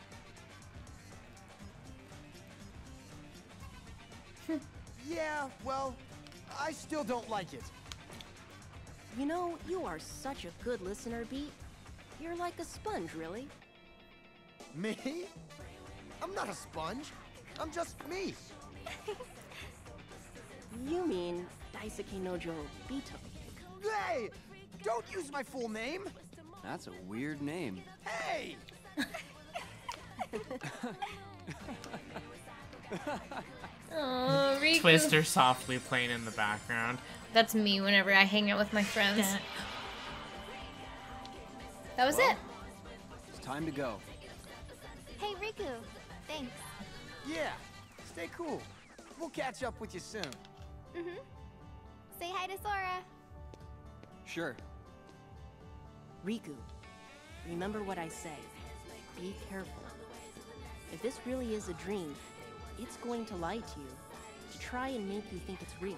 Speaker 5: Yeah, well, I still don't like it.
Speaker 4: You know, you are such a good listener, Beat. You're like a sponge, really.
Speaker 5: Me? I'm not a sponge. I'm just me.
Speaker 4: You mean Daisuke Nojo Bito.
Speaker 5: Hey! Don't use my full name!
Speaker 3: That's a weird name.
Speaker 5: Hey!
Speaker 2: Oh, Riku.
Speaker 1: Twister softly playing in the background.
Speaker 2: That's me whenever I hang out with my friends. That was it.
Speaker 3: It's time to go.
Speaker 6: Hey, Riku. Thanks.
Speaker 5: Yeah, stay cool. We'll catch up with you soon.
Speaker 6: Mm-hmm. Say hi to Sora.
Speaker 3: Sure.
Speaker 4: Riku, remember what I say. Be careful. If this really is a dream, it's going to lie to you, to try and make you think it's real.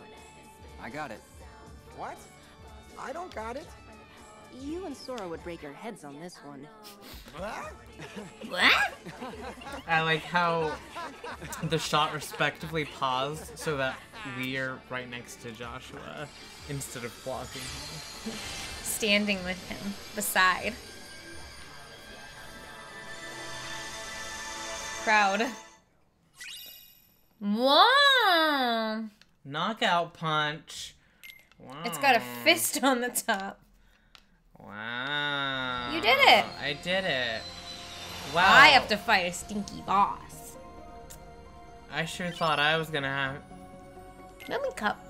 Speaker 3: I got it.
Speaker 5: What? I don't got it.
Speaker 4: You and Sora would break your heads on this one.
Speaker 5: What?
Speaker 2: What?
Speaker 1: I like how the shot respectively paused so that we are right next to Joshua instead of blocking him.
Speaker 2: Standing with him, beside. Crowd. Wow.
Speaker 1: Knockout punch. Wow.
Speaker 2: It's got a fist on the top.
Speaker 1: Wow.
Speaker 2: You did it.
Speaker 1: I did it. Wow.
Speaker 2: I have to fight a stinky boss.
Speaker 1: I sure thought I was gonna have
Speaker 2: Yummy cup.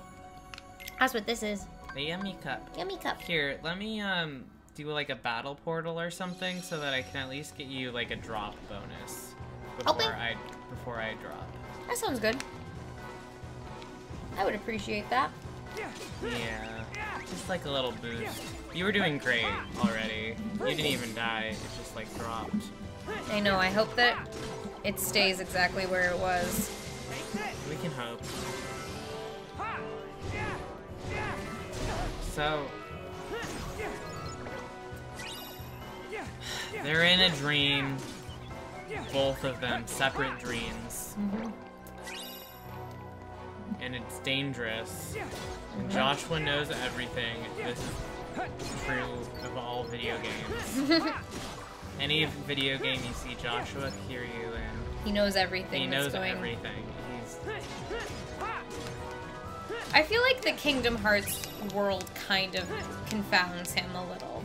Speaker 2: That's what this is.
Speaker 1: a yummy cup.
Speaker 2: Yummy cup.
Speaker 1: Here, let me do like a battle portal or something so that I can at least get you like a drop bonus before I drop.
Speaker 2: That sounds good. I would appreciate that.
Speaker 1: Yeah. Just like a little boost. You were doing great already. You didn't even die. It just like dropped.
Speaker 2: I know, I hope that it stays exactly where it was.
Speaker 1: We can hope. So they're in a dream. Both of them, separate dreams. And it's dangerous. And Joshua knows everything. This is true of all video games. Any video game you see Joshua Kiryu in,
Speaker 2: He knows everything.
Speaker 1: he
Speaker 2: that's
Speaker 1: knows
Speaker 2: going.
Speaker 1: everything. He's
Speaker 2: I feel like the Kingdom Hearts world kind of confounds him a little.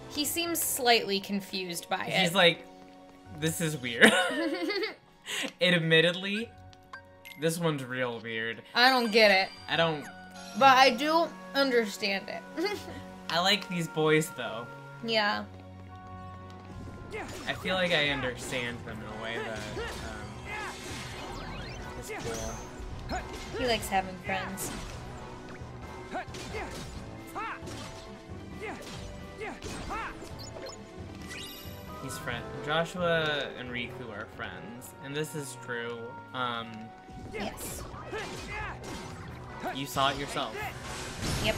Speaker 2: He seems slightly confused by it.
Speaker 1: he's like, this is weird. And admittedly, this one's real weird.
Speaker 2: I don't get it,
Speaker 1: I don't.
Speaker 2: but I do understand it.
Speaker 1: I like these boys though.
Speaker 2: Yeah.
Speaker 1: I feel like I understand them in a way that is cool.
Speaker 2: He likes having friends.
Speaker 1: He He's friend. Joshua and Riku are friends, and this is true.
Speaker 2: Yes.
Speaker 1: You saw it yourself.
Speaker 2: Yep.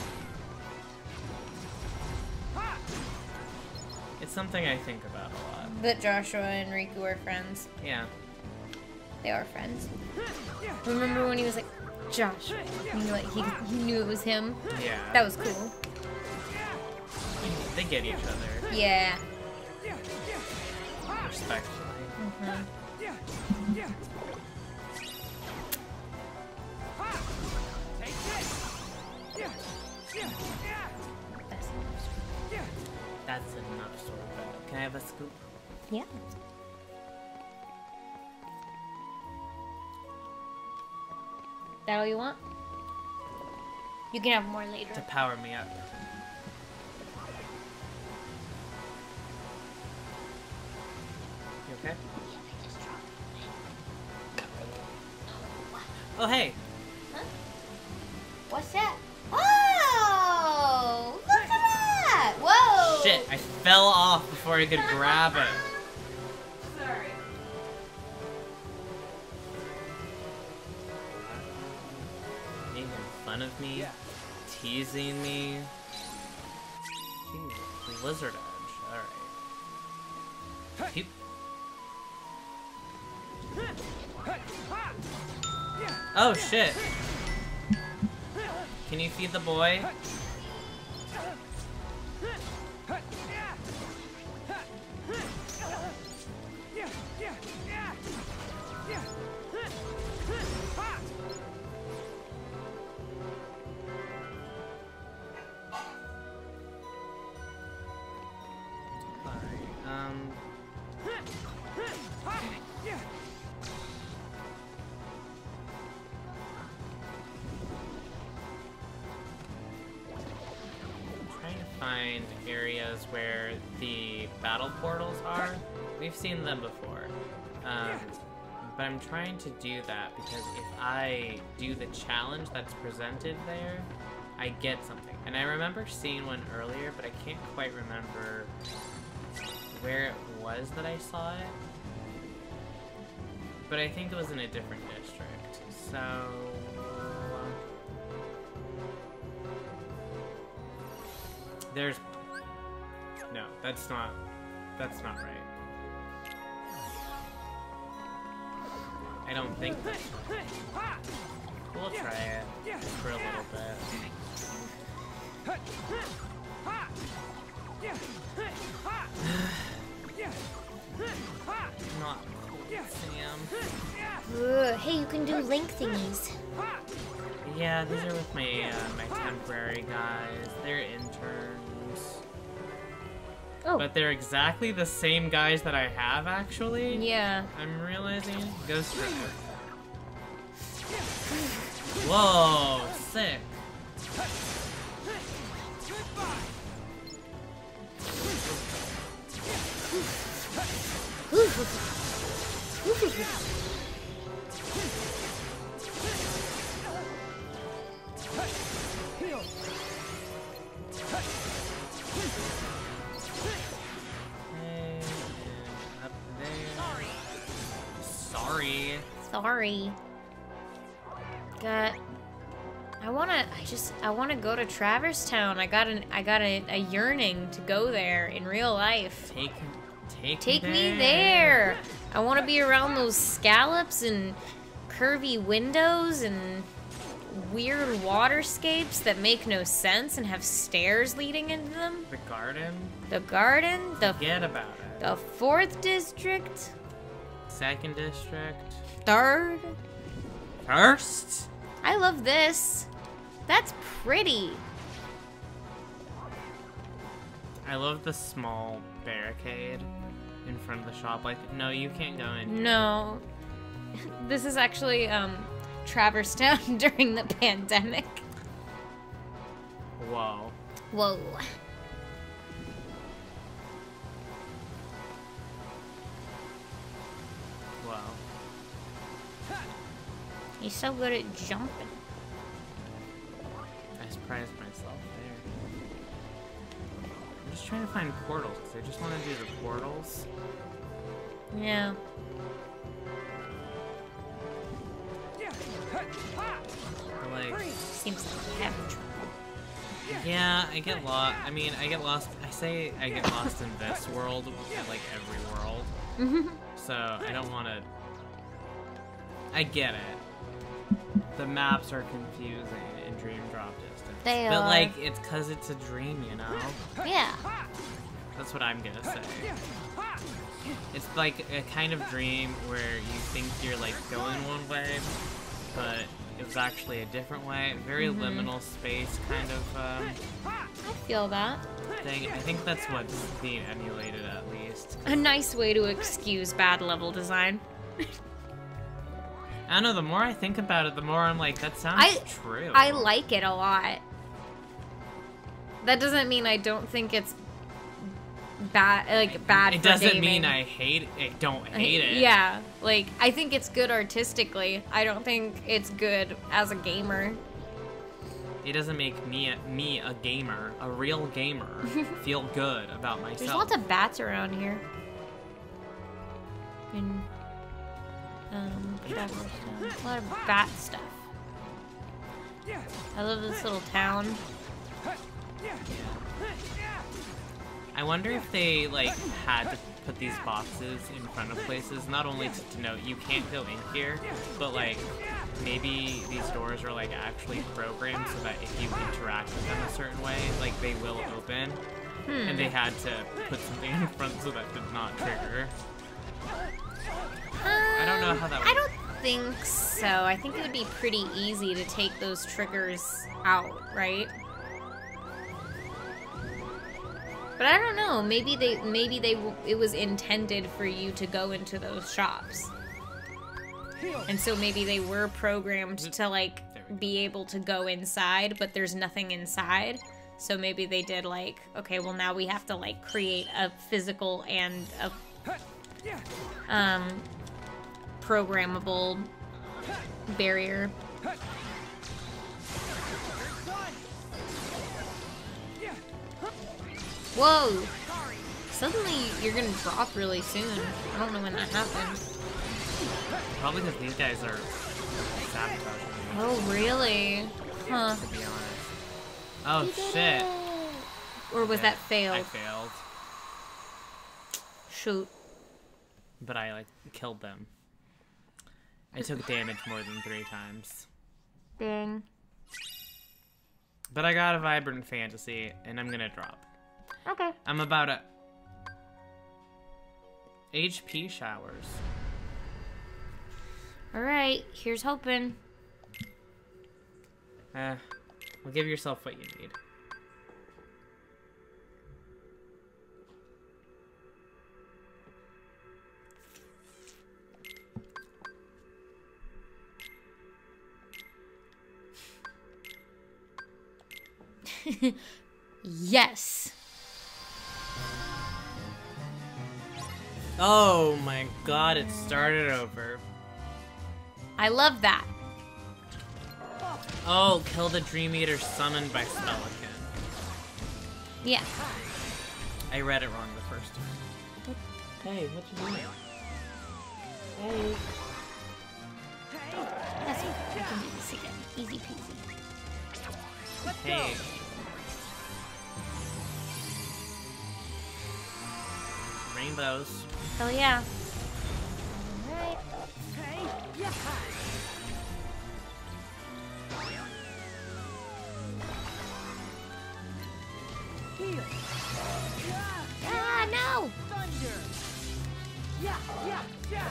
Speaker 1: It's something I think about a lot.
Speaker 2: That Joshua and Riku are friends.
Speaker 1: Yeah.
Speaker 2: They are friends. Remember when he was like, Joshua? And like he knew it was him?
Speaker 1: Yeah.
Speaker 2: That was cool.
Speaker 1: They get each other.
Speaker 2: Yeah.
Speaker 1: Respectfully.
Speaker 2: Mm-hmm.
Speaker 1: That's enough sort of battle. Can I have a scoop?
Speaker 2: Yeah. That all you want? You can have more later.
Speaker 1: To power me up. You okay? Oh, hey!
Speaker 2: Huh? What's that? Oh! Look at that! Whoa!
Speaker 1: Shit, I fell off before I could grab it.
Speaker 2: Sorry.
Speaker 1: Making fun of me? Teasing me? Jeez, Blizzard Edge. Alright. Pew. Oh shit! Can you feed the boy? Find areas where the battle portals are. We've seen them before. But I'm trying to do that because if I do the challenge that's presented there, I get something. And I remember seeing one earlier, but I can't quite remember where it was that I saw it. But I think it was in a different district. So... there's... no, that's not right. I don't think that's right. We'll try it for a little bit. Not cool, Sam.
Speaker 2: Ugh, hey, you can do link thingies.
Speaker 1: Yeah, these are with my my temporary guys. They're interns.
Speaker 2: Oh.
Speaker 1: But they're exactly the same guys that I have, actually.
Speaker 2: Yeah.
Speaker 1: I'm realizing. Ghost Rider. Whoa, sick.
Speaker 2: Sorry. I wanna go to Traverse Town. I got a yearning to go there in real life.
Speaker 1: Take
Speaker 2: me there. I wanna be around those scallops and curvy windows and weird waterscapes that make no sense and have stairs leading into them.
Speaker 1: The garden?
Speaker 2: The garden?
Speaker 1: Forget about it.
Speaker 2: The 4th district?
Speaker 1: 2nd district?
Speaker 2: 3rd?
Speaker 1: 1st?
Speaker 2: I love this. That's pretty.
Speaker 1: I love the small barricade in front of the shop. Like, no, you can't go in here.
Speaker 2: No. This is actually, Traverse Town during the pandemic.
Speaker 1: Whoa.
Speaker 2: Whoa.
Speaker 1: Whoa.
Speaker 2: He's so good at jumping.
Speaker 1: I surprised myself just trying to find portals, because I just want to do the portals.
Speaker 2: Yeah.
Speaker 1: But, like,
Speaker 2: Seems like you have trouble.
Speaker 1: yeah, I get lost. I mean, I get lost. I say I get lost in this world, at, like, every world. So, I don't want to... I get it. The maps are confusing in Dream Drop Distance.
Speaker 2: They
Speaker 1: But,
Speaker 2: are.
Speaker 1: like, it's because it's a dream, you know?
Speaker 2: Yeah.
Speaker 1: That's what I'm gonna say. It's like a kind of dream where you think you're, like, going one way, but it was actually a different way. Very liminal space kind of,
Speaker 2: I feel that.
Speaker 1: thing. I think that's what's being emulated, at least.
Speaker 2: A nice way to excuse bad level design.
Speaker 1: I don't know, the more I think about it, the more I'm like, that sounds true.
Speaker 2: I like it a lot. That doesn't mean I don't think it's bad, like bad.
Speaker 1: It
Speaker 2: for
Speaker 1: doesn't
Speaker 2: gaming.
Speaker 1: mean I don't hate it.
Speaker 2: Yeah, like I think it's good artistically. I don't think it's good as a gamer.
Speaker 1: It doesn't make me a gamer, a real gamer, feel good about myself.
Speaker 2: There's lots of bats around here. And whatever stuff. A lot of bat stuff. I love this little town.
Speaker 1: I wonder if they, like, had to put these boxes in front of places, not only to denote you can't go in here, but, like, maybe these doors are, like, actually programmed so that if you interact with them a certain way, like, they will open. And they had to put something in front so that did not trigger. I don't know how that works.
Speaker 2: I don't think so. I think it would be pretty easy to take those triggers out, right? But I don't know. Maybe it was intended for you to go into those shops. And so maybe they were programmed to, like, be able to go inside, but there's nothing inside. So maybe they did, like, okay, well now we have to, like, create a physical and a programmable barrier. Whoa! Suddenly you're gonna drop really soon. I don't know when that happens.
Speaker 1: Probably because these guys are sabotaging me,
Speaker 2: Oh, really? Huh.
Speaker 1: to be honest. Oh, shit.
Speaker 2: Or was
Speaker 1: Okay,
Speaker 2: that failed?
Speaker 1: I failed.
Speaker 2: Shoot.
Speaker 1: But I, like, killed them. I took damage more than 3 times.
Speaker 2: Dang.
Speaker 1: But I got a Vibrant Fantasy, and I'm gonna drop.
Speaker 2: Okay.
Speaker 1: I'm about a... HP showers.
Speaker 2: Alright, here's hoping.
Speaker 1: Well, give yourself what you need.
Speaker 2: Yes.
Speaker 1: Oh my god, it started over.
Speaker 2: I love that.
Speaker 1: Oh, kill the Dream Eater summoned by Spellican.
Speaker 2: Yeah.
Speaker 1: I read it wrong the first time. Hey, what you doing? Hey.
Speaker 2: That's okay. I can do this again. Easy peasy.
Speaker 1: Hey. Rainbows.
Speaker 2: Oh yeah. Alright. Ah, no!
Speaker 5: Thunder! Yeah, yeah, yeah!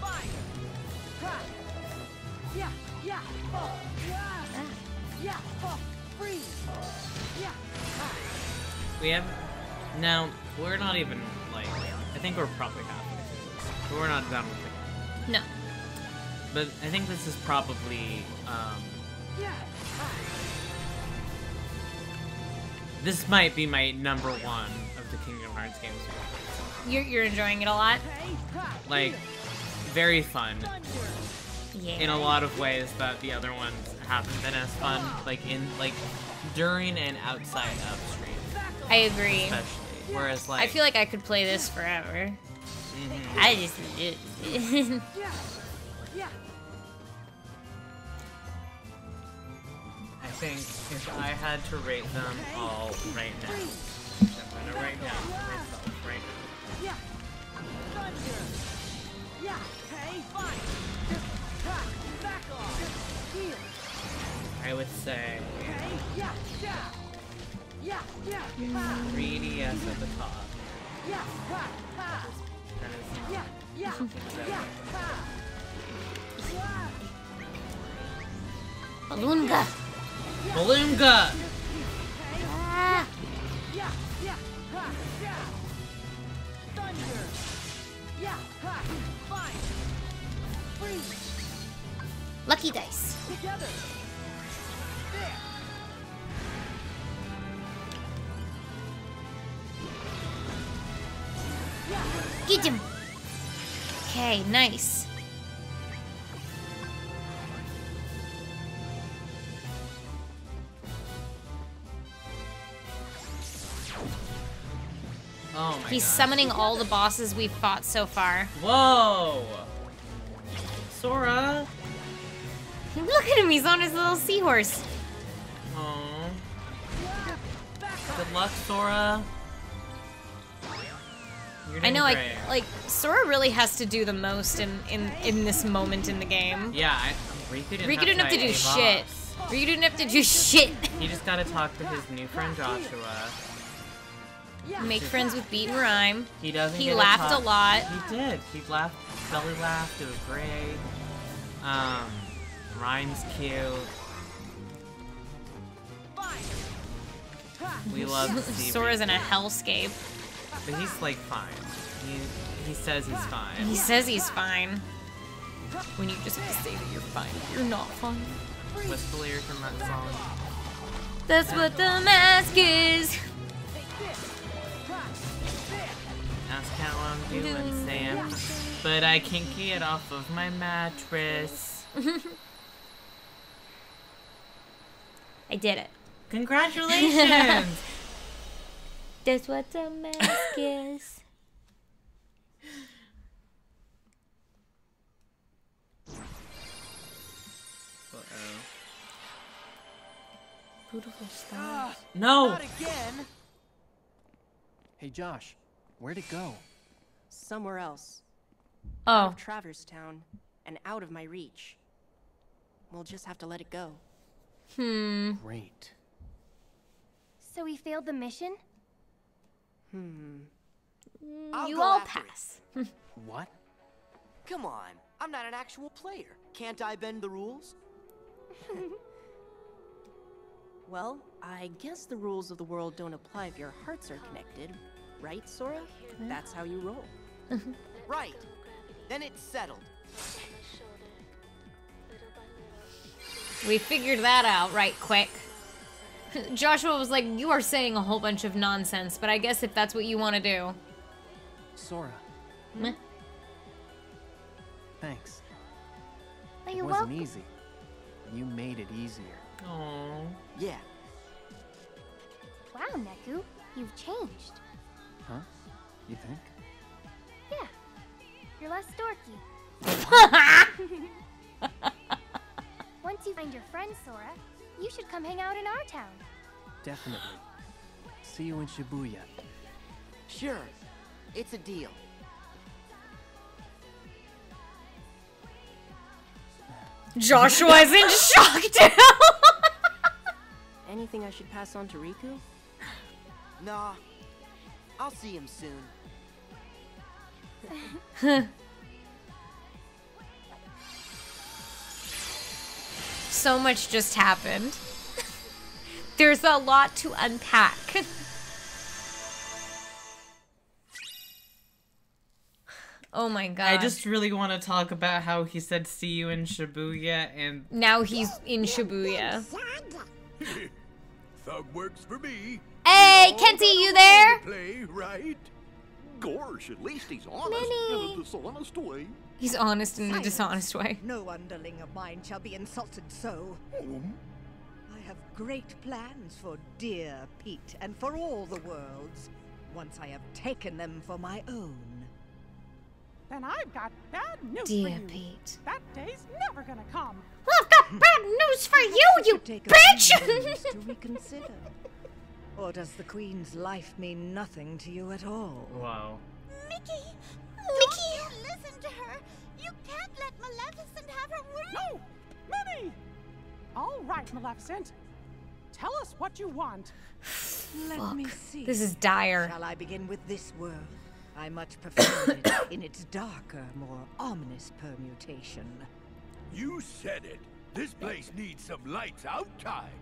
Speaker 5: Fire! Ha! Yeah, yeah! Oh, yeah! Yeah! Oh, freeze! Yeah! Ha!
Speaker 1: We have... No, we're not even, like... I think we're probably halfway through this. But we're not done with it.
Speaker 2: No.
Speaker 1: But I think this is probably,
Speaker 5: Yeah!
Speaker 1: this might be my #1 of the Kingdom Hearts games.
Speaker 2: You're enjoying it a lot?
Speaker 1: Like, very fun.
Speaker 2: Yeah.
Speaker 1: In a lot of ways that the other ones haven't been as fun. Like, during and outside of stream.
Speaker 2: I agree.
Speaker 1: especially. Whereas like
Speaker 2: I feel like I could play this forever. I just
Speaker 1: I think if I had to rate them all right now, which I'm gonna write down for myself right now. I would say 3DS at the top. That is
Speaker 2: Balloonga.
Speaker 1: Balloonga!
Speaker 2: Ah. Lucky dice. Get him. Okay, nice.
Speaker 1: Oh my
Speaker 2: He's
Speaker 1: god.
Speaker 2: summoning all the bosses we've fought so far.
Speaker 1: Whoa! Sora!
Speaker 2: Look at him, he's on his little seahorse.
Speaker 1: Oh. Good luck, Sora. You're
Speaker 2: I
Speaker 1: doing
Speaker 2: know,
Speaker 1: great.
Speaker 2: like Sora really has to do the most in this moment in the game.
Speaker 1: Yeah, Riku
Speaker 2: Riku didn't have to do
Speaker 1: fight a
Speaker 2: shit.
Speaker 1: boss.
Speaker 2: Riku didn't have to do shit.
Speaker 1: He just gotta talk to his new friend Joshua.
Speaker 2: Make friends with Beat and Rhyme.
Speaker 1: He doesn't.
Speaker 2: He
Speaker 1: get to
Speaker 2: laughed
Speaker 1: talk-
Speaker 2: a lot.
Speaker 1: He did. He laughed. Belly laughed. It was great. Rhyme's cute. We love to see
Speaker 2: Sora's in a
Speaker 1: Riku.
Speaker 2: hellscape.
Speaker 1: But he's like fine. He says he's fine.
Speaker 2: He says he's fine. When you just have to say that you're fine, you're not fine.
Speaker 1: What's the lyric in that song?
Speaker 2: That's what the mask is.
Speaker 1: Ask how I'm doing, Sam. But I can't get off of my mattress.
Speaker 2: I did it.
Speaker 1: Congratulations!
Speaker 2: That's what the mask is.
Speaker 1: Uh-oh.
Speaker 2: Beautiful stars.
Speaker 1: No!
Speaker 5: Not again!
Speaker 7: Hey, Josh, where'd it go?
Speaker 4: Somewhere else.
Speaker 2: Oh,
Speaker 4: Of Traverse Town, and out of my reach. We'll just have to let it go.
Speaker 7: Great.
Speaker 6: So we failed the mission?
Speaker 5: I'll
Speaker 2: you
Speaker 5: go
Speaker 2: all
Speaker 5: after it.
Speaker 2: pass.
Speaker 7: What?
Speaker 5: Come on, I'm not an actual player. Can't I bend the rules?
Speaker 4: Well, I guess the rules of the world don't apply if your hearts are connected. Right, Sora? That's how you roll.
Speaker 5: Right. Then it's settled.
Speaker 2: We figured that out right quick. Joshua was like, you are saying a whole bunch of nonsense, but I guess if that's what you want to do.
Speaker 7: Sora,
Speaker 2: Meh.
Speaker 7: thanks.
Speaker 6: Oh,
Speaker 7: It
Speaker 6: you're
Speaker 7: wasn't
Speaker 6: welcome.
Speaker 7: easy. You made it easier.
Speaker 1: Aww.
Speaker 5: Yeah.
Speaker 6: Wow, Neku, you've changed.
Speaker 7: Huh? You think?
Speaker 6: Yeah, you're less dorky. Once you find your friend, Sora, you should come hang out in our town.
Speaker 7: Definitely. See you in Shibuya.
Speaker 5: Sure. It's a deal.
Speaker 2: Joshua's in shock too.
Speaker 4: Anything I should pass on to Riku?
Speaker 5: Nah. I'll see him soon.
Speaker 2: So much just happened. There's a lot to unpack. Oh my god.
Speaker 1: I just really want to talk about how he said see you in Shibuya and
Speaker 2: Now he's in Shibuya.
Speaker 8: Thug works for me.
Speaker 2: Hey, Kenty, you there?
Speaker 8: Play, right? Gosh, at least he's honest
Speaker 2: Minnie.
Speaker 8: in a dishonest way.
Speaker 2: He's honest in a
Speaker 9: Silence.
Speaker 2: dishonest way.
Speaker 9: No underling of mine shall be insulted so. I I have great plans for dear Pete and for all the worlds, once I have taken them for my own.
Speaker 10: Then I've got bad news
Speaker 2: Dear
Speaker 10: for you.
Speaker 2: Pete.
Speaker 10: That day's never gonna come.
Speaker 2: Well, I've got bad news for you, you
Speaker 9: Take a
Speaker 2: bitch!
Speaker 9: few moments to reconsider. Or does the Queen's life mean nothing to you at all?
Speaker 1: Wow.
Speaker 6: Mickey! Don't you listen to her! You can't let Maleficent have her way!
Speaker 10: No! Minnie! All right, Maleficent. Tell us what you want.
Speaker 9: Let me see.
Speaker 2: This is dire.
Speaker 9: Shall I begin with this world? I much prefer it in its darker, more ominous permutation.
Speaker 8: You said it. This place needs some lights out time.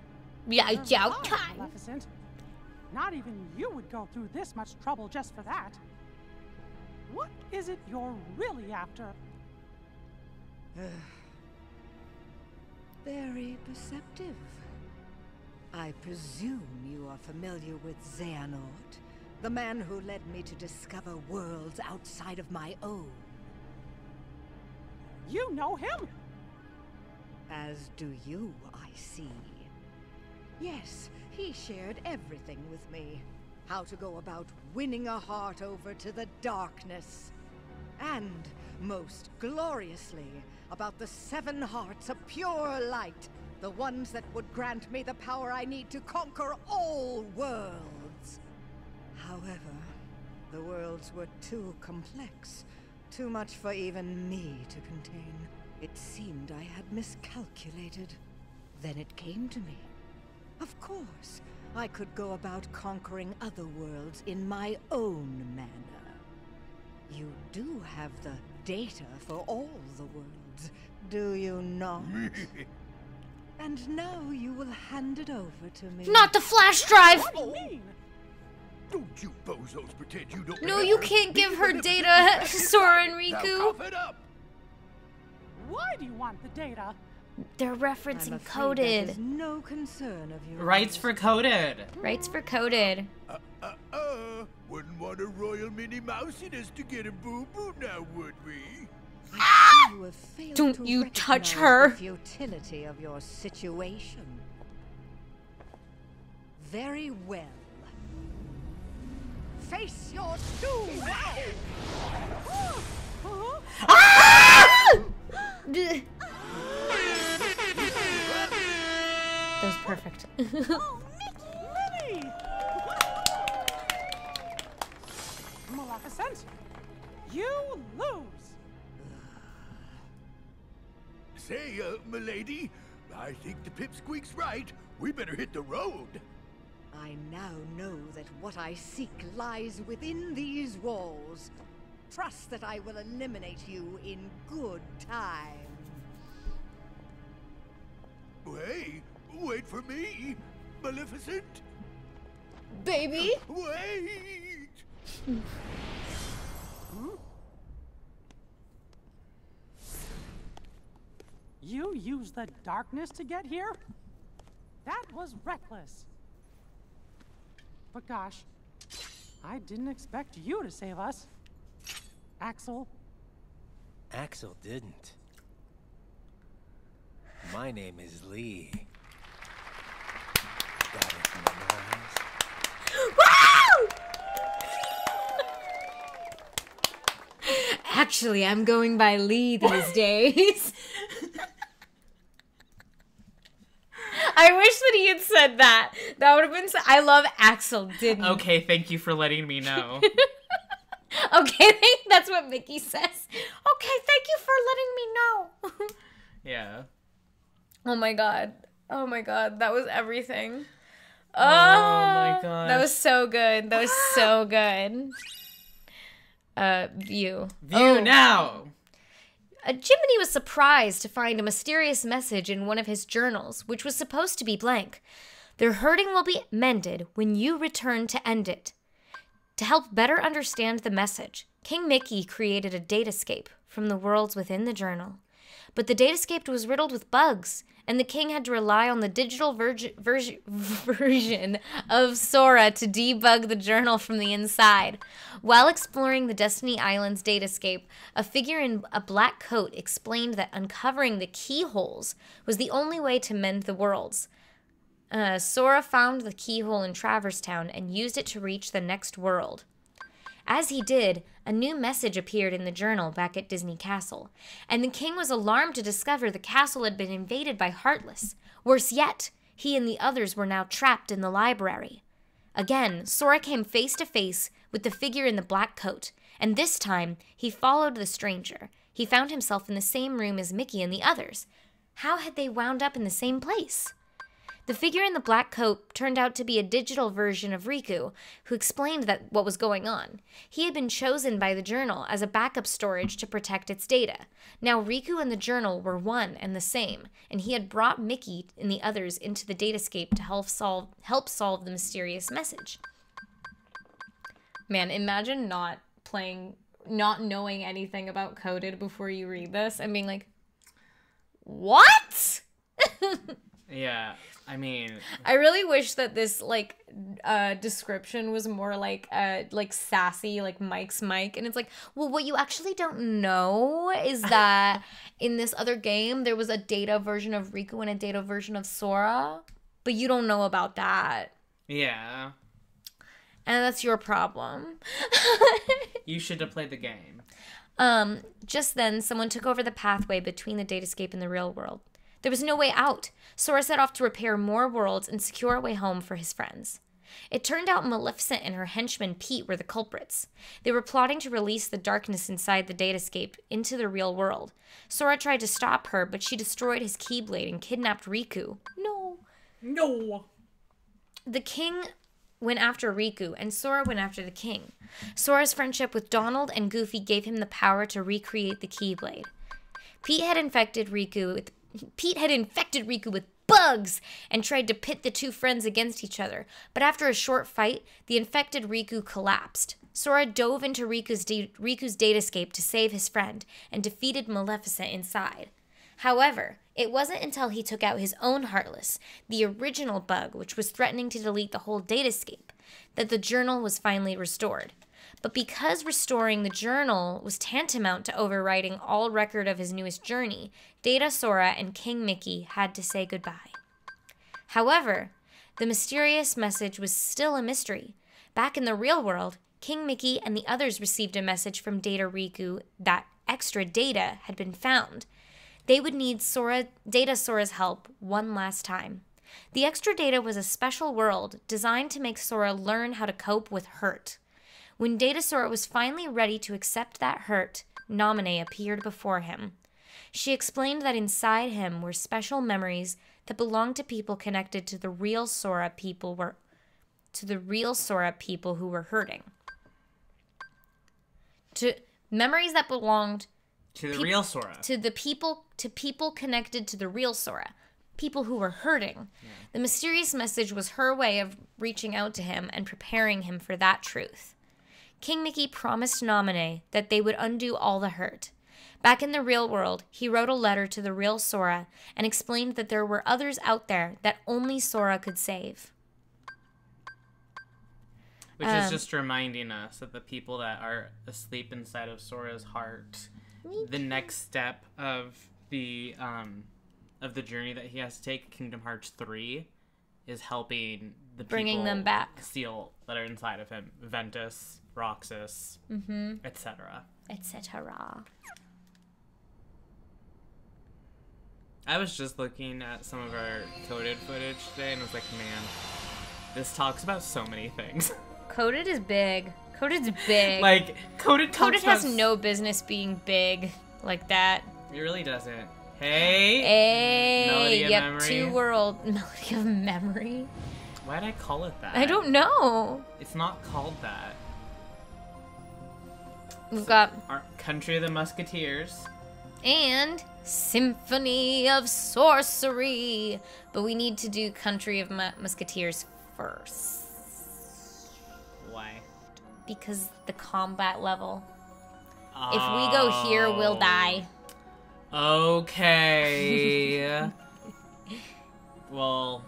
Speaker 2: Yeah,
Speaker 10: You're
Speaker 2: yeah,
Speaker 10: lying,
Speaker 2: time.
Speaker 10: Maleficent. Not even you would go through this much trouble just for that. What is it you're really after?
Speaker 9: Very perceptive. I presume you are familiar with Xehanort, the man who led me to discover worlds outside of my own.
Speaker 10: You know him?
Speaker 9: As do you, I see. Yes, he shared everything with me. How to go about winning a heart over to the darkness. And, most gloriously, about the 7 hearts of pure light. The ones that would grant me the power I need to conquer all worlds. However, the worlds were too complex. Too much for even me to contain. It seemed I had miscalculated. Then it came to me. Of course, I could go about conquering other worlds in my own manner. You do have the data for all the worlds, do you not? And now you will hand it over to me.
Speaker 2: Not the flash drive!
Speaker 10: What do you mean?
Speaker 8: Don't you bozos pretend you don't
Speaker 2: No,
Speaker 8: remember.
Speaker 2: you can't give her data, Sora and
Speaker 8: Now
Speaker 2: Riku.
Speaker 8: cough it up.
Speaker 10: Why do you want the data?
Speaker 2: They're
Speaker 9: I'm
Speaker 2: referencing
Speaker 9: afraid
Speaker 2: coded.
Speaker 9: that is no concern of yours.
Speaker 1: Rights for coded.
Speaker 2: Rights for coded.
Speaker 8: Wouldn't want a royal Minnie Mousiness to get a boo-boo now, would we?
Speaker 9: I see you have failed
Speaker 2: Don't
Speaker 9: to
Speaker 2: you touch
Speaker 9: recognize
Speaker 2: her.
Speaker 9: the futility of your situation. Very well. Face your doom!
Speaker 2: That was perfect.
Speaker 10: Oh, Minnie! Maleficent, you lose.
Speaker 8: Say, milady, I think the pipsqueak's right. We better hit the road.
Speaker 9: I now know that what I seek lies within these walls. Trust that I will eliminate you in good time.
Speaker 8: Hey, wait for me, Maleficent.
Speaker 2: Baby?
Speaker 8: Wait!
Speaker 10: You used the darkness to get here? That was reckless. But gosh, I didn't expect you to save us. Axel.
Speaker 7: Axel didn't. My name is Lee. Got it memorized?
Speaker 2: Actually, I'm going by Lee these days. I wish that he had said that. That would have been so— I love Axel, didn't.
Speaker 1: Okay, thank you for letting me know.
Speaker 2: Okay, that's what Mickey says. Okay, thank you for letting me know.
Speaker 1: Yeah.
Speaker 2: Oh my god. Oh my god. That was everything. Oh,
Speaker 1: my god.
Speaker 2: That was so good. That was so good. View.
Speaker 1: View now!
Speaker 2: Jiminy was surprised to find a mysterious message in one of his journals, which was supposed to be blank. Their hurting will be mended when you return to end it. To help better understand the message, King Mickey created a datascape from the worlds within the journal. But the datascape was riddled with bugs, and the king had to rely on the digital version of Sora to debug the journal from the inside. While exploring the Destiny Island's datascape, a figure in a black coat explained that uncovering the keyholes was the only way to mend the worlds. Sora found the keyhole in Traverse Town and used it to reach the next world. As he did, a new message appeared in the journal back at Disney Castle, and the king was alarmed to discover the castle had been invaded by Heartless. Worse yet, he and the others were now trapped in the library. Again, Sora came face to face with the figure in the black coat, and this time he followed the stranger. He found himself in the same room as Mickey and the others. How had they wound up in the same place? The figure in the black coat turned out to be a digital version of Riku, who explained what was going on. He had been chosen by the journal as a backup storage to protect its data. Now Riku and the journal were one and the same, and he had brought Mickey and the others into the datascape to help solve the mysterious message. Man, imagine not knowing anything about Coded before you read this and being like, what?
Speaker 1: Yeah, I mean,
Speaker 2: I really wish that this description was more like sassy, like Mike's Mike, and it's like, well, what you actually don't know is that in this other game there was a data version of Riku and a data version of Sora, but you don't know about that.
Speaker 1: Yeah.
Speaker 2: And that's your problem.
Speaker 1: You should have played the game.
Speaker 2: Just then, someone took over the pathway between the datascape and the real world. There was no way out. Sora set off to repair more worlds and secure a way home for his friends. It turned out Maleficent and her henchman Pete were the culprits. They were plotting to release the darkness inside the datascape into the real world. Sora tried to stop her, but she destroyed his keyblade and kidnapped Riku. No. The king went after Riku, and Sora went after the king. Sora's friendship with Donald and Goofy gave him the power to recreate the keyblade. Pete had infected Riku with bugs and tried to pit the two friends against each other, but after a short fight, the infected Riku collapsed. Sora dove into Riku's datascape to save his friend and defeated Maleficent inside. However, it wasn't until he took out his own Heartless, the original bug which was threatening to delete the whole datascape, that the journal was finally restored. But because restoring the journal was tantamount to overwriting all record of his newest journey, Data Sora and King Mickey had to say goodbye. However, the mysterious message was still a mystery. Back in the real world, King Mickey and the others received a message from Data Riku that extra data had been found. They would need Data Sora's help one last time. The extra data was a special world designed to make Sora learn how to cope with hurt. When Data Sora was finally ready to accept that hurt, Naminé appeared before him. She explained that inside him were special memories that belonged to people connected to the real Sora people who were hurting. To memories that belonged
Speaker 1: to the real Sora.
Speaker 2: To people connected to the real Sora. People who were hurting. Yeah. The mysterious message was her way of reaching out to him and preparing him for that truth. King Mickey promised Naminé that they would undo all the hurt. Back in the real world, he wrote a letter to the real Sora and explained that there were others out there that only Sora could save.
Speaker 1: Which is just reminding us of the people that are asleep inside of Sora's heart. The next step of the journey that he has to take, Kingdom Hearts 3, is helping the
Speaker 2: bringing
Speaker 1: people
Speaker 2: them back.
Speaker 1: Seal that are inside of him. Ventus, Roxas, etc.
Speaker 2: Etc.
Speaker 1: I was just looking at some of our Coded footage today and was like, man, this talks about so many things.
Speaker 2: Coded is big. Coded's big.
Speaker 1: Like, Coded
Speaker 2: has no business being big like that.
Speaker 1: It really doesn't. Hey! Melody of Memory.
Speaker 2: Two world Melody of Memory.
Speaker 1: Why'd I call it that?
Speaker 2: I don't know.
Speaker 1: It's not called that.
Speaker 2: We've got
Speaker 1: our Country of the Musketeers.
Speaker 2: And Symphony of Sorcery. But we need to do Country of Musketeers first.
Speaker 1: Why?
Speaker 2: Because the combat level. Oh. If we go here, we'll die.
Speaker 1: Okay. Well,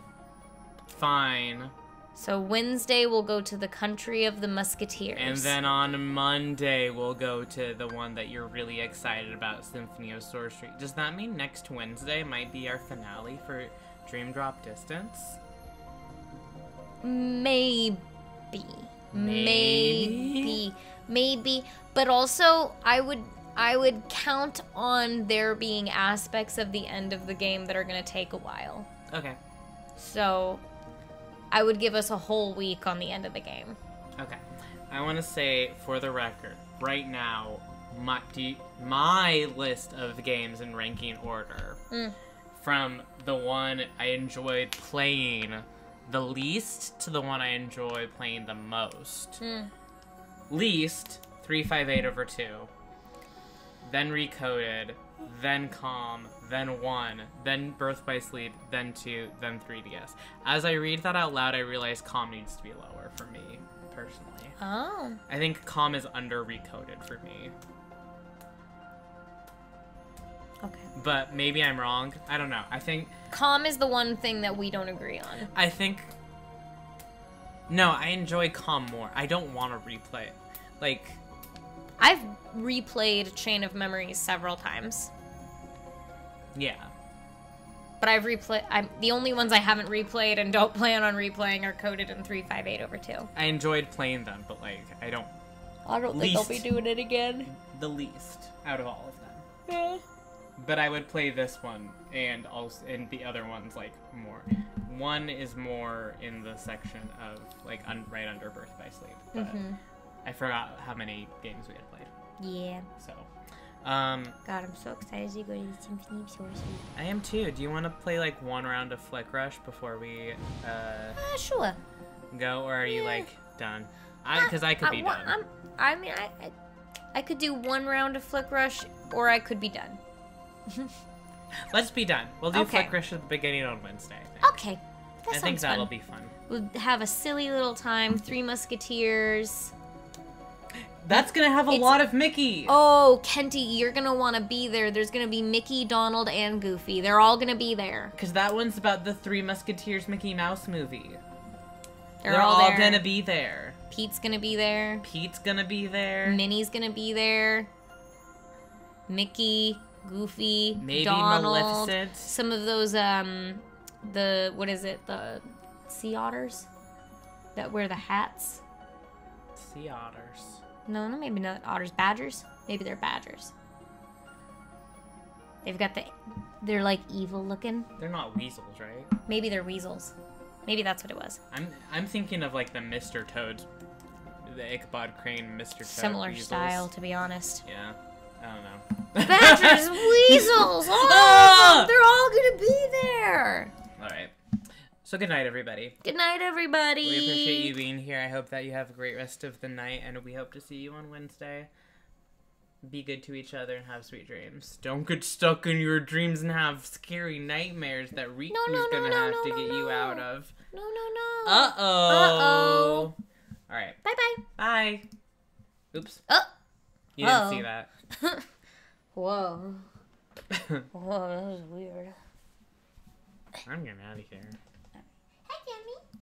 Speaker 1: fine.
Speaker 2: So Wednesday we'll go to the Country of the Musketeers.
Speaker 1: And then on Monday we'll go to the one that you're really excited about, Symphony of Sorcery. Does that mean next Wednesday might be our finale for Dream Drop Distance?
Speaker 2: Maybe. But also, I would count on there being aspects of the end of the game that are gonna take a while.
Speaker 1: Okay.
Speaker 2: So, I would give us a whole week on the end of the game.
Speaker 1: Okay. I want to say, for the record, right now, my list of games in ranking order, from the one I enjoyed playing the least to the one I enjoy playing the most. Least, 358/2. Then Recoded, then Calm, then 1, then Birth by Sleep, then 2, then 3DS. As I read that out loud, I realize Calm needs to be lower for me, personally.
Speaker 2: Oh.
Speaker 1: I think Calm is under Recoded for me.
Speaker 2: Okay.
Speaker 1: But maybe I'm wrong. I don't know. I think...
Speaker 2: Calm is the one thing that we don't agree on.
Speaker 1: I think... No, I enjoy Calm more. I don't want to replay it. Like...
Speaker 2: I've replayed Chain of Memories several times.
Speaker 1: Yeah.
Speaker 2: But I've replayed... The only ones I haven't replayed and don't plan on replaying are Coded and 358/2.
Speaker 1: I enjoyed playing them, but, like, I don't
Speaker 2: think I'll be doing it again.
Speaker 1: The least out of all of them.
Speaker 2: Yeah.
Speaker 1: But I would play this one and the other ones, like, more. One is more in the section of, like, right under Birth by Sleep. But I forgot how many games we had played.
Speaker 2: Yeah.
Speaker 1: So,
Speaker 2: God, I'm so excited to go to the Symphony of Sorcery.
Speaker 1: I am too. Do you want to play, like, one round of Flick Rush before we,
Speaker 2: Sure.
Speaker 1: go? Or are you, like, done? Because I could be done.
Speaker 2: I could do one round of Flick Rush, or I could be done.
Speaker 1: Let's be done. We'll do
Speaker 2: Okay.
Speaker 1: Flick Rush at the beginning on Wednesday.
Speaker 2: Okay. That
Speaker 1: I
Speaker 2: sounds
Speaker 1: think that'll
Speaker 2: fun.
Speaker 1: be fun.
Speaker 2: We'll have a silly little time. 3 Musketeers.
Speaker 1: That's gonna have a lot of Mickey.
Speaker 2: Oh, Kenty, you're gonna want to be there. There's gonna be Mickey, Donald, and Goofy. They're all gonna be there.
Speaker 1: Because that one's about the 3 Musketeers Mickey Mouse movie.
Speaker 2: They're all there.
Speaker 1: gonna be there.
Speaker 2: Pete's gonna be there.
Speaker 1: Pete's gonna be there.
Speaker 2: Minnie's gonna be there. Mickey, Goofy,
Speaker 1: Maybe
Speaker 2: Donald.
Speaker 1: Maleficent.
Speaker 2: Some of those, what is it? The sea otters that wear the hats.
Speaker 1: Sea otters.
Speaker 2: No, maybe not otters. Badgers? Maybe they're badgers. They've got they're like evil looking.
Speaker 1: They're not weasels, right?
Speaker 2: Maybe they're weasels. Maybe that's what it was.
Speaker 1: I'm thinking of like the Mr. Toads, the Ichabod Crane Mr. Toad
Speaker 2: Similar
Speaker 1: weasels.
Speaker 2: style, to be honest.
Speaker 1: Yeah, I don't know.
Speaker 2: Badgers, weasels! Oh, they're all gonna be there!
Speaker 1: Alright. So good night, everybody.
Speaker 2: Good night, everybody!
Speaker 1: We appreciate you being here. I hope that you have a great rest of the night, and we hope to see you on Wednesday. Be good to each other and have sweet dreams. Don't get stuck in your dreams and have scary nightmares that Riku's gonna have to get you out of.
Speaker 2: No, no, no.
Speaker 1: Uh-oh.
Speaker 2: Uh-oh.
Speaker 1: Alright.
Speaker 2: Bye-bye.
Speaker 1: Bye. Oops.
Speaker 2: Oh.
Speaker 1: You didn't see that.
Speaker 2: Whoa. Whoa, that was weird.
Speaker 1: I'm getting out of here.